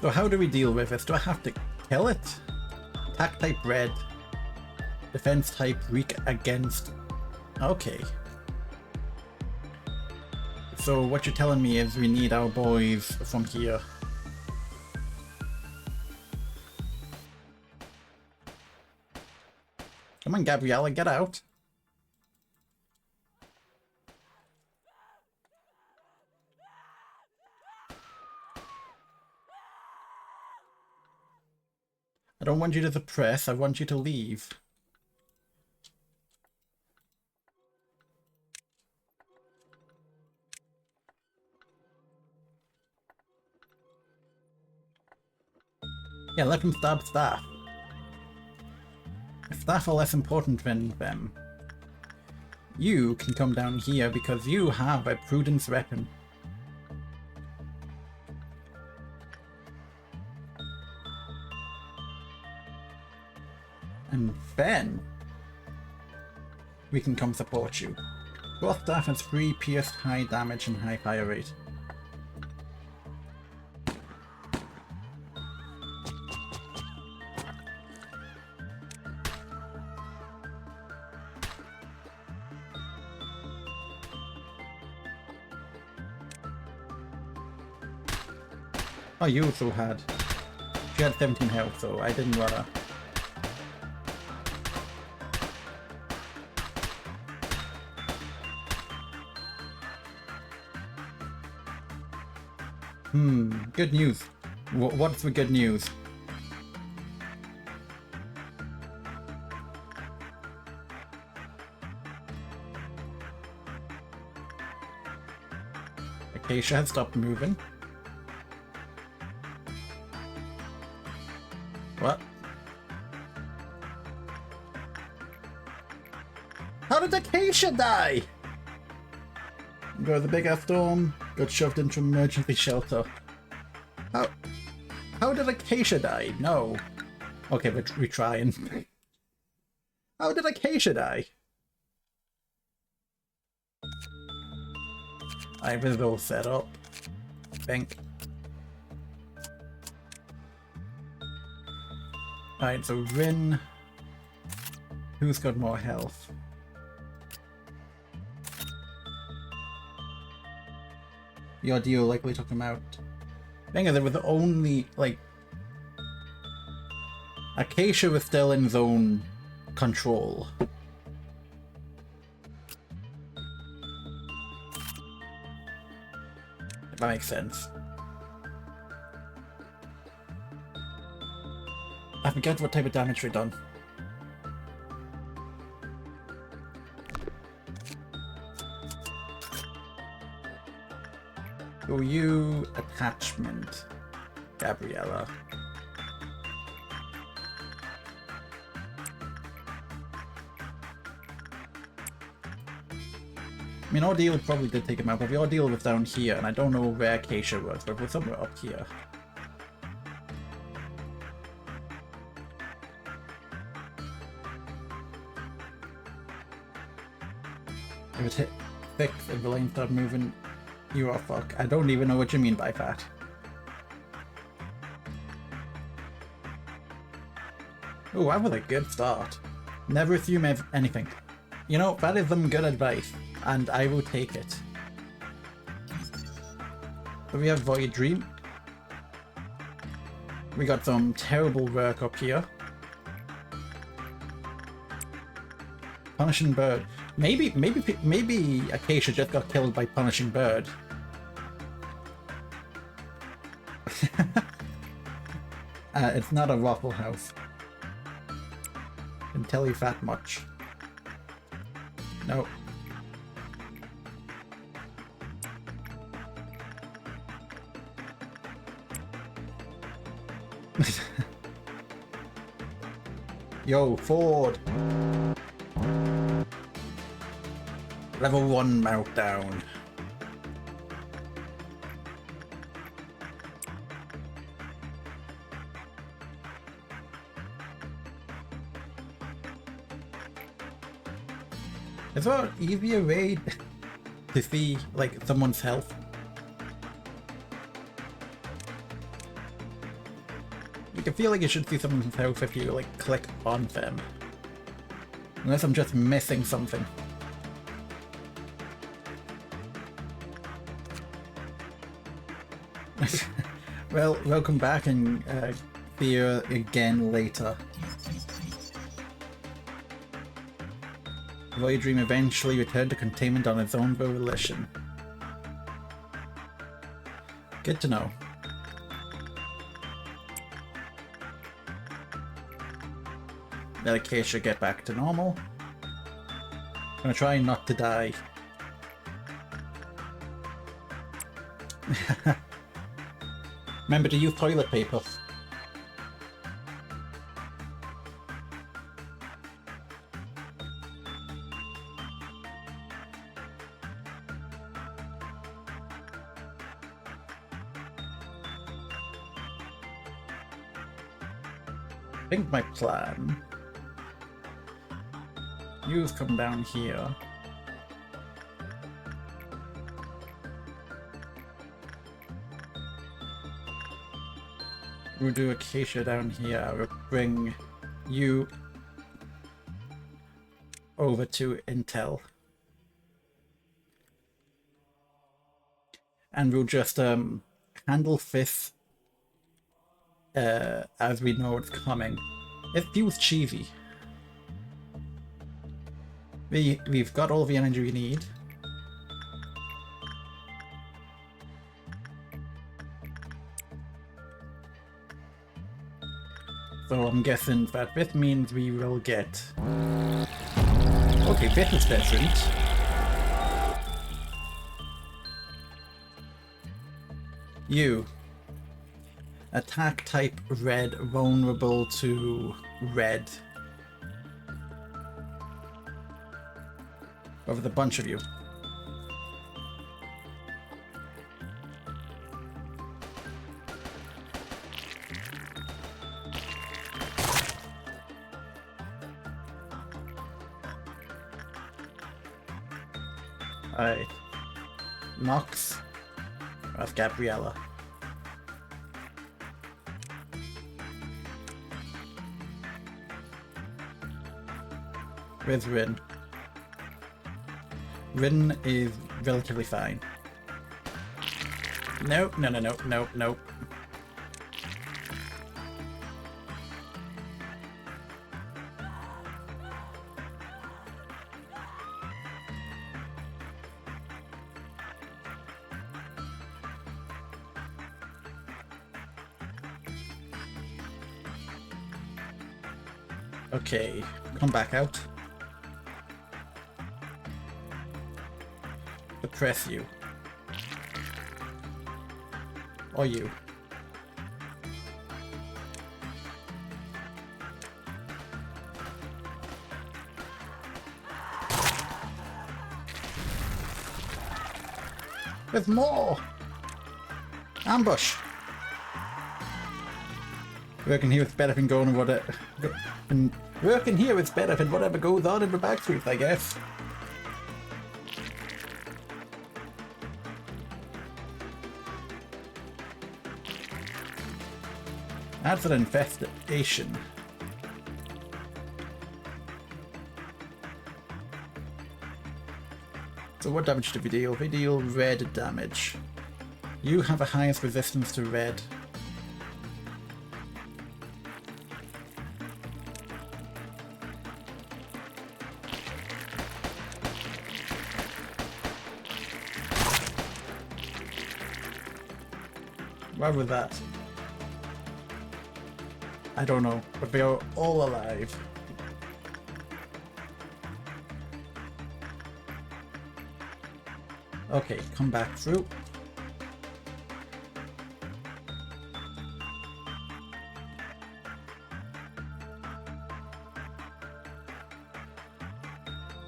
So how do we deal with this? Do I have to kill it? Attack type red. Defense type weak against... Okay. So what you're telling me is we need our boys from here. Come on, Gabriella, get out. I don't want you to suppress, I want you to leave. Yeah, let them stab staff. Staff are less important than them. You can come down here because you have a prudence weapon. And then we can come support you. Both staff has 3 pierce, high damage, and high fire rate. Oh, you also had. She had 17 health, so I didn't wanna. Good news. What's the good news? Acacia has stopped moving. What? How did Acacia die? Go to the big ass storm, got shoved into an emergency shelter. How did Acacia die? No. Okay, we're retrying. How did Acacia die? I was all set up. I think. Alright, so Rin. Who's got more health? The audio likely took him out. Thing is, there was only, like... Acacia was still in zone control. If that makes sense. I forget what type of damage we've done. So you attachment, Gabriella. I mean, Ordeal probably did take him out, but the Ordeal was down here, and I don't know where Acacia was, but it was somewhere up here. If it hit 6 and the lane started moving, you are fuck. I don't even know what you mean by that. Oh, that was a good start. Never assume anything. You know, that is some good advice, and I will take it. So we have Void Dream. We got some terrible work up here. Punishing Bird. Maybe Acacia just got killed by Punishing Bird. It's not a Waffle House. Can tell you that much. No. Yo, Ford! Level 1 meltdown. Is there an easier way to see, like, someone's health? You can feel like you should see someone's health if you, like, click on them. Unless I'm just missing something. Well, welcome back, and see you again later. Void Dream eventually returned to containment on its own volition. Good to know. Let Acacia get back to normal. I'm gonna try not to die. Remember to use toilet paper. I think my plan. You've come down here. We'll do Acacia down here. We'll bring you over to Intel. And we'll just handle this as we know it's coming. It feels cheesy. We've got all the energy we need. So I'm guessing that this means we will get... Okay, this is different. You. Attack type red, vulnerable to red. Over the bunch of you. Alright. Nox. That's Gabriella. Where's Rin? Rin is relatively fine. Nope, no, no, no, no, no. Okay, come back out. Suppress you. Or you. There's more! Ambush! Working here is better than going whatever. Working here is better than whatever goes on in the back streets, I guess. That's an infestation. So what damage do we deal? We deal red damage. You have the highest resistance to red. Why was that? I don't know, but they are all alive. Okay, come back through.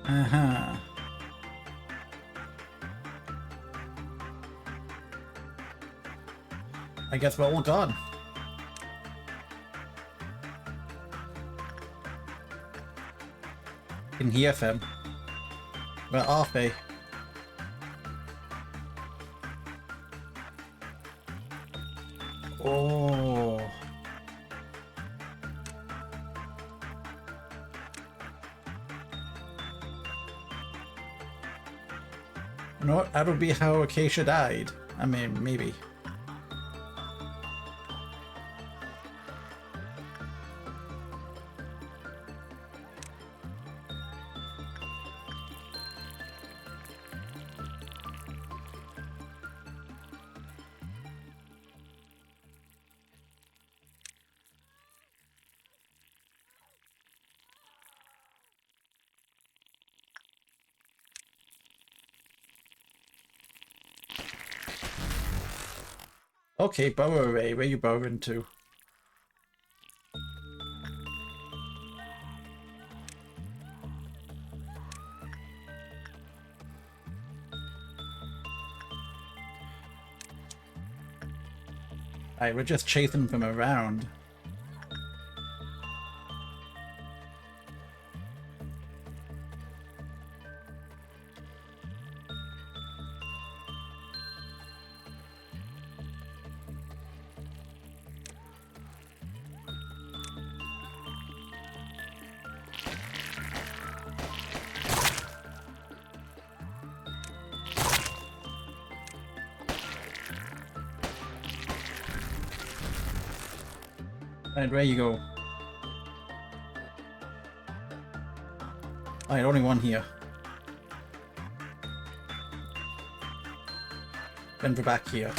Uh-huh. I guess we're all gone. Can hear them. Where are they? Oh. You know what? That'll be how Acacia died. I mean, maybe. Okay, bow array. Where you bowing to? Alright, we're just chasing them around. And where you go? Alright, only one here. Then we're back here.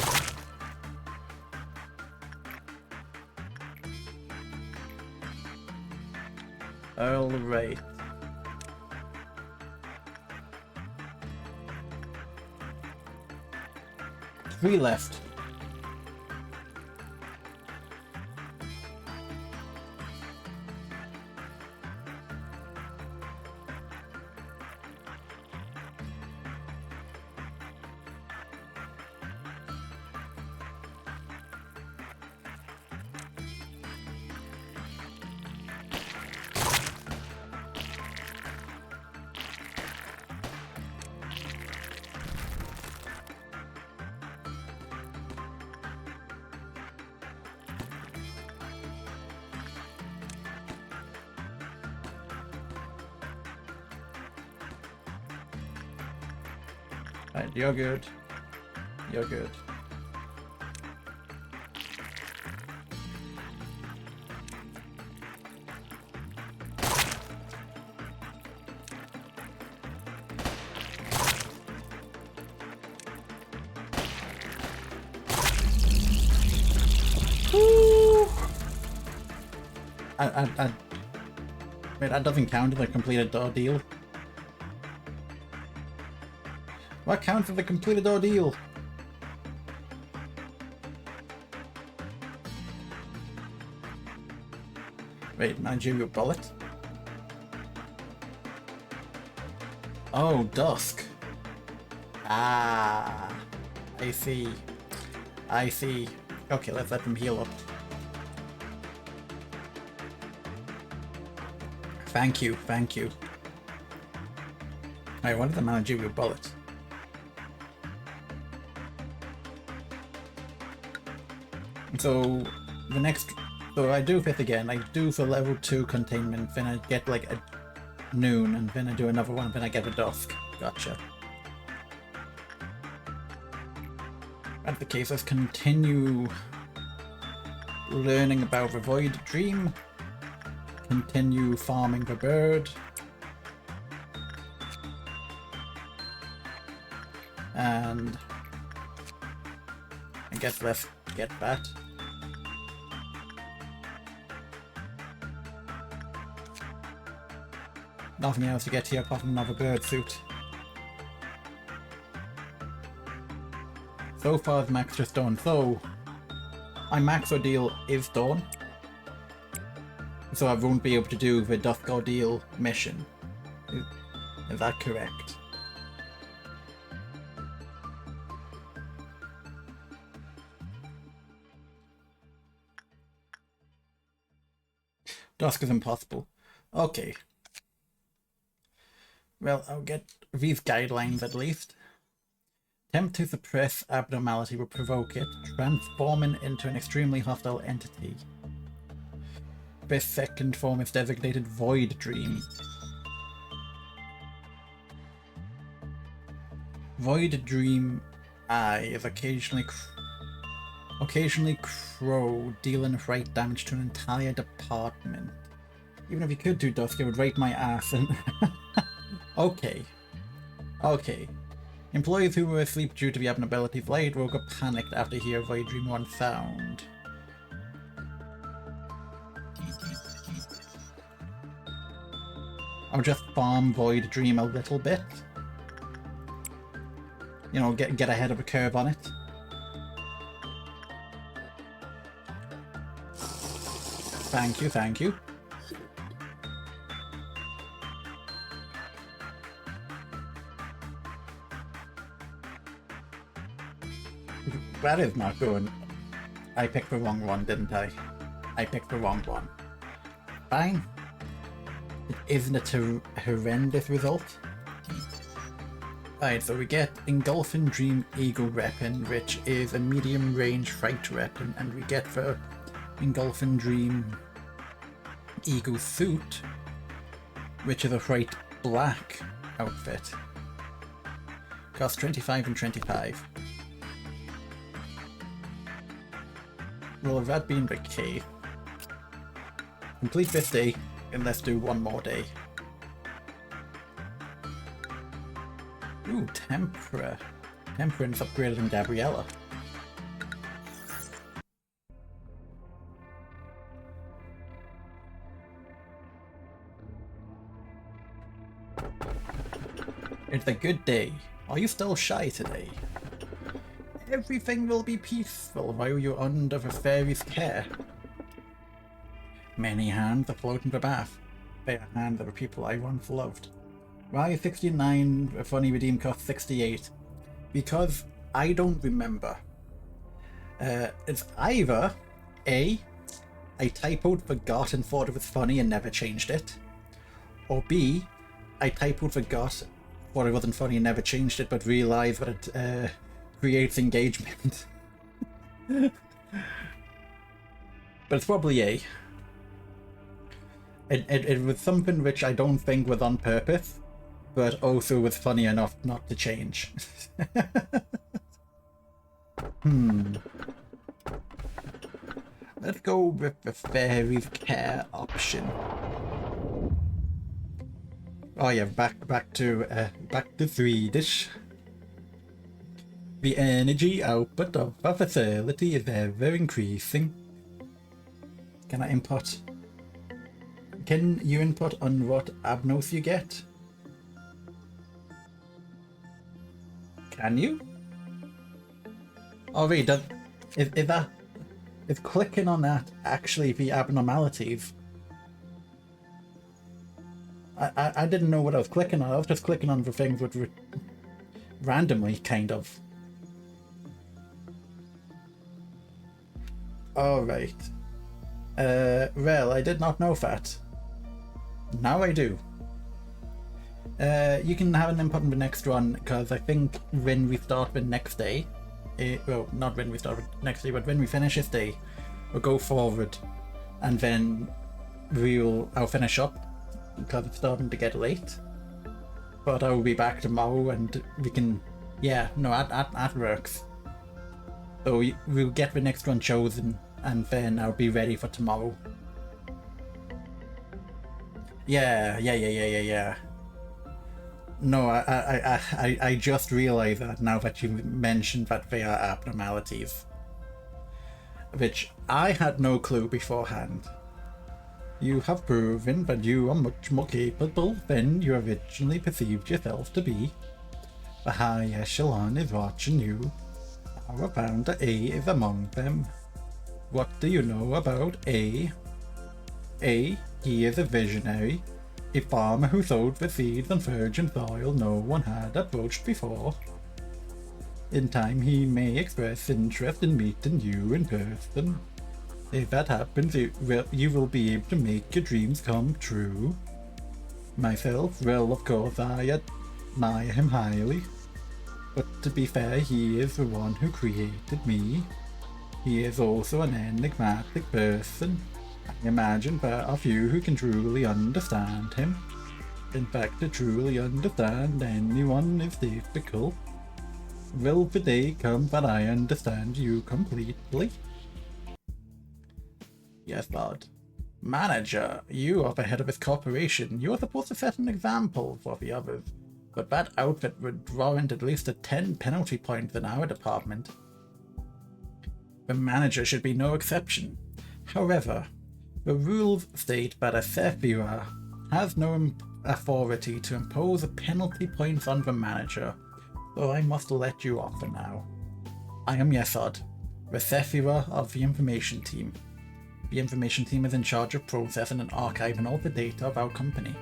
Alright. Three left. Right, you're good. You're good. Woo! Wait, that doesn't count as a completed ordeal. What counts as a completed ordeal? Wait, managerial bullet? Oh, dusk. Ah, I see. I see. Okay, let's let them heal up. Thank you, thank you. I wanted the managerial bullet. So the next, so I do this again. I do the level 2 containment, then I get like a noon, and then I do another one, then I get a dusk. Gotcha. At the case, let's continue learning about the Void Dream. Continue farming the bird. And I guess let's get that. Nothing else to get here apart from another bird suit. So far the max just done. So my max ordeal is done. So I won't be able to do the Dusk Ordeal mission. Is that correct? Dusk is impossible. Okay. Well, I'll get these guidelines at least. Attempt to suppress abnormality will provoke it, transforming into an extremely hostile entity. This second form is designated Void Dream. Void Dream Eye is occasionally crow, dealing right damage to an entire department. Even if you could do Dusk, it would rate my ass and... Okay. Okay. Employees who were asleep due to the abnormality flight woke up panicked after hearing Void Dream 1 sound. I'll just farm Void Dream a little bit. You know, get ahead of the curve on it. Thank you, thank you. That is not good. I picked the wrong one, didn't I? I picked the wrong one. Fine. Isn't it a horrendous result? Alright, so we get Engulfing Dream Eagle Weapon, which is a medium range fight weapon, and we get the Engulfing Dream Eagle Suit, which is a white black outfit. Costs 25 and 25. Well, if that being the case, complete this day, and let's do one more day. Ooh, Tempera. Temperance upgraded in Gabriella. It's a good day. Are you still shy today? Everything will be peaceful while you're under the fairy's care. Many hands are floating the bath. They are hands of the people I once loved. Why 69, a funny redeem cost 68? Because I don't remember. It's either A, I typoed, forgot, and thought it was funny and never changed it, or B, I typoed, forgot, thought it wasn't funny and never changed it, but realized that it creates engagement. But it's probably A. It was something which I don't think was on purpose, but also was funny enough not to change. Let's go with the fairy's care option. Oh yeah, back to Swedish. The energy output of the facility is ever increasing. Can I input? Can you input on what abnos you get? Can you? Oh wait, is clicking on that actually the abnormalities? I didn't know what I was clicking on. I was just clicking on the things which were randomly, kind of. Alright. Well, I did not know that. Now I do. You can have an input on the next one, because I think when we start the next day, well, not when we start the next day, but when we finish this day, we'll go forward, and then I'll finish up, because it's starting to get late. But I will be back tomorrow, and we can, yeah, no, that works. So we'll get the next one chosen, and then I'll be ready for tomorrow. Yeah. No, I just realized that now that you mentioned that they are abnormalities, which I had no clue beforehand. You have proven that you are much more capable than you originally perceived yourself to be. The high echelon is watching you. Our founder A is among them. What do you know about A? A, he is a visionary, a farmer who sowed the seeds on virgin soil no one had approached before. In time he may express interest in meeting you in person. If that happens, you will be able to make your dreams come true. Myself, well, of course, I admire him highly. But to be fair, he is the one who created me. He is also an enigmatic person. I imagine there are few who can truly understand him. In fact, to truly understand anyone is difficult. Will the day come that I understand you completely? Yes, Lord. Manager, you are the head of this corporation. You are supposed to set an example for the others. But that outfit would warrant at least a 10 penalty points in our department. The manager should be no exception. However, the rules state that a Sephira has no authority to impose penalty points on the manager, so I must let you off for now. I am Yesod, the Sephira of the information team. The information team is in charge of processing and archiving all the data of our company.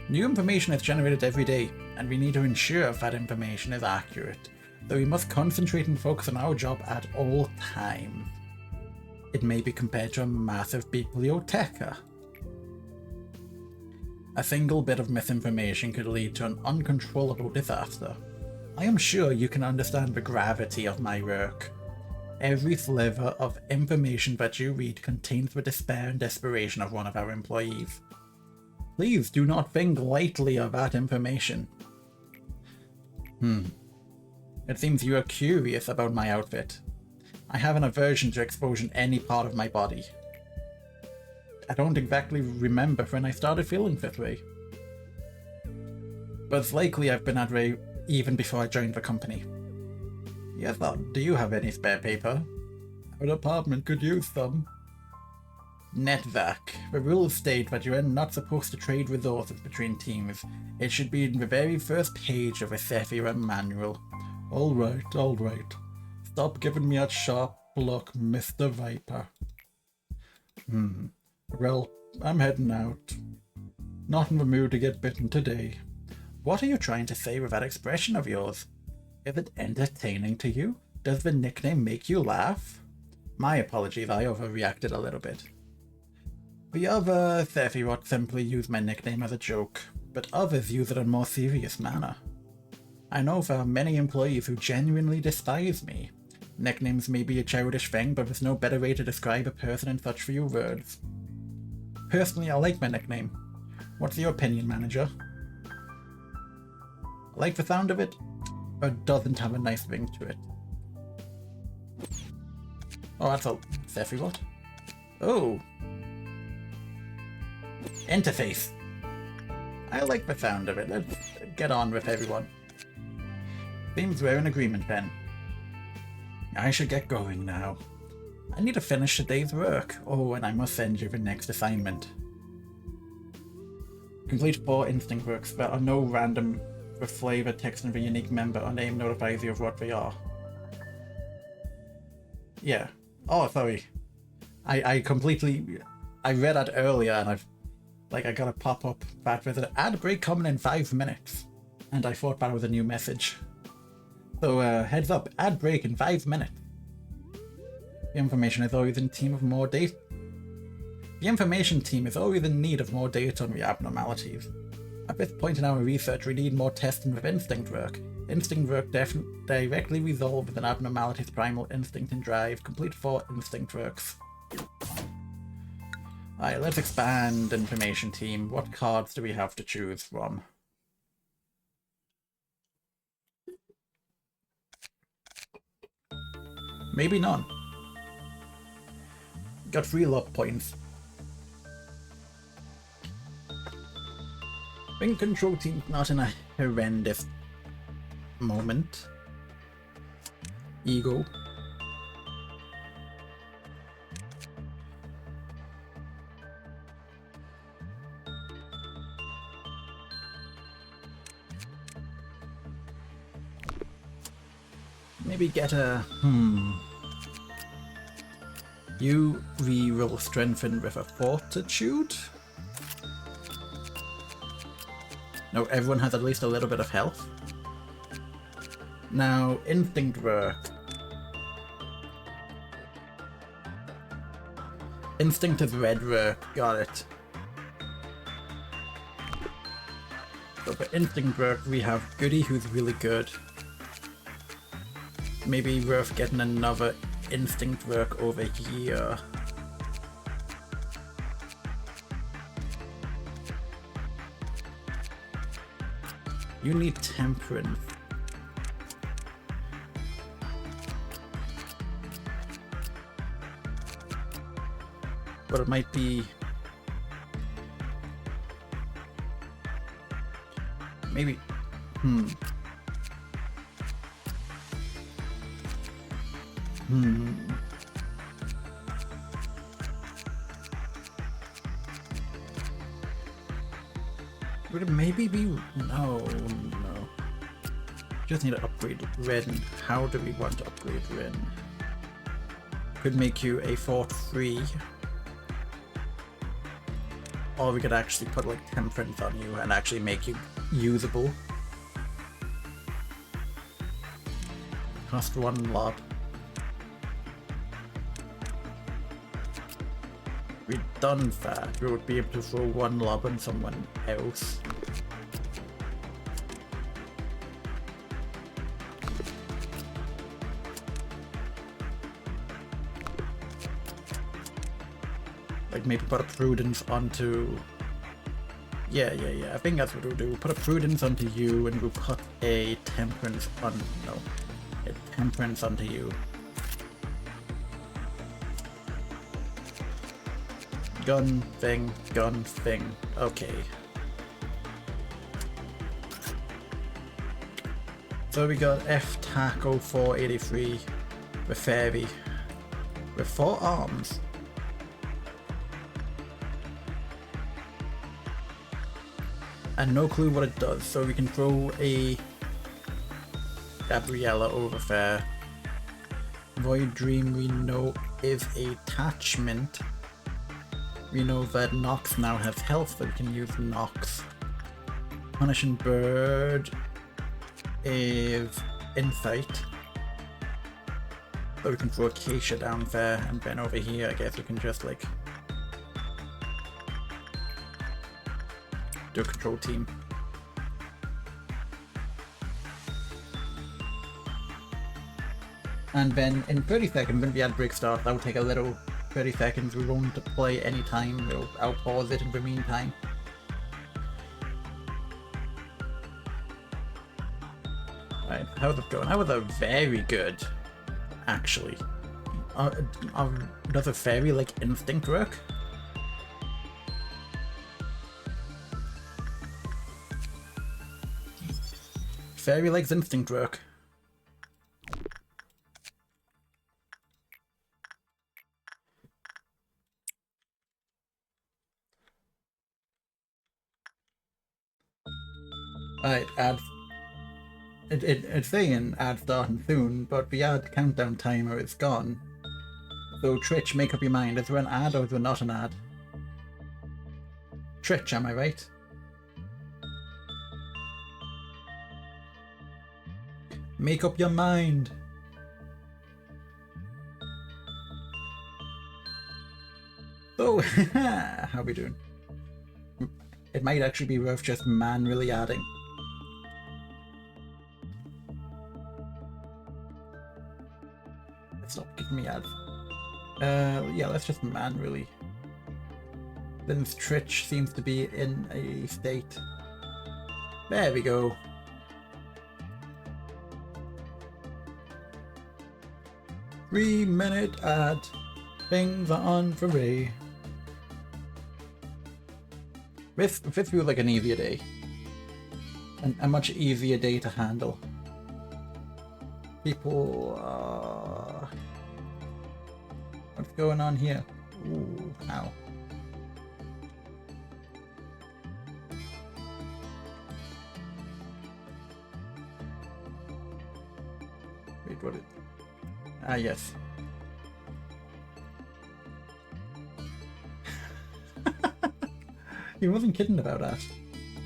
New information is generated every day, and we need to ensure that information is accurate, so we must concentrate and focus on our job at all times. It may be compared to a massive biblioteca. A single bit of misinformation could lead to an uncontrollable disaster. I am sure you can understand the gravity of my work. Every sliver of information that you read contains the despair and desperation of one of our employees. Please do not think lightly of that information. It seems you are curious about my outfit. I have an aversion to exposing any part of my body. I don't exactly remember when I started feeling this way. But it's likely I've been that way even before I joined the company. Yes, do you have any spare paper? Our department could use some. Netvac. The rules state that you are not supposed to trade resources between teams. It should be in the very first page of a Sephira manual. Alright, alright. Stop giving me that sharp look, Mr. Viper. Well, I'm heading out. Not in the mood to get bitten today. What are you trying to say with that expression of yours? Is it entertaining to you? Does the nickname make you laugh? My apologies, I overreacted a little bit. The other Sephiroth simply use my nickname as a joke, but others use it in a more serious manner. I know there are many employees who genuinely despise me. Nicknames may be a childish thing, but there's no better way to describe a person in such few words. Personally, I like my nickname. What's your opinion, manager? I like the sound of it, but it doesn't have a nice ring to it. Oh, that's a Sephiroth. Oh! Interface. I like the sound of it. Let's get on with everyone. Seems we're in agreement then. I should get going now. I need to finish today's work. Oh, and I must send you the next assignment. Complete 4 instinct works. There are no random with flavor text and the unique member or name notifies you of what they are. Yeah. Oh, sorry. I read that earlier and I got a pop-up that with an ad break coming in 5 minutes. And I thought that was a new message. So heads up, ad break in 5 minutes. The information is always in team of more data. The information team is always in need of more data on the abnormalities. At this point in our research, we need more testing with instinct work. Instinct work directly resolves an abnormality's primal instinct and drive. Complete 4 instinct works. Alright, let's expand information team. What cards do we have to choose from? Maybe none. Got 3 luck points. Ring control team not in a horrendous moment. Ego. Maybe get a You reroll strengthen with a fortitude. No, everyone has at least a little bit of health. Now, instinct work. Instinct is red work, got it. So for instinct work, we have Goody, who's really good. Maybe worth getting another instinct work over here. You need temperance. But it might be... maybe... Would it maybe be... no. Just need to upgrade Ren. How do we want to upgrade Ren? Could make you a Fort 3. Or we could actually put like temperance on you and actually make you usable. Cost 1 lob. We've done that. We would be able to throw 1 lob on someone else. Like maybe put a prudence onto... Yeah. I think that's what we'll do. Put a prudence onto you and we'll put a temperance on... no. A temperance onto you. Gun thing. Okay. So we got F Taco 483 with Fairy with 4 arms. and no clue what it does, so we can throw a Gabriella over there. Void Dream we know is a attachment. We know that Nox now has health, so we can use Nox. Punishing Bird is Insight. So we can throw Acacia down there, and then over here I guess we can just like do a control team. And then in 30 seconds when the ad break starts, that will take a little 30 seconds. We won't play any time, I'll pause it in the meantime. Right, how's it going? That was a very good, actually. Does a fairy like instinct work? Fairy likes instinct work. Alright, ad. It's saying ad starting soon, but the ad countdown timer is gone. So Tritch, make up your mind. Is there an ad or is there not an ad? Tritch, am I right? Make up your mind. So, how we doing? It might actually be worth just manually adding. Stop giving me ads. Yeah, let's just manually. Since Tritch seems to be in a state. There we go. Three-minute ad. Things are on for Ray. This feels like an easier day. A much easier day to handle. People, what's going on here? Ooh, ow. Wait, what is... Ah, yes. He wasn't kidding about that.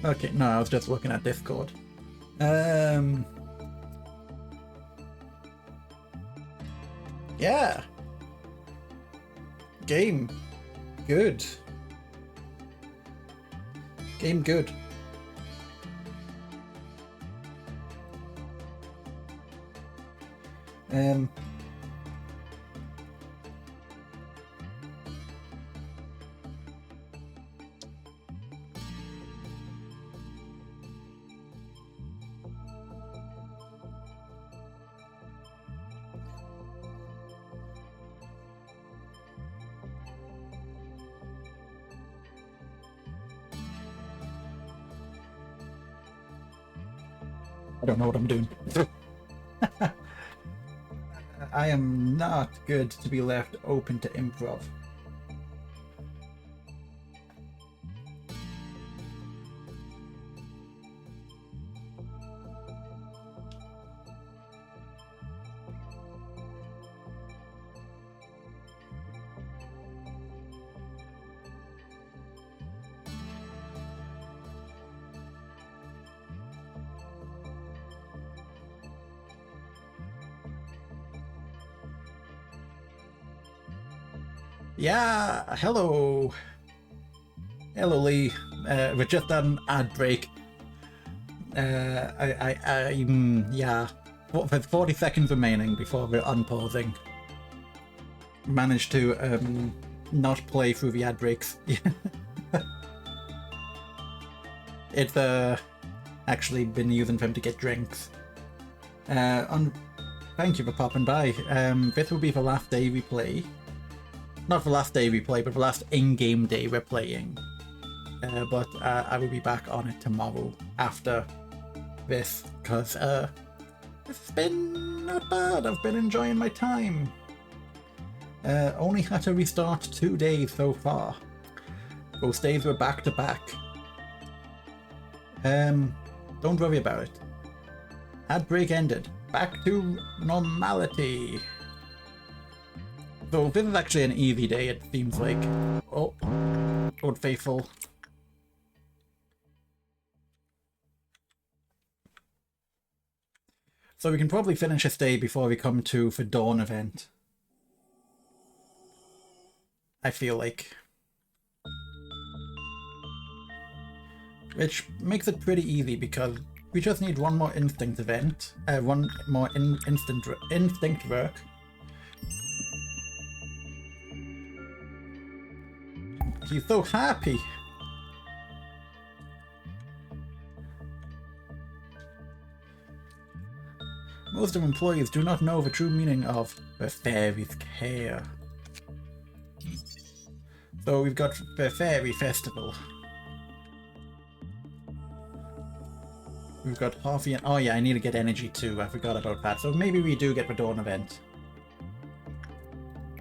Okay, no, I was just looking at Discord. Yeah. Game. Good. Game good. I don't know what I'm doing. I am not good to be left open to improv. Yeah, hello. Hello, Lee. We're just at an ad break. Yeah. There's 40 seconds remaining before we're unpausing. Managed to, not play through the ad breaks. It's, actually been using them to get drinks. Thank you for popping by. This will be the last day we play. Not the last day we play, but the last in-game day we're playing. But I will be back on it tomorrow after this, because it's been not bad. I've been enjoying my time. Only had to restart 2 days so far. Those days were back to back. Don't worry about it. Ad break ended. Back to normality. So this is actually an easy day, it seems like. Oh, Old Faithful. So we can probably finish this day before we come to the dawn event. I feel like. Which makes it pretty easy because we just need one more instinct event. One more instinct work. He's so happy. Most of employees do not know the true meaning of the fairy's care. So we've got the fairy festival. We've got half the... Oh yeah, I need to get energy too. I forgot about that. So maybe we do get the dawn event.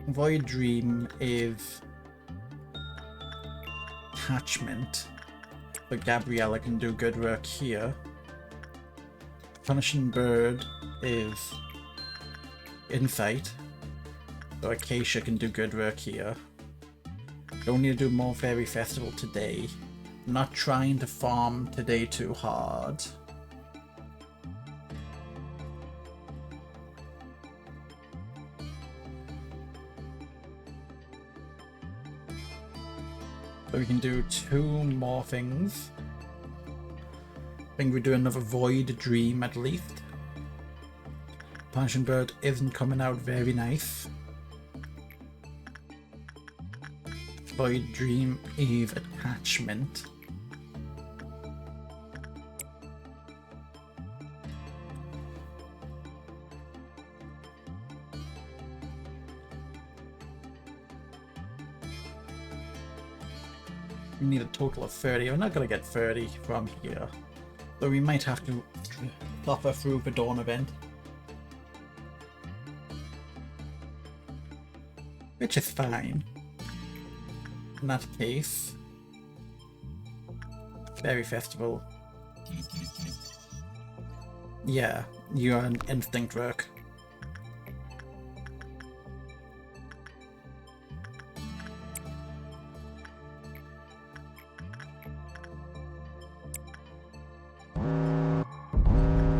Void Dream is... attachment. But Gabriella can do good work here. Punishing Bird is insight. So Acacia can do good work here. Don't need to do more Fairy Festival today. I'm not trying to farm today too hard. So we can do 2 more things. I think we do another Void Dream at least. Punishing Bird isn't coming out very nice. Void Dream is attachment. We need a total of 30. We're not going to get 30 from here. So we might have to suffer through the dawn event. Which is fine. In that case. Fairy Festival. Yeah, you're an instinct work.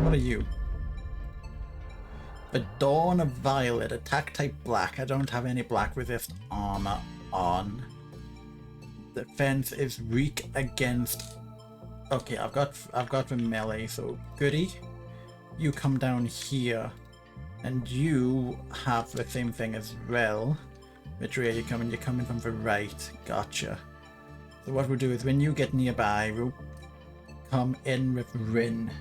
What are you? The Dawn of Violet, attack type black. I don't have any black resist armor on. Defense is weak against... Okay, I've got the melee, so goody. You come down here, and you have the same thing as well. Which way are you coming? You're coming from the right. Gotcha. So what we'll do is when you get nearby, we'll come in with Rin.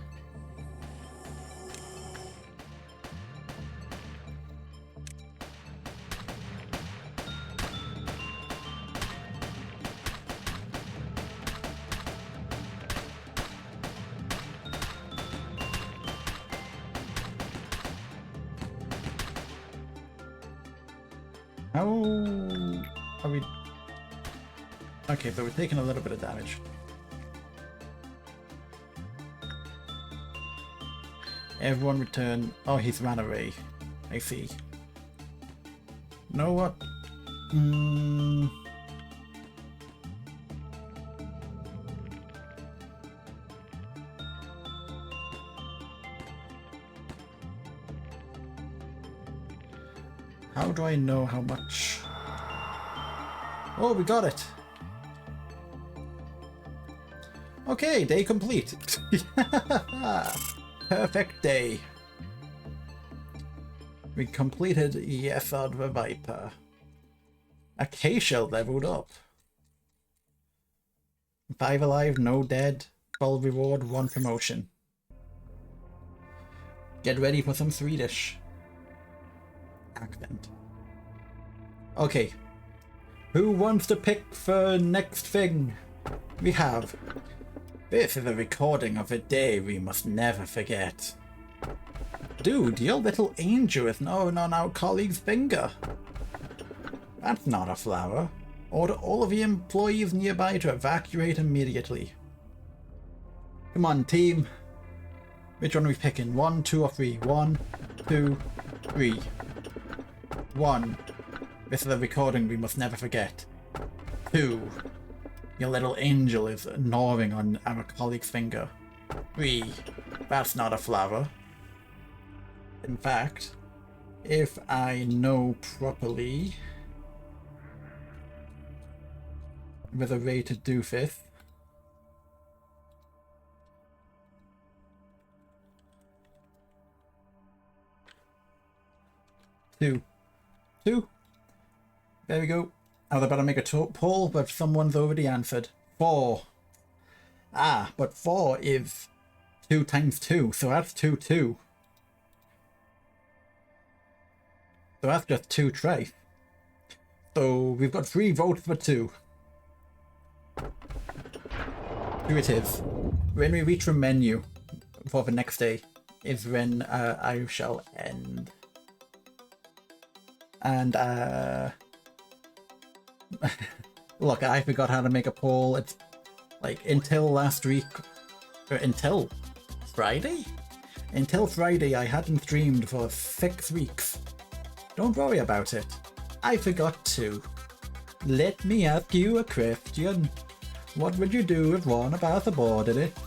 How are we? Okay, so we're taking a little bit of damage. Everyone return. Oh, he's ran away. I see. Know what? How do I know how much? Oh, we got it. Okay, day complete. Perfect day. We completed Yesod the Viper. Acacia leveled up. 5 alive, no dead. 12 reward, 1 promotion. Get ready for some Swedish accent. Okay. Who wants to pick the next thing? We have. This is a recording of a day we must never forget. Dude, your little angel is now on our colleague's finger. That's not a flower. Order all of the employees nearby to evacuate immediately. Come on, team. Which one are we picking? 1, 2, or 3? 1, 2, 3. 1. This is a recording we must never forget. 2. Your little angel is gnawing on our colleague's finger. 3. That's not a flower. In fact, if I know properly, with a way to do this, two. There we go. I was about to make a poll, but someone's already answered. 4. Ah, but 4 is 2 times 2, so that's 2, 2. So that's just 2 tries. So we've got 3 votes for 2. 2 it is. When we reach the menu for the next day is when I shall end. And look, I forgot how to make a poll. It's like until last week, or until Friday? Until Friday I hadn't streamed for 6 weeks. Don't worry about it. I forgot to. Let me ask you a question. What would you do if one of our subordinates,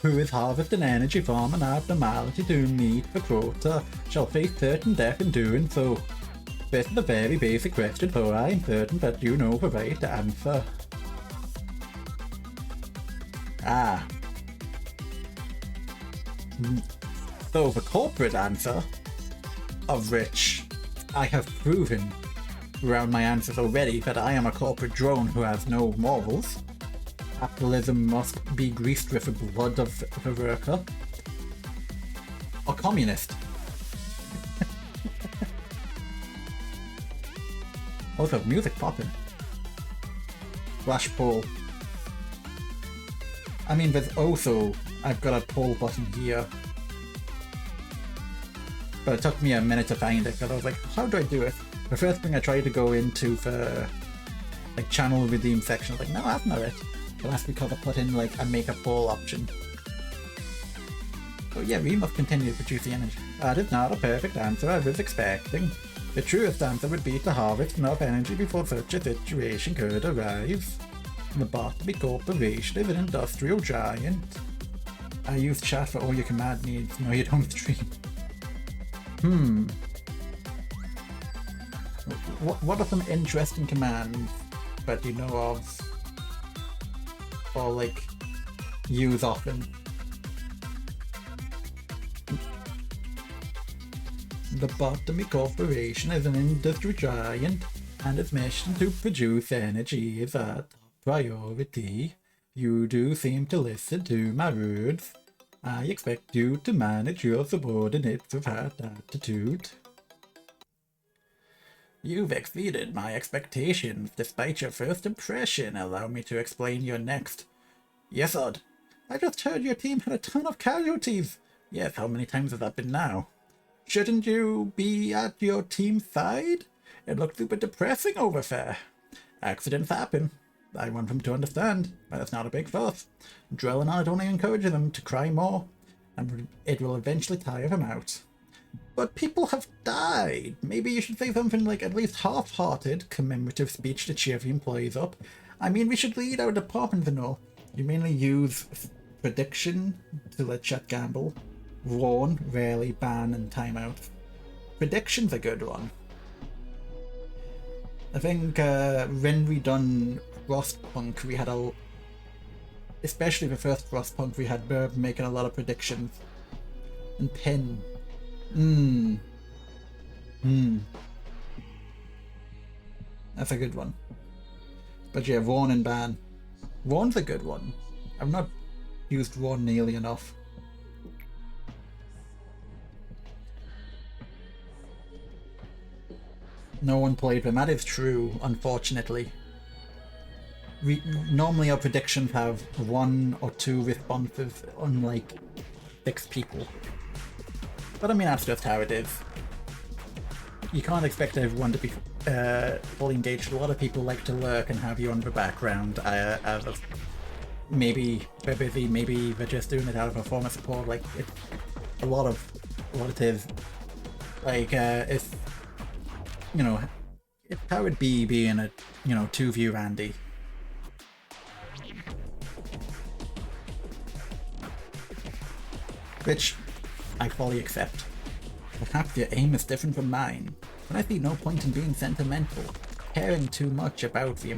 who is harvesting energy from an abnormality to meet the quota, shall face certain death in doing so? This is a very basic question, so I am certain that you know the right answer. Ah. So the corporate answer, of which I have proven around my answers already that I am a corporate drone who has no morals. Capitalism must be greased with the blood of the worker. Or communist. Also, music popping. Flash poll. I mean, there's also, I've got a poll button here. But it took me a minute to find it because I was like, how do I do it? The first thing I tried to go into the like channel redeem section, I was like, no, that's not it. But that's because I put in like a make a poll option. So yeah, we must continue to produce the energy. That is not a perfect answer I was expecting. The truest answer would be to harvest enough energy before such a situation could arise. The Lobotomy Corporation is an industrial giant. I use chat for all your command needs. No, you don't stream. What are some interesting commands that you know of? Or like use often? The Lobotomy Corporation is an industry giant, and its mission to produce energy is a top priority. You do seem to listen to my words. I expect you to manage your subordinates with that attitude. You've exceeded my expectations despite your first impression. Allow me to explain your next. Yes, Odd. I just heard your team had a ton of casualties. Yes, how many times has that been now? Shouldn't you be at your team's side? It looks super depressing over there. Accidents happen. I want them to understand, but it's not a big fuss. Dwelling on it only encourages them to cry more, and it will eventually tire them out. But people have died. Maybe you should say something like at least half-hearted commemorative speech to cheer the employees up. I mean, we should lead our department and all. You mainly use prediction to let chat gamble. Warn, rarely, ban, and timeout. Prediction's a good one. I think when we done Frostpunk, we had especially the first Frostpunk, we had Burb making a lot of predictions. And Pen. That's a good one. But yeah, Warn and ban. Warn's a good one. I've not used Warn nearly enough. No one played them. That is true, unfortunately. Normally our predictions have 1 or 2 responses, unlike 6 people. But I mean, that's just how it is. You can't expect everyone to be fully engaged. A lot of people like to lurk and have you on the background as maybe they're busy, maybe they're just doing it out of a form of support. Like it's a lot of what it is. Like it's you know it's how it'd be being a 2-view Randy. Which I fully accept. Perhaps your aim is different from mine, but I see no point in being sentimental. Caring too much about the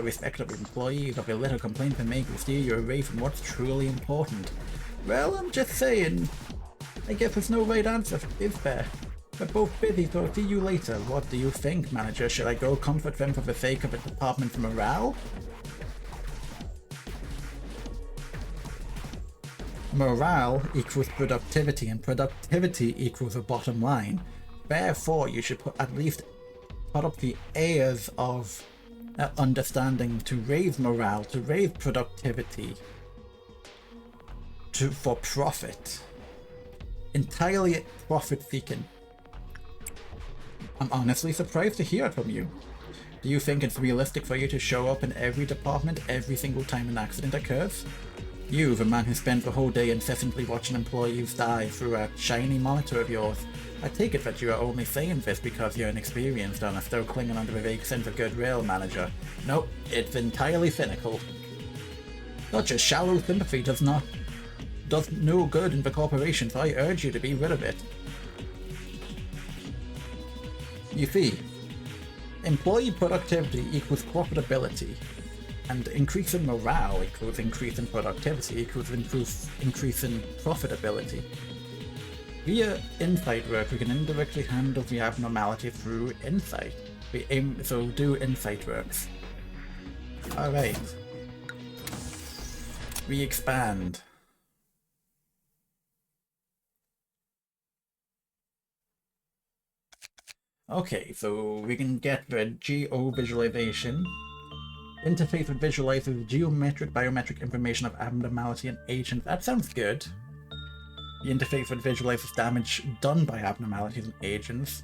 respective employees of your little complaints and make will steer you away from what's truly important. Well, I'm just saying. I guess there's no right answer, is there? We're both busy, so I'll see you later. What do you think, manager? Should I go comfort them for the sake of the department's morale? Morale equals productivity, and productivity equals a bottom line. Therefore, you should at least put up the airs of understanding to raise morale, to raise productivity, for profit. Entirely profit-seeking. I'm honestly surprised to hear it from you. Do you think it's realistic for you to show up in every department every single time an accident occurs? You, the man who spends the whole day incessantly watching employees die through a shiny monitor of yours. I take it that you are only saying this because you're inexperienced and are still clinging under a vague sense of goodwill, manager. Nope, it's entirely cynical. Such a shallow sympathy does no good in the corporation, so I urge you to be rid of it. You see, employee productivity equals profitability, and increase in morale equals increase in productivity equals increase in profitability. Via insight work, we can indirectly handle the abnormality through insight. So do insight works. Alright. We expand. Okay, so we can get the geo-visualization. Interface that visualizes geometric biometric information of abnormality and agents. That sounds good. The interface that visualizes damage done by abnormalities and agents.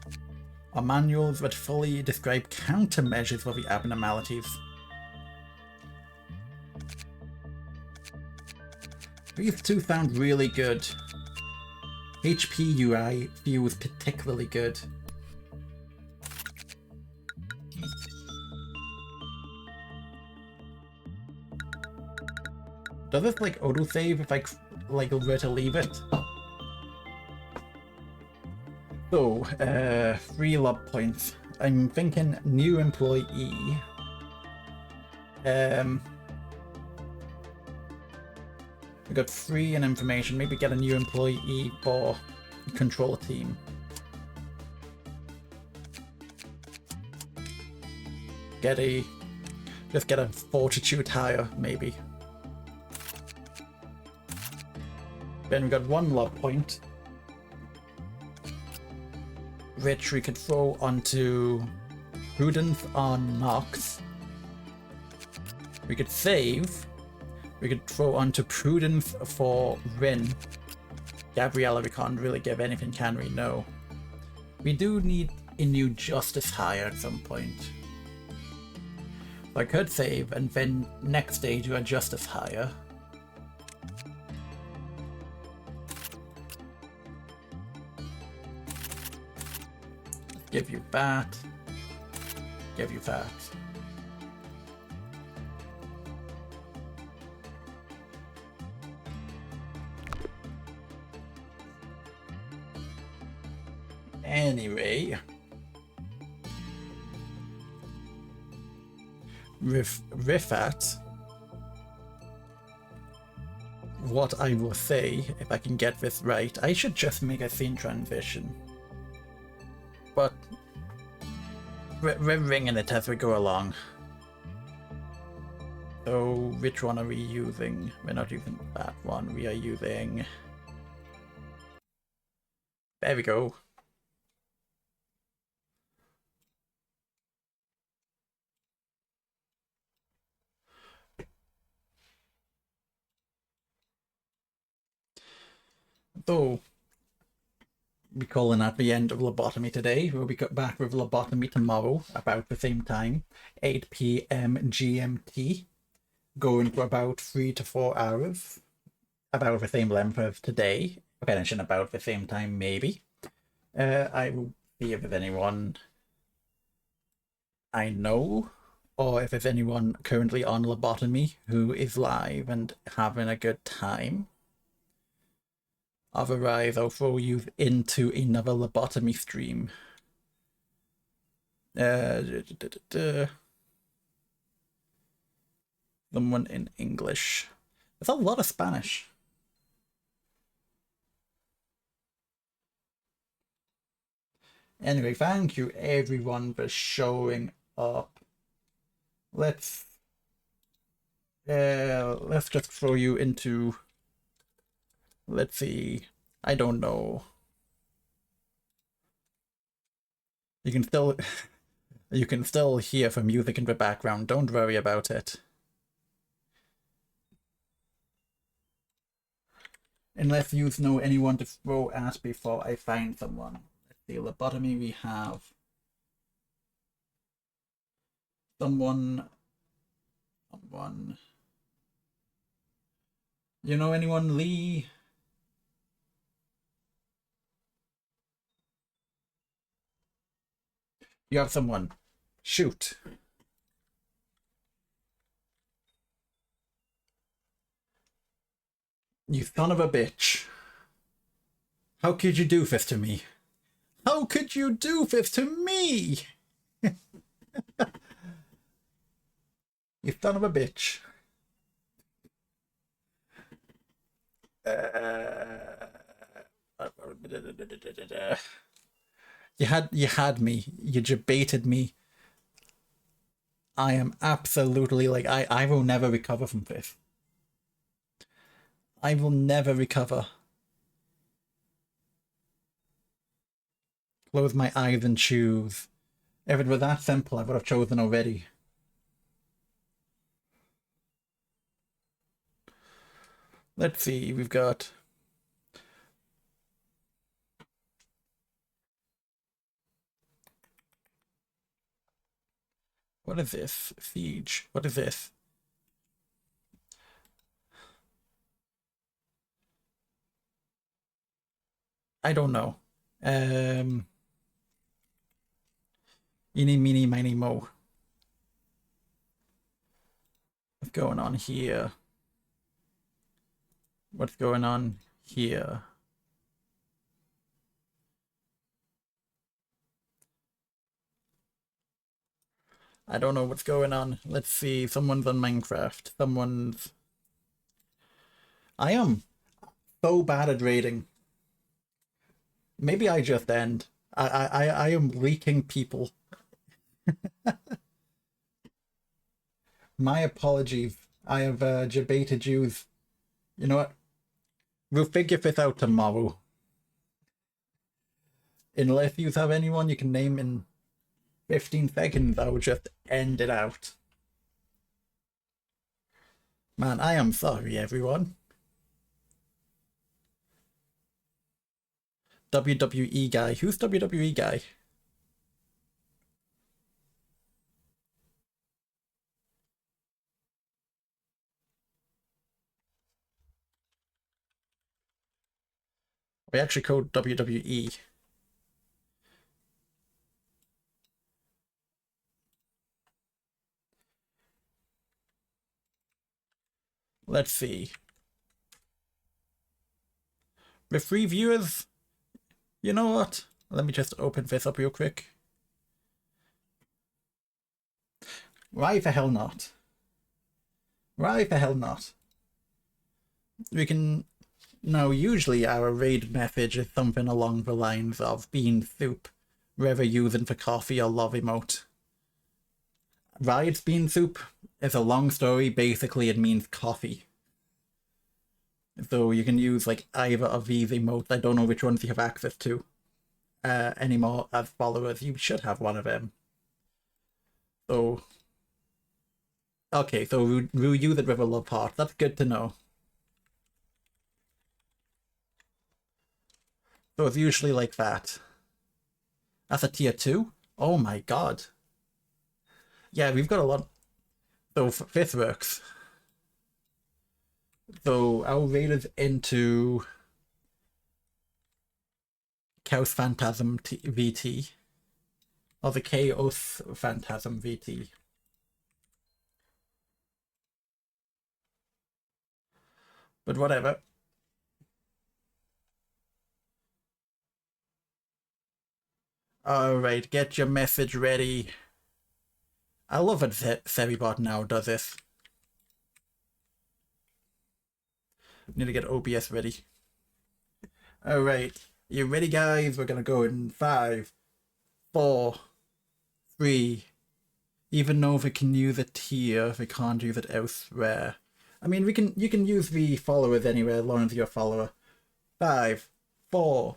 Are manuals that fully describe countermeasures for the abnormalities. These two sound really good. HP UI feels particularly good. Does this like autosave if I were to leave it? So, 3 log points. I'm thinking new employee. We got 3 in information. Maybe get a new employee for control team. Just get a fortitude higher, maybe. Then we got 1 log point, which we could throw onto Prudence on Nox. We could save. We could throw onto Prudence for Rin. Gabriella, we can't really give anything, can we? No. We do need a new Justice hire at some point. So I could save and then next stage do a Justice hire. Give you that. Give you that. Anyway, with that, what I will say, if I can get this right, I should just make a scene transition. But we're ringing it as we go along. So which one are we using? We're not using that one. We are using... There we go. So be calling at the end of Lobotomy today. We'll be back with Lobotomy tomorrow about the same time, 8 PM GMT. going for about 3 to 4 hours, about the same length as today, finishing about the same time, maybe. I will see if there's anyone I know, or if there's anyone currently on Lobotomy who is live and having a good time. Otherwise, I'll throw you into another Lobotomy stream. Someone in English. There's a lot of Spanish. Anyway, thank you everyone for showing up. Let's just throw you into, let's see, I don't know. You can still you can still hear the music in the background, don't worry about it. Unless you know anyone to throw at before I find someone. Let's see, Lobotomy, we have someone. You know anyone, Lee? You have someone. Shoot. You son of a bitch. How could you do this to me? How could you do this to me? You son of a bitch. You had me. You debated me. I am absolutely like I will never recover from this. I will never recover. Close my eyes and choose. If it were that simple, I would have chosen already. Let's see, we've got... What is this? Siege. What is this? I don't know. Eeny, meeny, miny, mo. What's going on here? What's going on here? I don't know what's going on. Let's see. Someone's on Minecraft. Someone's... I am so bad at raiding. Maybe I just end. I am leaking people. My apologies. I have debated yous. You know what? We'll figure this out tomorrow. Unless you have anyone you can name in 15 seconds, I'll just end it out. Man, I am sorry, everyone. WWE guy. Who's WWE guy? We actually code WWE. Let's see. With 3 viewers, you know what? Let me just open this up real quick. Why the hell not? Why the hell not? We can... Now, usually our raid message is something along the lines of bean soup, whether using for coffee or love emote. Riot's bean soup is a long story. Basically, it means coffee. So you can use like either of these emotes. I don't know which ones you have access to anymore as followers. You should have one of them. So, okay, so we'll use it with a love heart. That's good to know. So it's usually like that. That's a tier 2? Oh my god. Yeah, we've got a lot. So this works. So I'll raid it into Chaos Phantasm VT. Or the Chaos Phantasm VT. But whatever. Alright, get your message ready. I love that Seribot now does this. Need to get OBS ready. Alright, you ready, guys? We're gonna go in 5, 4, 3. Even though we can use it here, we can't use it elsewhere. I mean, you can use the followers anywhere as long as you're a follower. 5, 4,